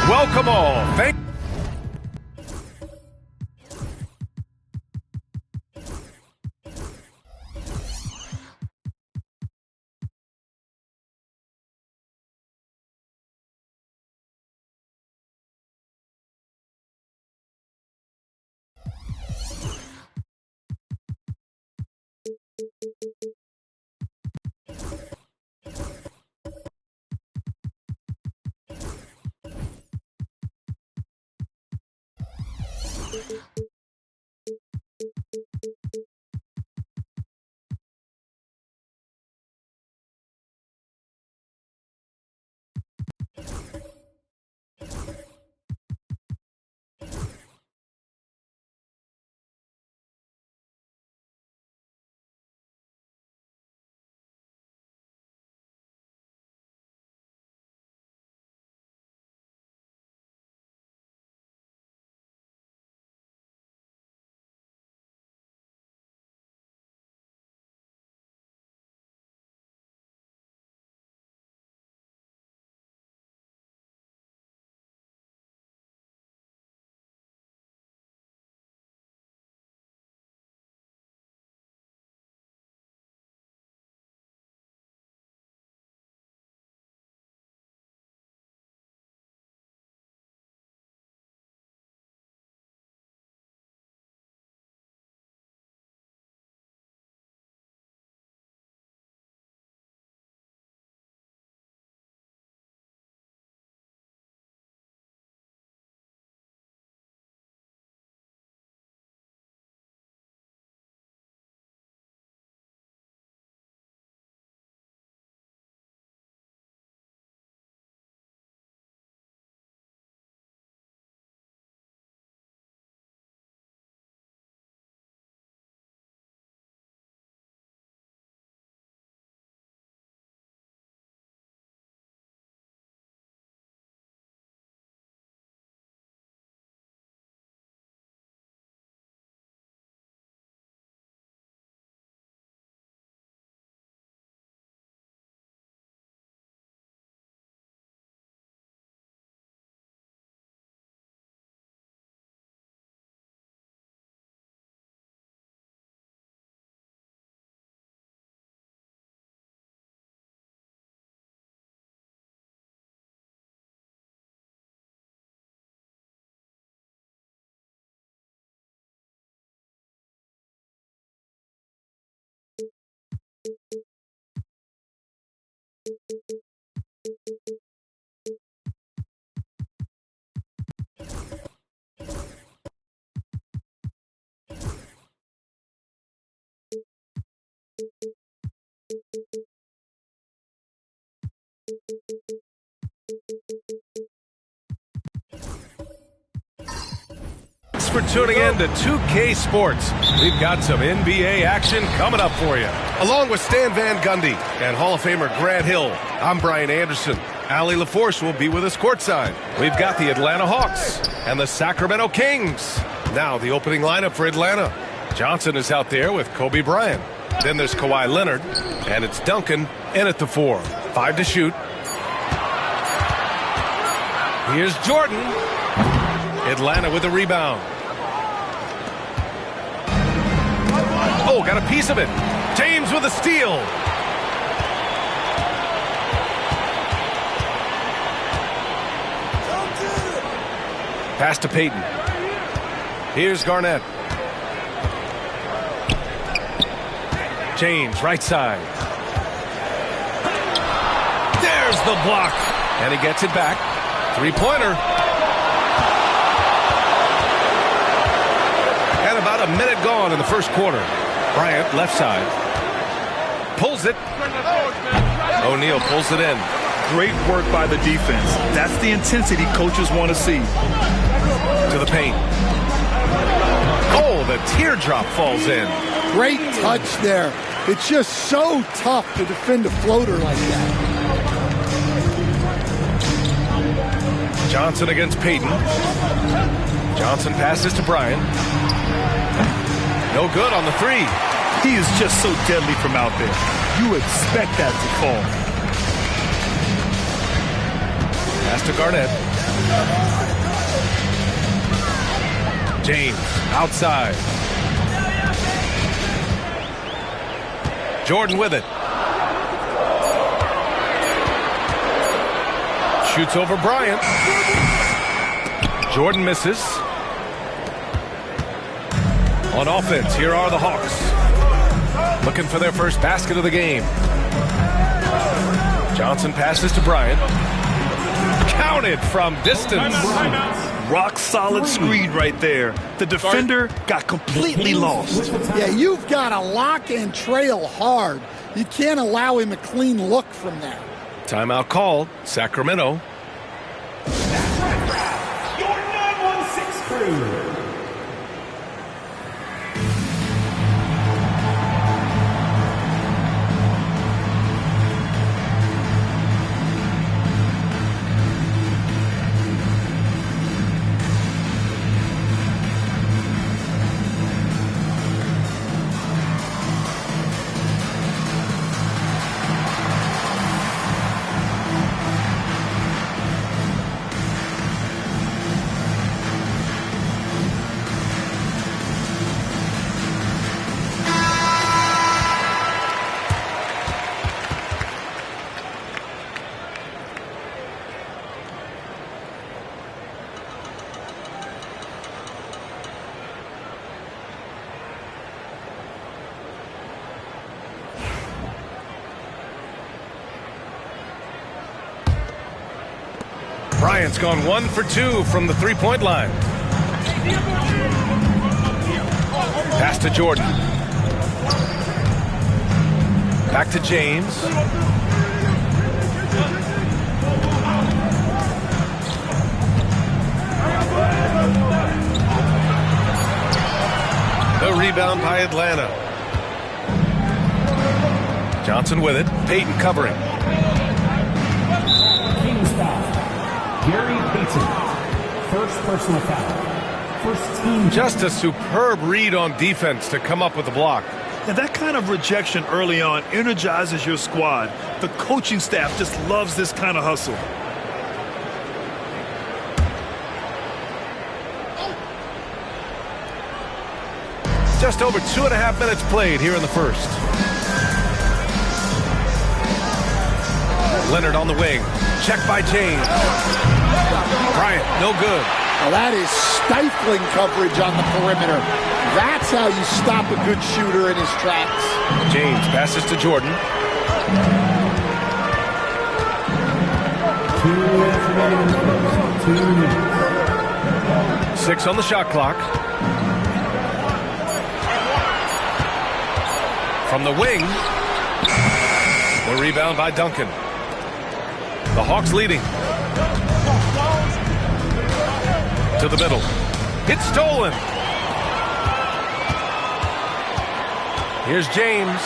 Welcome all. Thanks for tuning in to 2K Sports. We've got some NBA action coming up for you. Along with Stan Van Gundy and Hall of Famer Grant Hill, I'm Brian Anderson. Allie LaForce will be with us courtside. We've got the Atlanta Hawks and the Sacramento Kings. Now the opening lineup for Atlanta. Johnson is out there with Kobe Bryant. Then there's Kawhi Leonard, and it's Duncan in at the 4. 5 to shoot. Here's Jordan. Atlanta with a rebound. Oh, got a piece of it. James with a steal. Pass to Payton. Here's Garnett. James, right side. There's the block. And he gets it back. Three-pointer. And about a minute gone in the first quarter. Bryant, left side. Pulls it. O'Neal pulls it in. Great work by the defense. That's the intensity coaches want to see. To the paint. Oh, the teardrop falls in. Great touch there. It's just so tough to defend a floater like that. Johnson against Payton. Johnson passes to Bryant. No good on the three. He is just so deadly from out there. You expect that to fall. Pass to Garnett. James outside. Jordan with it. Shoots over Bryant. Jordan misses. On offense, here are the Hawks. Looking for their first basket of the game. Johnson passes to Bryant. Counted from distance. Rock solid screen right there. The defender got completely lost. Yeah, you've got to lock and trail hard. You can't allow him a clean look from there. Timeout called. Sacramento. Your 916 crew. Bryant's gone 1 for 2 from the three-point line. Pass to Jordan. Back to James. The rebound by Atlanta. Johnson with it. Payton covering. Gary Payton, first personal foul. First team. Just a superb read on defense to come up with the block. And that kind of rejection early on energizes your squad. The coaching staff just loves this kind of hustle. Just over 2.5 minutes played here in the first. Leonard on the wing. Check by James. Bryant, no good. Well, that is stifling coverage on the perimeter. That's how you stop a good shooter in his tracks. James passes to Jordan. 6 on the shot clock. From the wing. The rebound by Duncan. The Hawks leading. To the middle. It's stolen. Here's James.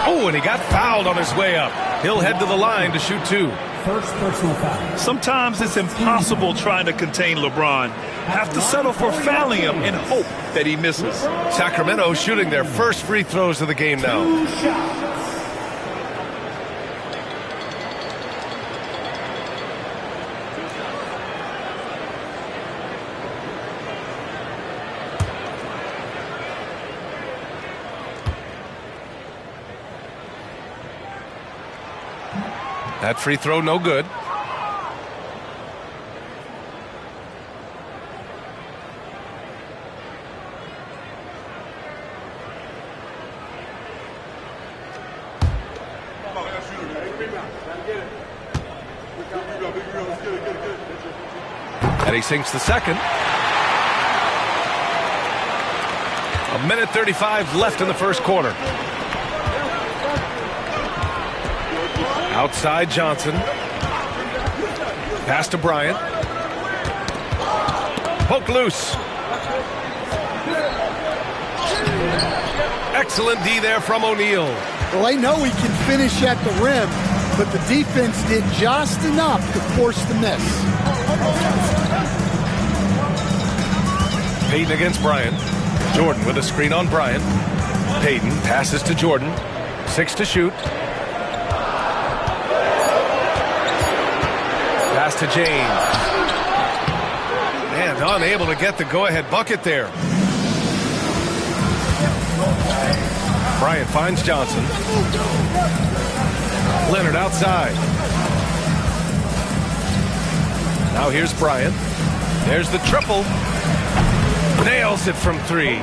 Oh, and he got fouled on his way up. He'll head to the line to shoot 2. First personal foul. Sometimes it's impossible trying to contain LeBron. Have to settle for fouling him and hope that he misses. Sacramento shooting their first free throws of the game now. 2 shots. That free throw no good. And he sinks the second. 1:35 left in the first quarter. Outside Johnson. Pass to Bryant. Poke loose. Excellent D there from O'Neal. Well, they know he can finish at the rim, but the defense did just enough to force the miss. Payton against Bryant. Jordan with a screen on Bryant. Payton passes to Jordan. 6 to shoot. Pass to James. And unable to get the go-ahead bucket there. Bryant finds Johnson. Leonard outside. Now here's Bryant. There's the triple. Nails it from 3.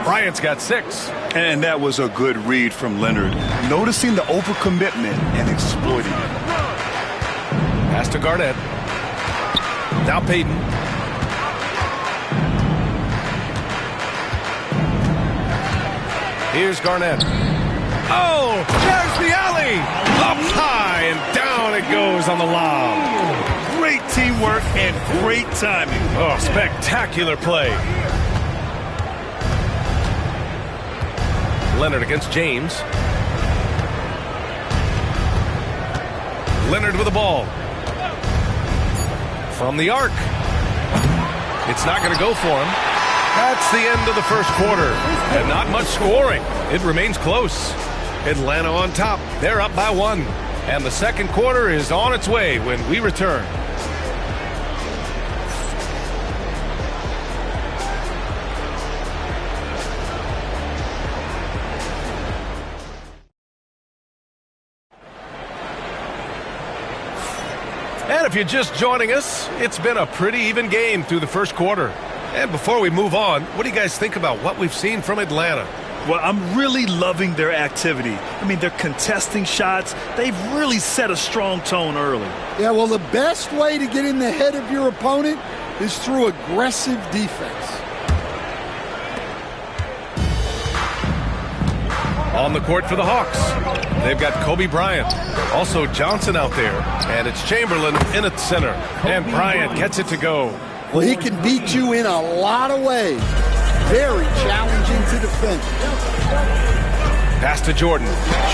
Bryant's got 6. And that was a good read from Leonard. Noticing the overcommitment and exploiting it. Pass to Garnett. Now Payton. Here's Garnett. Oh, there's the alley. Up high and down it goes on the lob. Great teamwork and great timing. Oh, spectacular play. Leonard against James. Leonard with the ball. From the arc. It's not going to go for him. That's the end of the first quarter. And not much scoring. It remains close. Atlanta on top. They're up by 1. And the second quarter is on its way when we return. And if you're just joining us, it's been a pretty even game through the first quarter. And before we move on, what do you guys think about what we've seen from Atlanta? Well, I'm really loving their activity. I mean, they're contesting shots. They've really set a strong tone early. Yeah, well, the best way to get in the head of your opponent is through aggressive defense. On the court for the Hawks, they've got Kobe Bryant, also Johnson out there, and it's Chamberlain in at center, and Bryant gets it to go. Well, he can beat you in a lot of ways. Very challenging to defend. Pass to Jordan,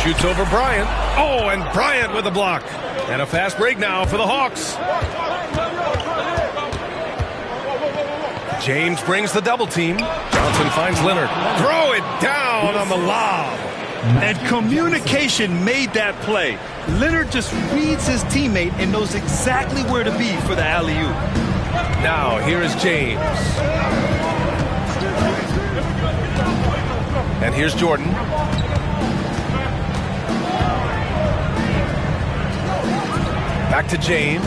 shoots over Bryant. Oh, and Bryant with a block. And a fast break now for the Hawks. James brings the double team. Johnson finds Leonard. Throw it down on the lob. And communication made that play. Leonard just reads his teammate and knows exactly where to be for the alley-oop. Now, here is James. And here's Jordan. Back to James.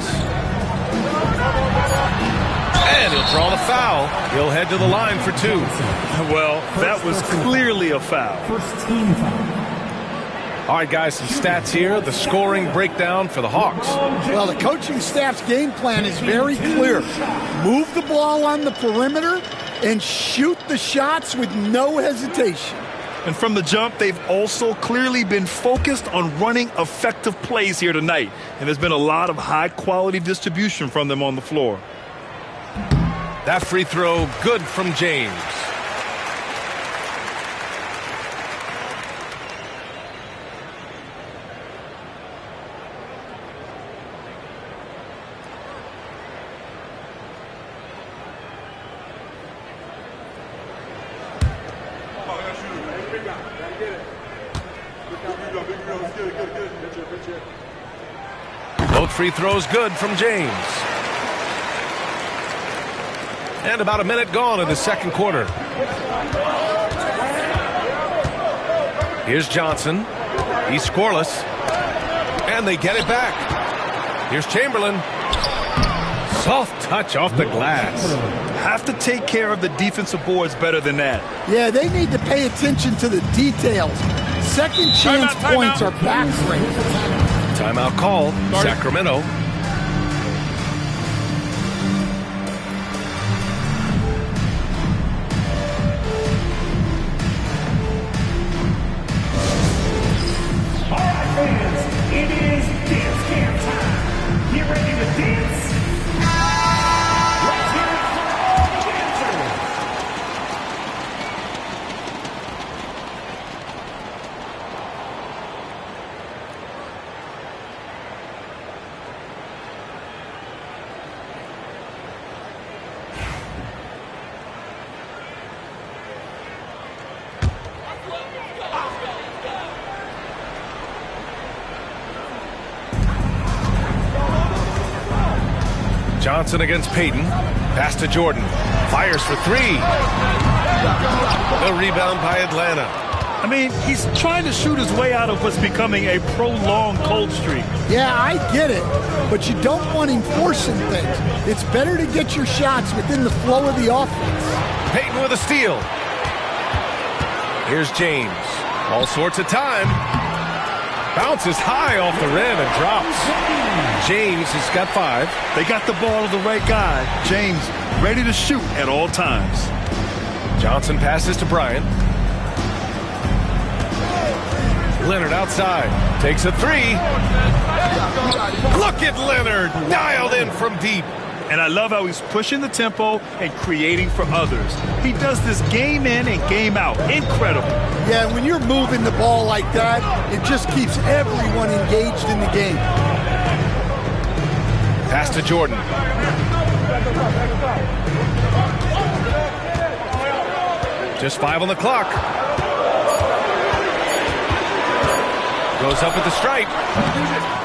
And he'll draw the foul. He'll head to the line for 2. Well, that was clearly a foul. First team foul. All right, guys, some stats here. The scoring breakdown for the Hawks. Well, the coaching staff's game plan is very clear. Move the ball on the perimeter and shoot the shots with no hesitation. And from the jump, they've also clearly been focused on running effective plays here tonight. And there's been a lot of high-quality distribution from them on the floor. That free throw, good from James. Both free throws good from James. And about a minute gone in the second quarter. Here's Johnson. He's scoreless. And they get it back. Here's Chamberlain. Soft touch off the glass. Have to take care of the defensive boards better than that. Yeah, they need to pay attention to the details. Second chance points are backbreaking. Timeout call, Sacramento. All right, fans, it is dance camp time. Get ready to dance. Let's hear it for all the dancers. Johnson against Payton. Pass to Jordan. Fires for three. The rebound by Atlanta. I mean, he's trying to shoot his way out of what's becoming a prolonged cold streak. Yeah, I get it, but you don't want him forcing things. It's better to get your shots within the flow of the offense. Payton with a steal. Here's James. All sorts of time. Bounces high off the rim and drops. James has got 5. They got the ball to the right guy. James ready to shoot at all times. Johnson passes to Bryant. Leonard outside. Takes a 3. Look at Leonard. Dialed in from deep. And I love how he's pushing the tempo and creating for others. He does this game in and game out. Incredible. Yeah, when you're moving the ball like that, it just keeps everyone engaged in the game. Pass to Jordan. Just 5 on the clock. Goes up at the stripe.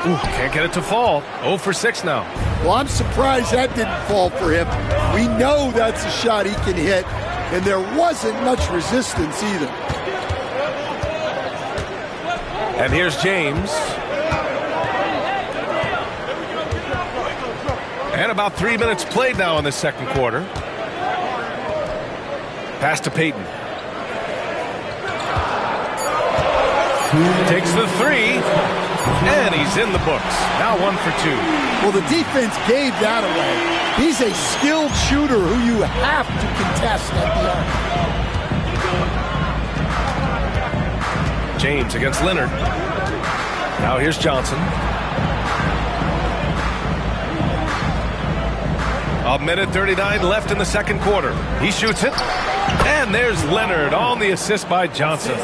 Ooh, can't get it to fall. 0 for 6 now. Well, I'm surprised that didn't fall for him. We know that's a shot he can hit, and there wasn't much resistance either. And here's James. And about 3 minutes played now in the second quarter. Pass to Payton. Takes the 3, and he's in the books. Now 1 for 2. Well, the defense gave that away. He's a skilled shooter who you have to contest at the arc. James against Leonard. Now here's Johnson. A minute 39 left in the second quarter. He shoots it. And there's Leonard on the assist by Johnson.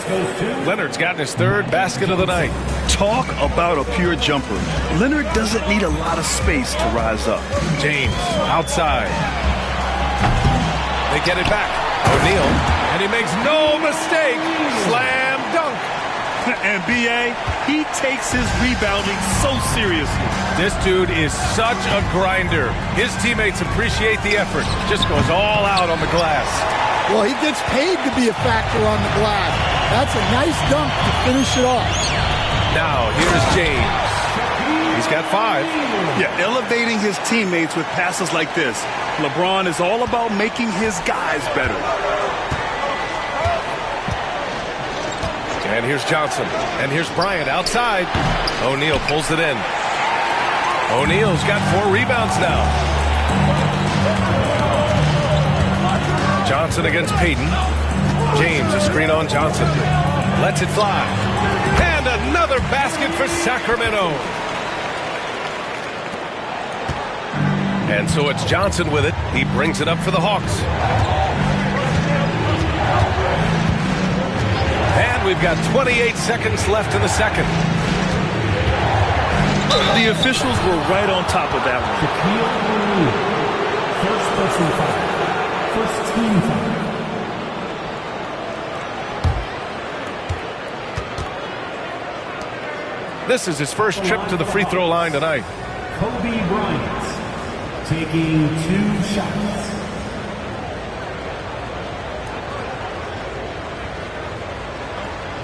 Leonard's gotten his 3rd basket of the night. Talk about a pure jumper. Leonard doesn't need a lot of space to rise up. James outside. They get it back. O'Neal. And he makes no mistake. Slam dunk. And B.A., he takes his rebounding so seriously. This dude is such a grinder. His teammates appreciate the effort. Just goes all out on the glass. Well, he gets paid to be a factor on the glass. That's a nice dunk to finish it off. Now, here's James. He's got 5. Yeah, elevating his teammates with passes like this. LeBron is all about making his guys better. And here's Johnson. And here's Bryant outside. O'Neal pulls it in. O'Neal's got 4 rebounds now. Johnson against Payton. James, a screen on Johnson. Lets it fly. And another basket for Sacramento. And so it's Johnson with it. He brings it up for the Hawks. And we've got 28 seconds left in the second. The officials were right on top of that one. First personal foul. First team foul. This is his first trip to the free throw line tonight. Kobe Bryant taking 2 shots.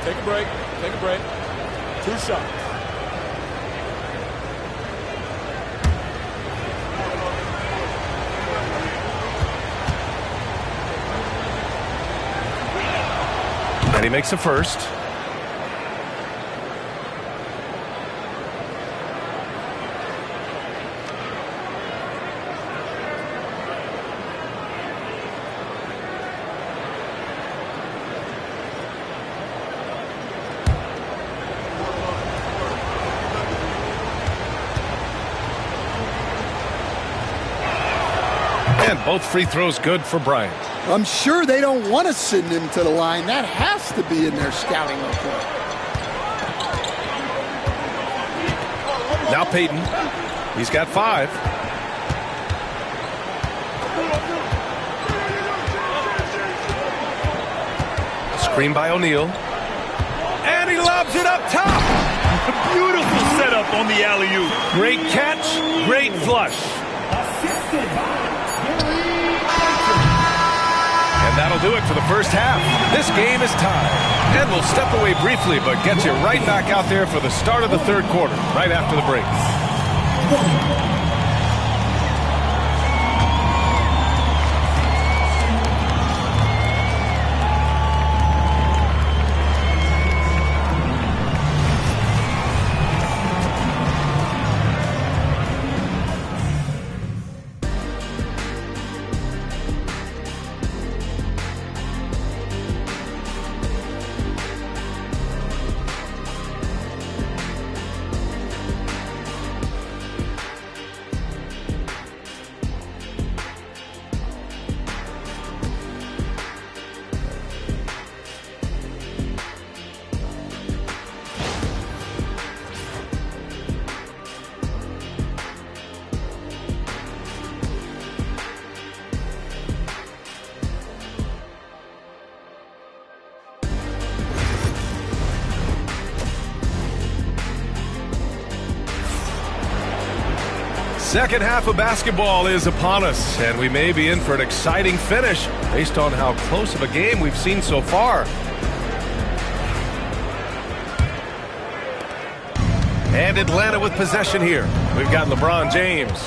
Take a break. Take a break. 2 shots. And he makes a first. And both free throws good for Bryant. I'm sure they don't want to send him to the line. That has to be in their scouting report. Now Payton. He's got 5. Screen by O'Neal. And he lobs it up top. Beautiful setup on the alley-oop. Great catch, great flush. And that'll do it for the first half. This game is tied. And we'll step away briefly, but get you right back out there for the start of the third quarter, right after the break. Second half of basketball is upon us, and we may be in for an exciting finish based on how close of a game we've seen so far. And Atlanta with possession here. We've got LeBron James,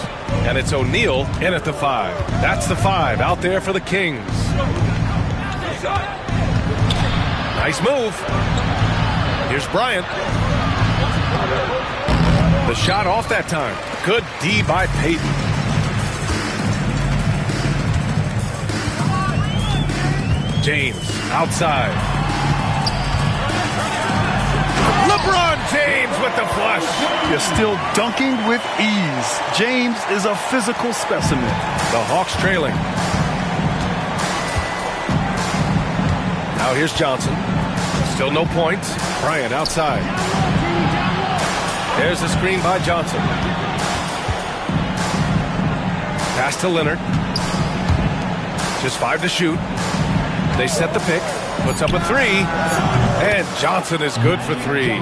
and it's O'Neal in at the 5. That's the 5 out there for the Kings. Nice move. Here's Bryant. The shot off that time. Good D by Payton. James outside. LeBron James with the flush. You're still dunking with ease. James is a physical specimen. The Hawks trailing. Now here's Johnson. Still no points. Bryant outside. There's the screen by Johnson. Pass to Leonard. Just 5 to shoot. They set the pick. Puts up a 3. And Johnson is good for 3.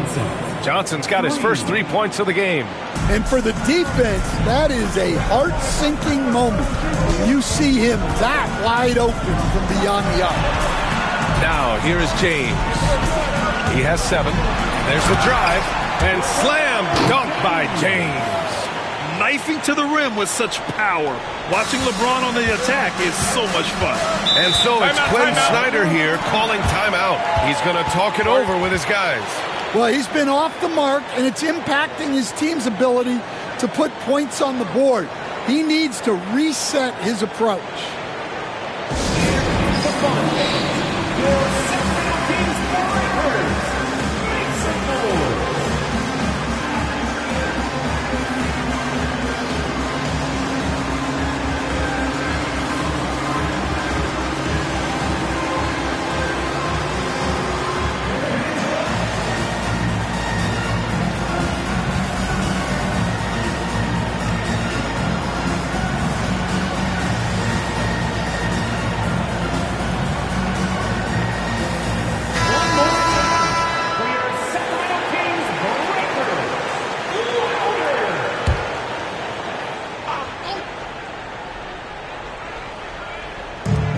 Johnson's got his first 3 points of the game. And for the defense, that is a heart-sinking moment when you see him that wide open from beyond the arc. Now, here is James. He has 7. There's the drive. And slam dunk by James. Knifing to the rim with such power. Watching LeBron on the attack is so much fun. And so it's Quinn Snyder here calling timeout. He's going to talk it over with his guys. Well, he's been off the mark, and it's impacting his team's ability to put points on the board. He needs to reset his approach.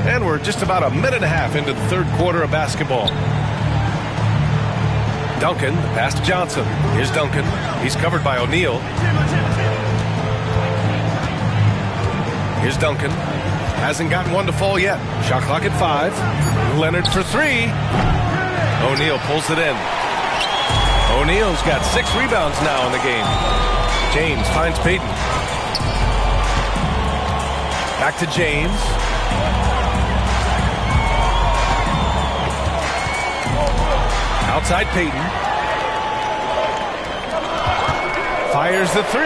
And we're just about a minute and a half into the third quarter of basketball. Duncan, pass to Johnson. Here's Duncan. He's covered by O'Neal. Here's Duncan. Hasn't gotten one to fall yet. Shot clock at 5. Leonard for 3. O'Neal pulls it in. O'Neal's got 6 rebounds now in the game. James finds Payton. Back to James. Outside Payton. Fires the 3.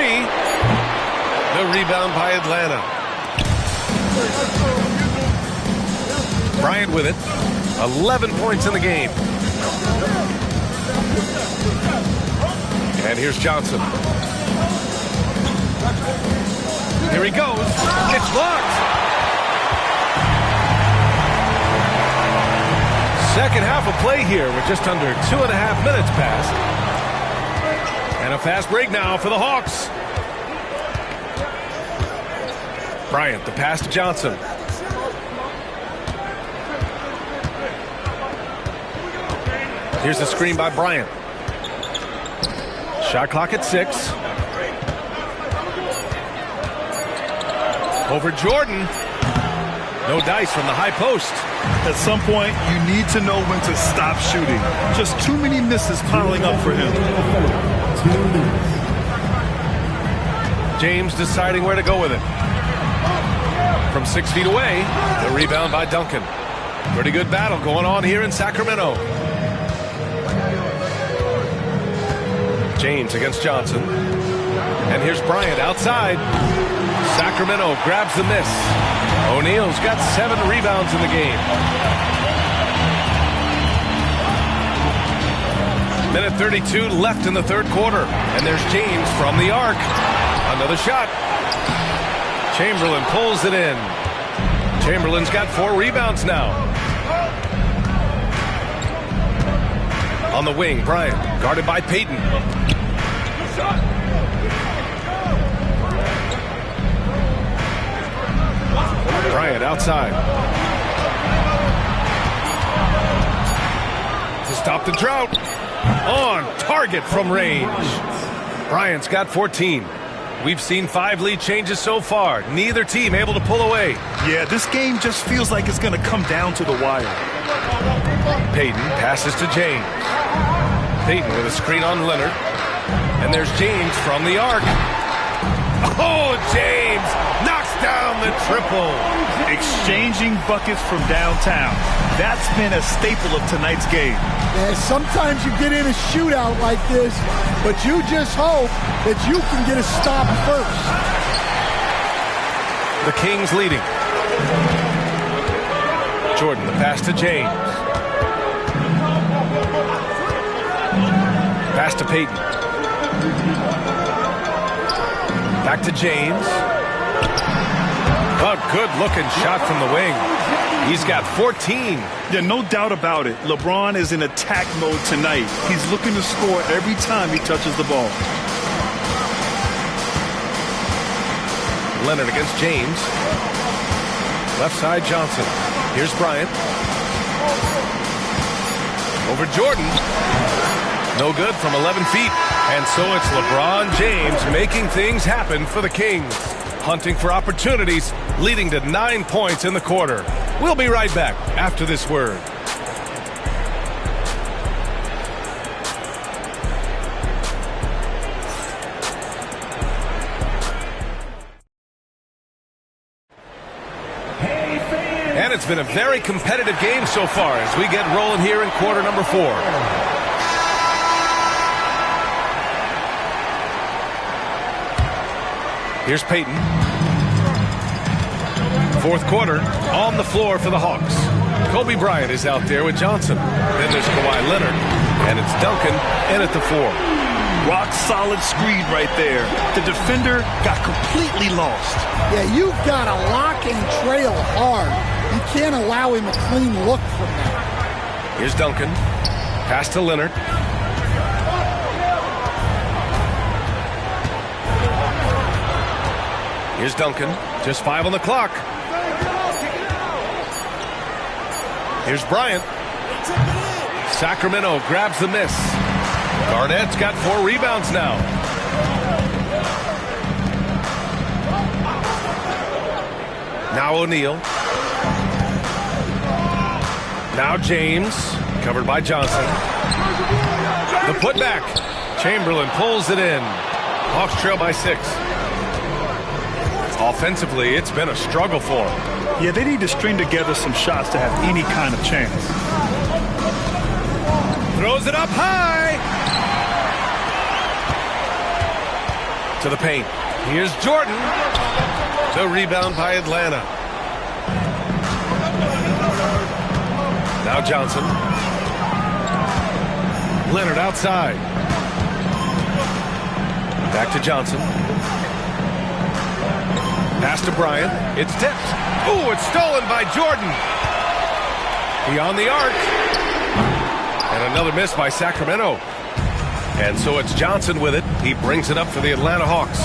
The rebound by Atlanta. Bryant with it. 11 points in the game. And here's Johnson. Here he goes. It's blocked. Second half of play here with just under 2.5 minutes passed. And a fast break now for the Hawks. Bryant, the pass to Johnson. Here's the screen by Bryant. Shot clock at 6. Over Jordan. No dice from the high post. At some point, you need to know when to stop shooting. Just too many misses piling up for him. James deciding where to go with it. From 6 feet away, the rebound by Duncan. Pretty good battle going on here in Sacramento. James against Johnson. And here's Bryant outside. Sacramento grabs the miss. O'Neal's got 7 rebounds in the game. Minute 32 left in the third quarter. And there's James from the arc. Another shot. Chamberlain pulls it in. Chamberlain's got 4 rebounds now. On the wing, Bryant, guarded by Payton. Bryant outside. To stop the drought. On target from range. Bryant's got 14. We've seen 5 lead changes so far. Neither team able to pull away. Yeah, this game just feels like it's going to come down to the wire. Payton passes to James. Payton with a screen on Leonard. And there's James from the arc. Oh, James knocks down the triple. Exchanging buckets from downtown. That's been a staple of tonight's game. Yeah, sometimes you get in a shootout like this, but you just hope that you can get a stop first. The Kings leading. Jordan, the pass to James. Pass to Payton. Back to James. A good-looking shot from the wing. He's got 14. Yeah, no doubt about it. LeBron is in attack mode tonight. He's looking to score every time he touches the ball. Leonard against James. Left side, Johnson. Here's Bryant. Over Jordan. No good from 11 feet. And so it's LeBron James making things happen for the Kings. Hunting for opportunities, leading to 9 points in the quarter. We'll be right back after this word. And it's been a very competitive game so far as we get rolling here in quarter number 4. Here's Payton. Fourth quarter, on the floor for the Hawks. Kobe Bryant is out there with Johnson. Then there's Kawhi Leonard, and it's Duncan in at the 4. Rock solid screen right there. The defender got completely lost. Yeah, you've got to lock and trail hard. You can't allow him a clean look from that. Here's Duncan. Pass to Leonard. Here's Duncan. Just 5 on the clock. Here's Bryant. Sacramento grabs the miss. Garnett's got 4 rebounds now. Now O'Neal. Now James. Covered by Johnson. The putback. Chamberlain pulls it in. Hawks trail by 6. Offensively, it's been a struggle for them. Yeah, they need to string together some shots to have any kind of chance. Throws it up high. To the paint. Here's Jordan. The rebound by Atlanta. Now Johnson. Leonard outside. Back to Johnson. Pass to Bryant. It's tipped. Ooh, it's stolen by Jordan. Beyond the arc. And another miss by Sacramento. And so it's Johnson with it. He brings it up for the Atlanta Hawks.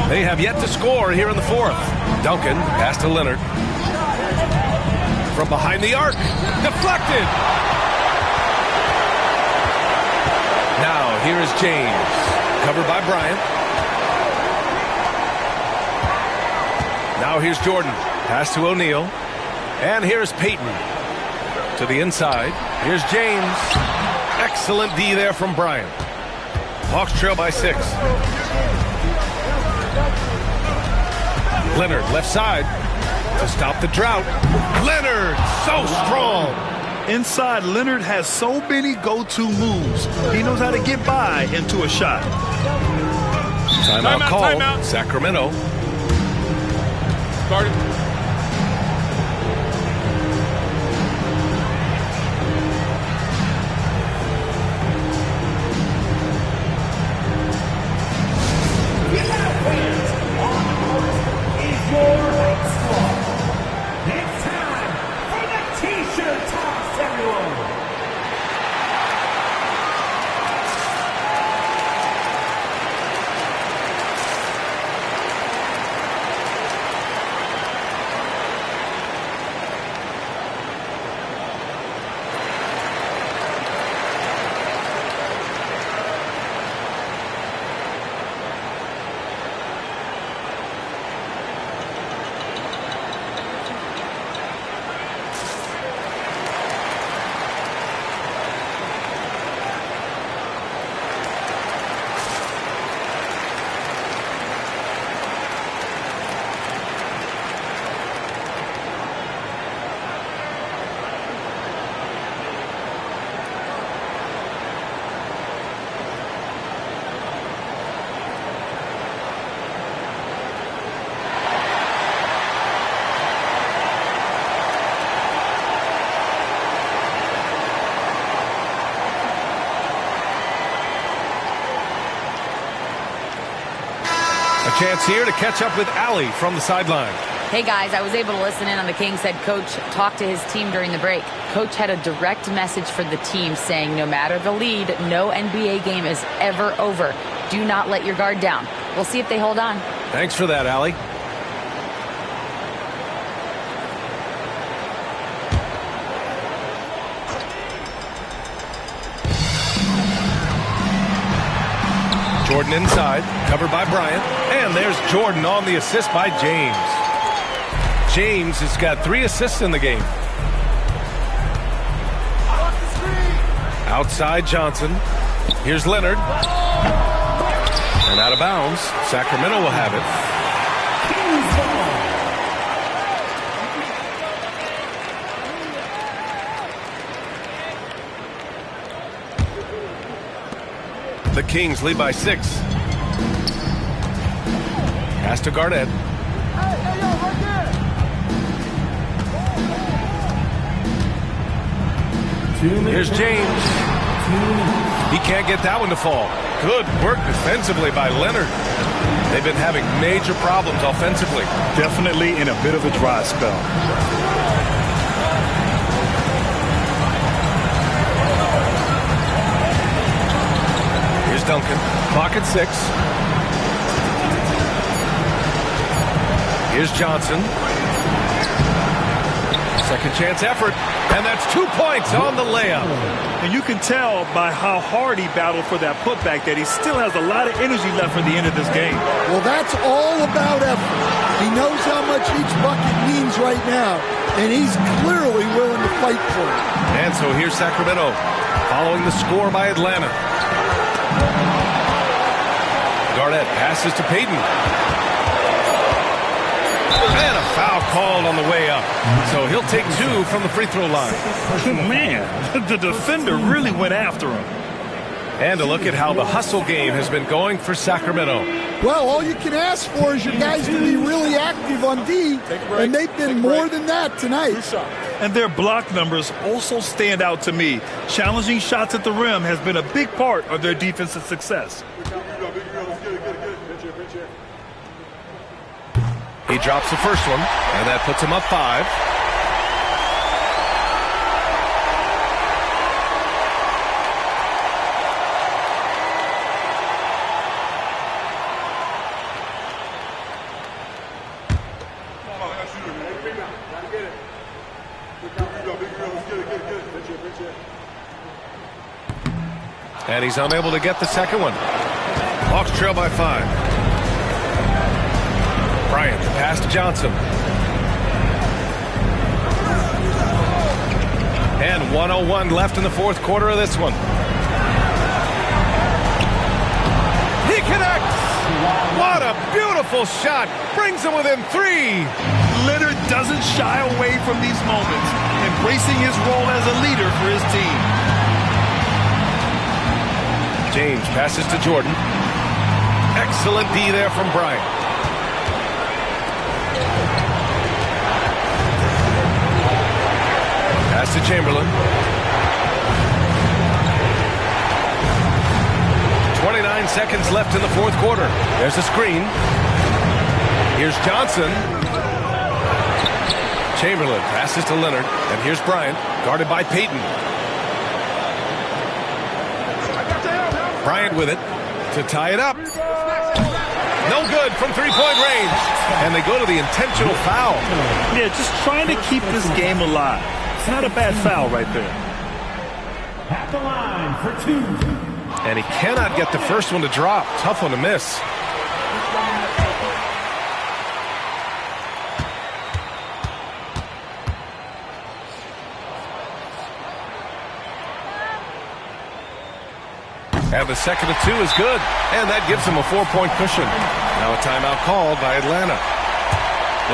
They have yet to score here in the fourth. Duncan, pass to Leonard. From behind the arc. Deflected. Now, here is James. Covered by Bryant. Now here's Jordan. Pass to O'Neal. And here's Payton. To the inside. Here's James. Excellent D there from Bryant. Hawks trail by 6. Leonard, left side. To stop the drought. Leonard, so strong. Inside, Leonard has so many go-to moves. He knows how to get by into a shot. Timeout called. Timeout. Sacramento. Started. Chance here to catch up with Allie from the sideline. Hey guys, I was able to listen in on the Kings head coach talk to his team during the break. Coach had a direct message for the team saying no matter the lead, no NBA game is ever over. Do not let your guard down. We'll see if they hold on. Thanks for that, Allie. Jordan inside, covered by Bryant. And there's Jordan on the assist by James. James has got 3 assists in the game. Outside Johnson. Here's Leonard. And out of bounds. Sacramento will have it. The Kings lead by 6. Pass to Garnett. Here's James. He can't get that one to fall. Good work defensively by Leonard. They've been having major problems offensively. Definitely in a bit of a dry spell. Here's Duncan. Clock at 6. Here's Johnson. Second chance effort. And that's 2 points on the layup. And you can tell by how hard he battled for that putback that he still has a lot of energy left for the end of this game. Well, that's all about effort. He knows how much each bucket means right now, and he's clearly willing to fight for it. And so here's Sacramento following the score by Atlanta. Garnett passes to Payton. And a foul called on the way up. So he'll take 2 from the free throw line. Man, the defender really went after him. And a look at how the hustle game has been going for Sacramento. Well, all you can ask for is your guys to be really active on D, and they've been more than that tonight. And their block numbers also stand out to me. Challenging shots at the rim has been a big part of their defensive success. He drops the first one, and that puts him up 5. And he's unable to get the second one. Hawks trail by 5. Bryant, pass to Johnson. And 1:01 left in the fourth quarter of this one. He connects! What a beautiful shot! Brings him within 3. Leonard doesn't shy away from these moments, embracing his role as a leader for his team. James passes to Jordan. Excellent D there from Bryant. Pass to Chamberlain. 29 seconds left in the fourth quarter. There's a screen. Here's Johnson. Chamberlain passes to Leonard. And here's Bryant, guarded by Payton. Bryant with it to tie it up. No good from three-point range. And they go to the intentional foul. Yeah, just trying to keep this game alive. It's not a bad foul right there. At the line for 2. And he cannot get the first one to drop. Tough one to miss. And the second of 2 is good. And that gives him a 4-point cushion. Now a timeout called by Atlanta.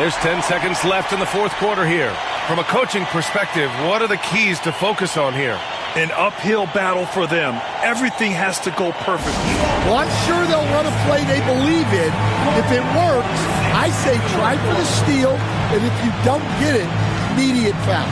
There's 10 seconds left in the fourth quarter here. From a coaching perspective, what are the keys to focus on here? An uphill battle for them. Everything has to go perfectly. Well, I'm sure they'll run a play they believe in. If it works, I say try for the steal, and if you don't get it, immediate foul.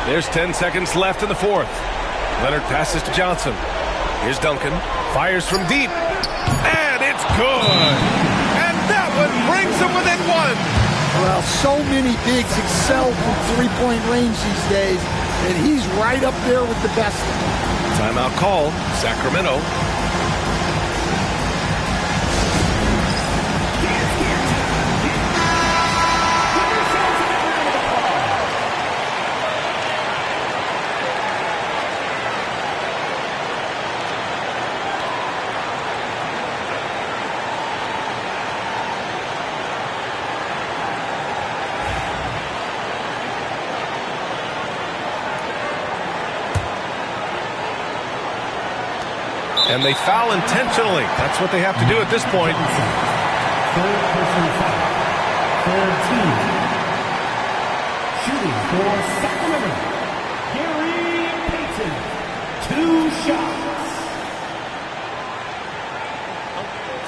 There's 10 seconds left in the fourth. Leonard passes to Johnson. Here's Duncan. Fires from deep. And it's good. And that one brings him within 1. Well, so many bigs excel from three-point range these days, and he's right up there with the best. Timeout call, Sacramento. And they foul intentionally. That's what they have to do at this point. Third personal foul. Third team. Shooting for Sacramento. Gary Payton. 2 shots.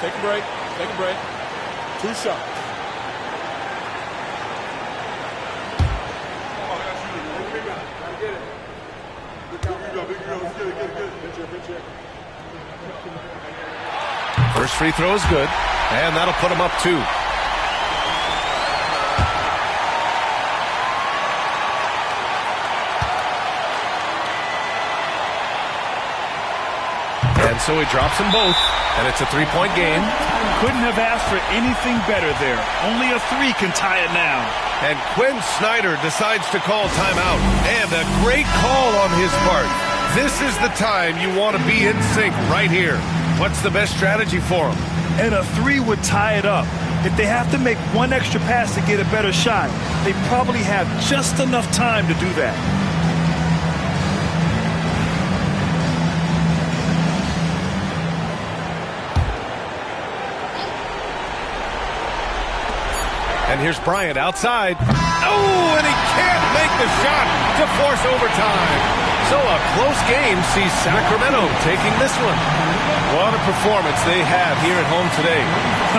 Take a break. Take a break. 2 shots. First free throw is good, and that'll put him up 2. And so he drops them both, and it's a 3-point game. Couldn't have asked for anything better there. Only a 3 can tie it now. And Quinn Snyder decides to call timeout, and a great call on his part. This is the time you want to be in sync right here. What's the best strategy for him? And a 3 would tie it up. If they have to make 1 extra pass to get a better shot, they probably have just enough time to do that. And here's Bryant outside. Oh, and he can't make the shot to force overtime. So a close game sees Sacramento taking this one. What a performance they have here at home today.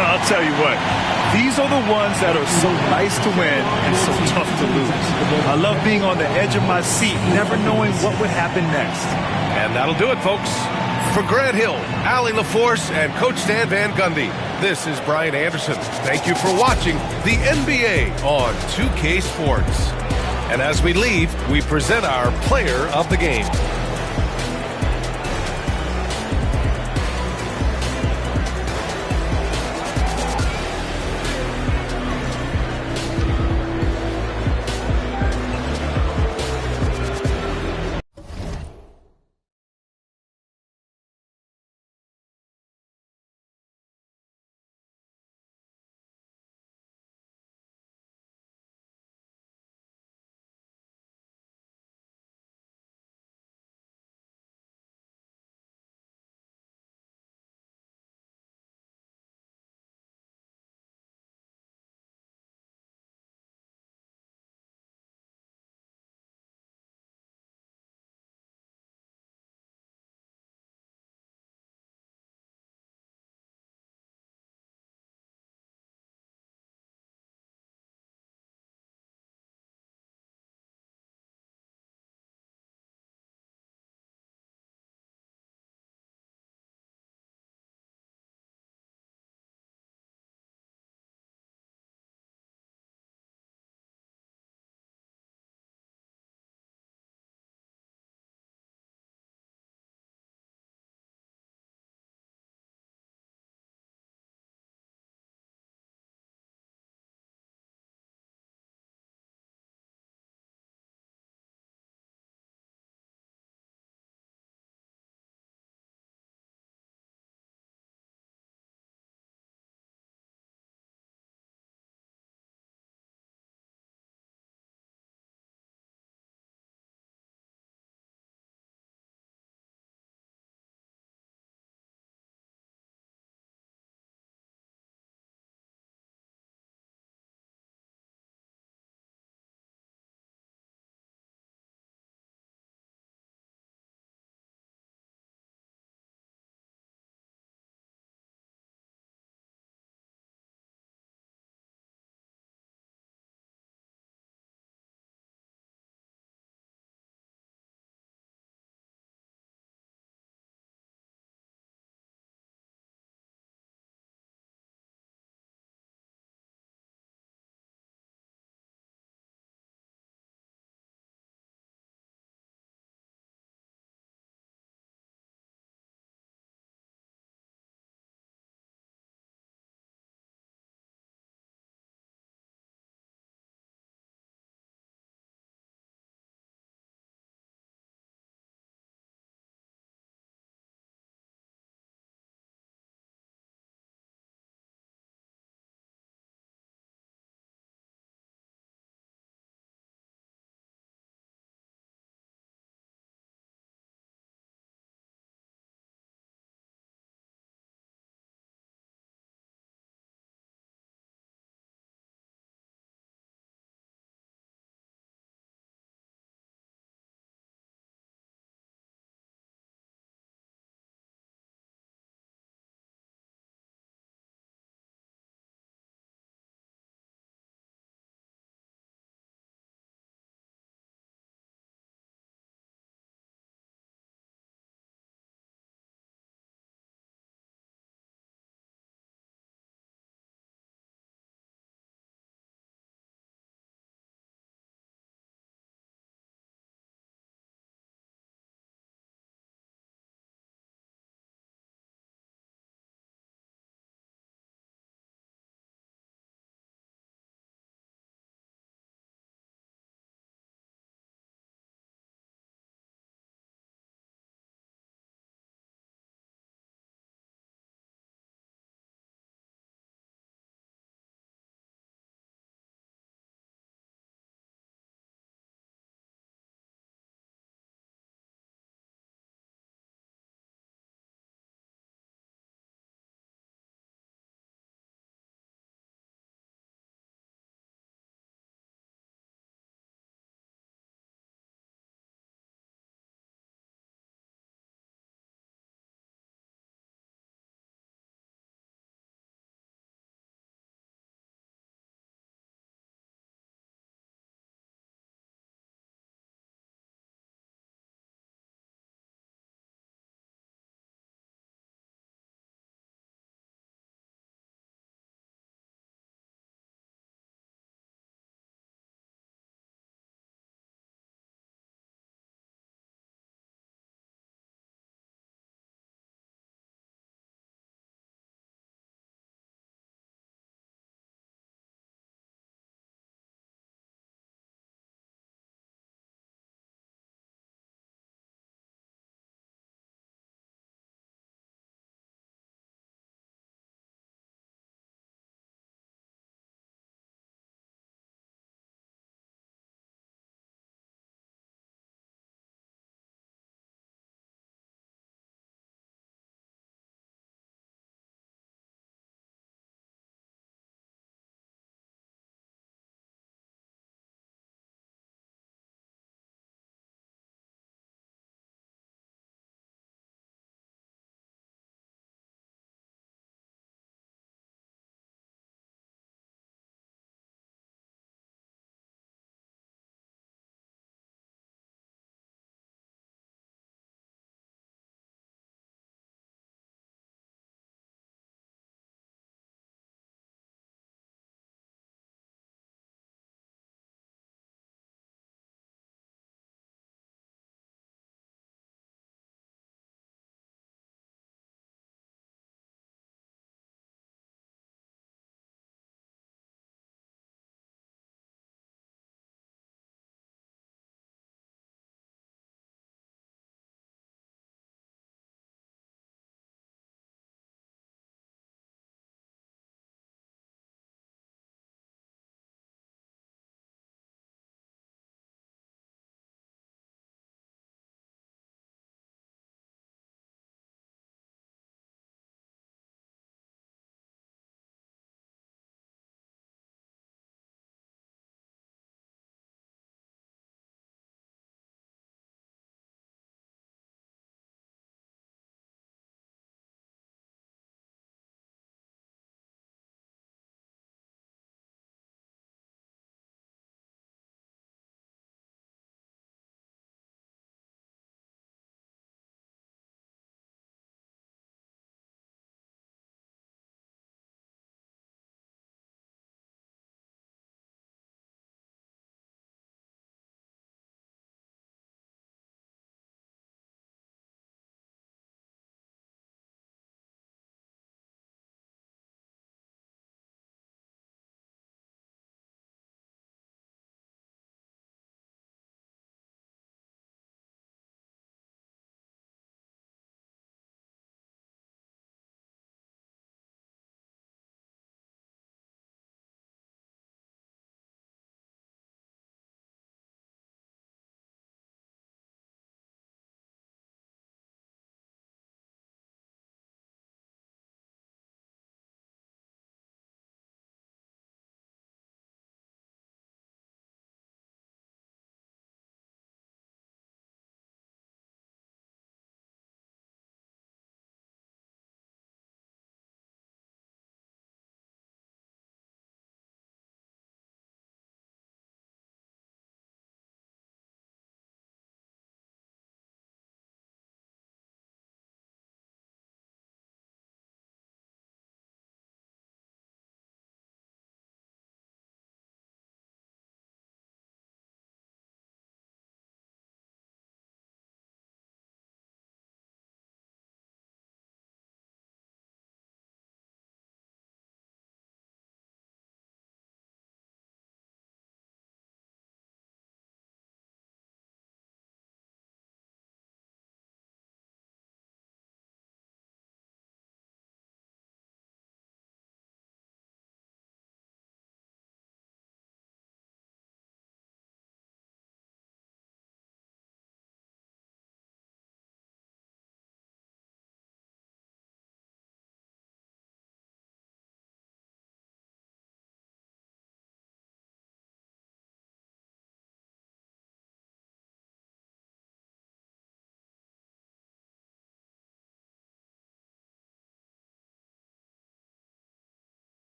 I'll tell you what, these are the ones that are so nice to win and so tough to lose. I love being on the edge of my seat, never knowing what would happen next. And that'll do it, folks. For Grant Hill, Allie LaForce, and Coach Stan Van Gundy, this is Brian Anderson. Thank you for watching the NBA on 2K Sports. And as we leave, we present our player of the game.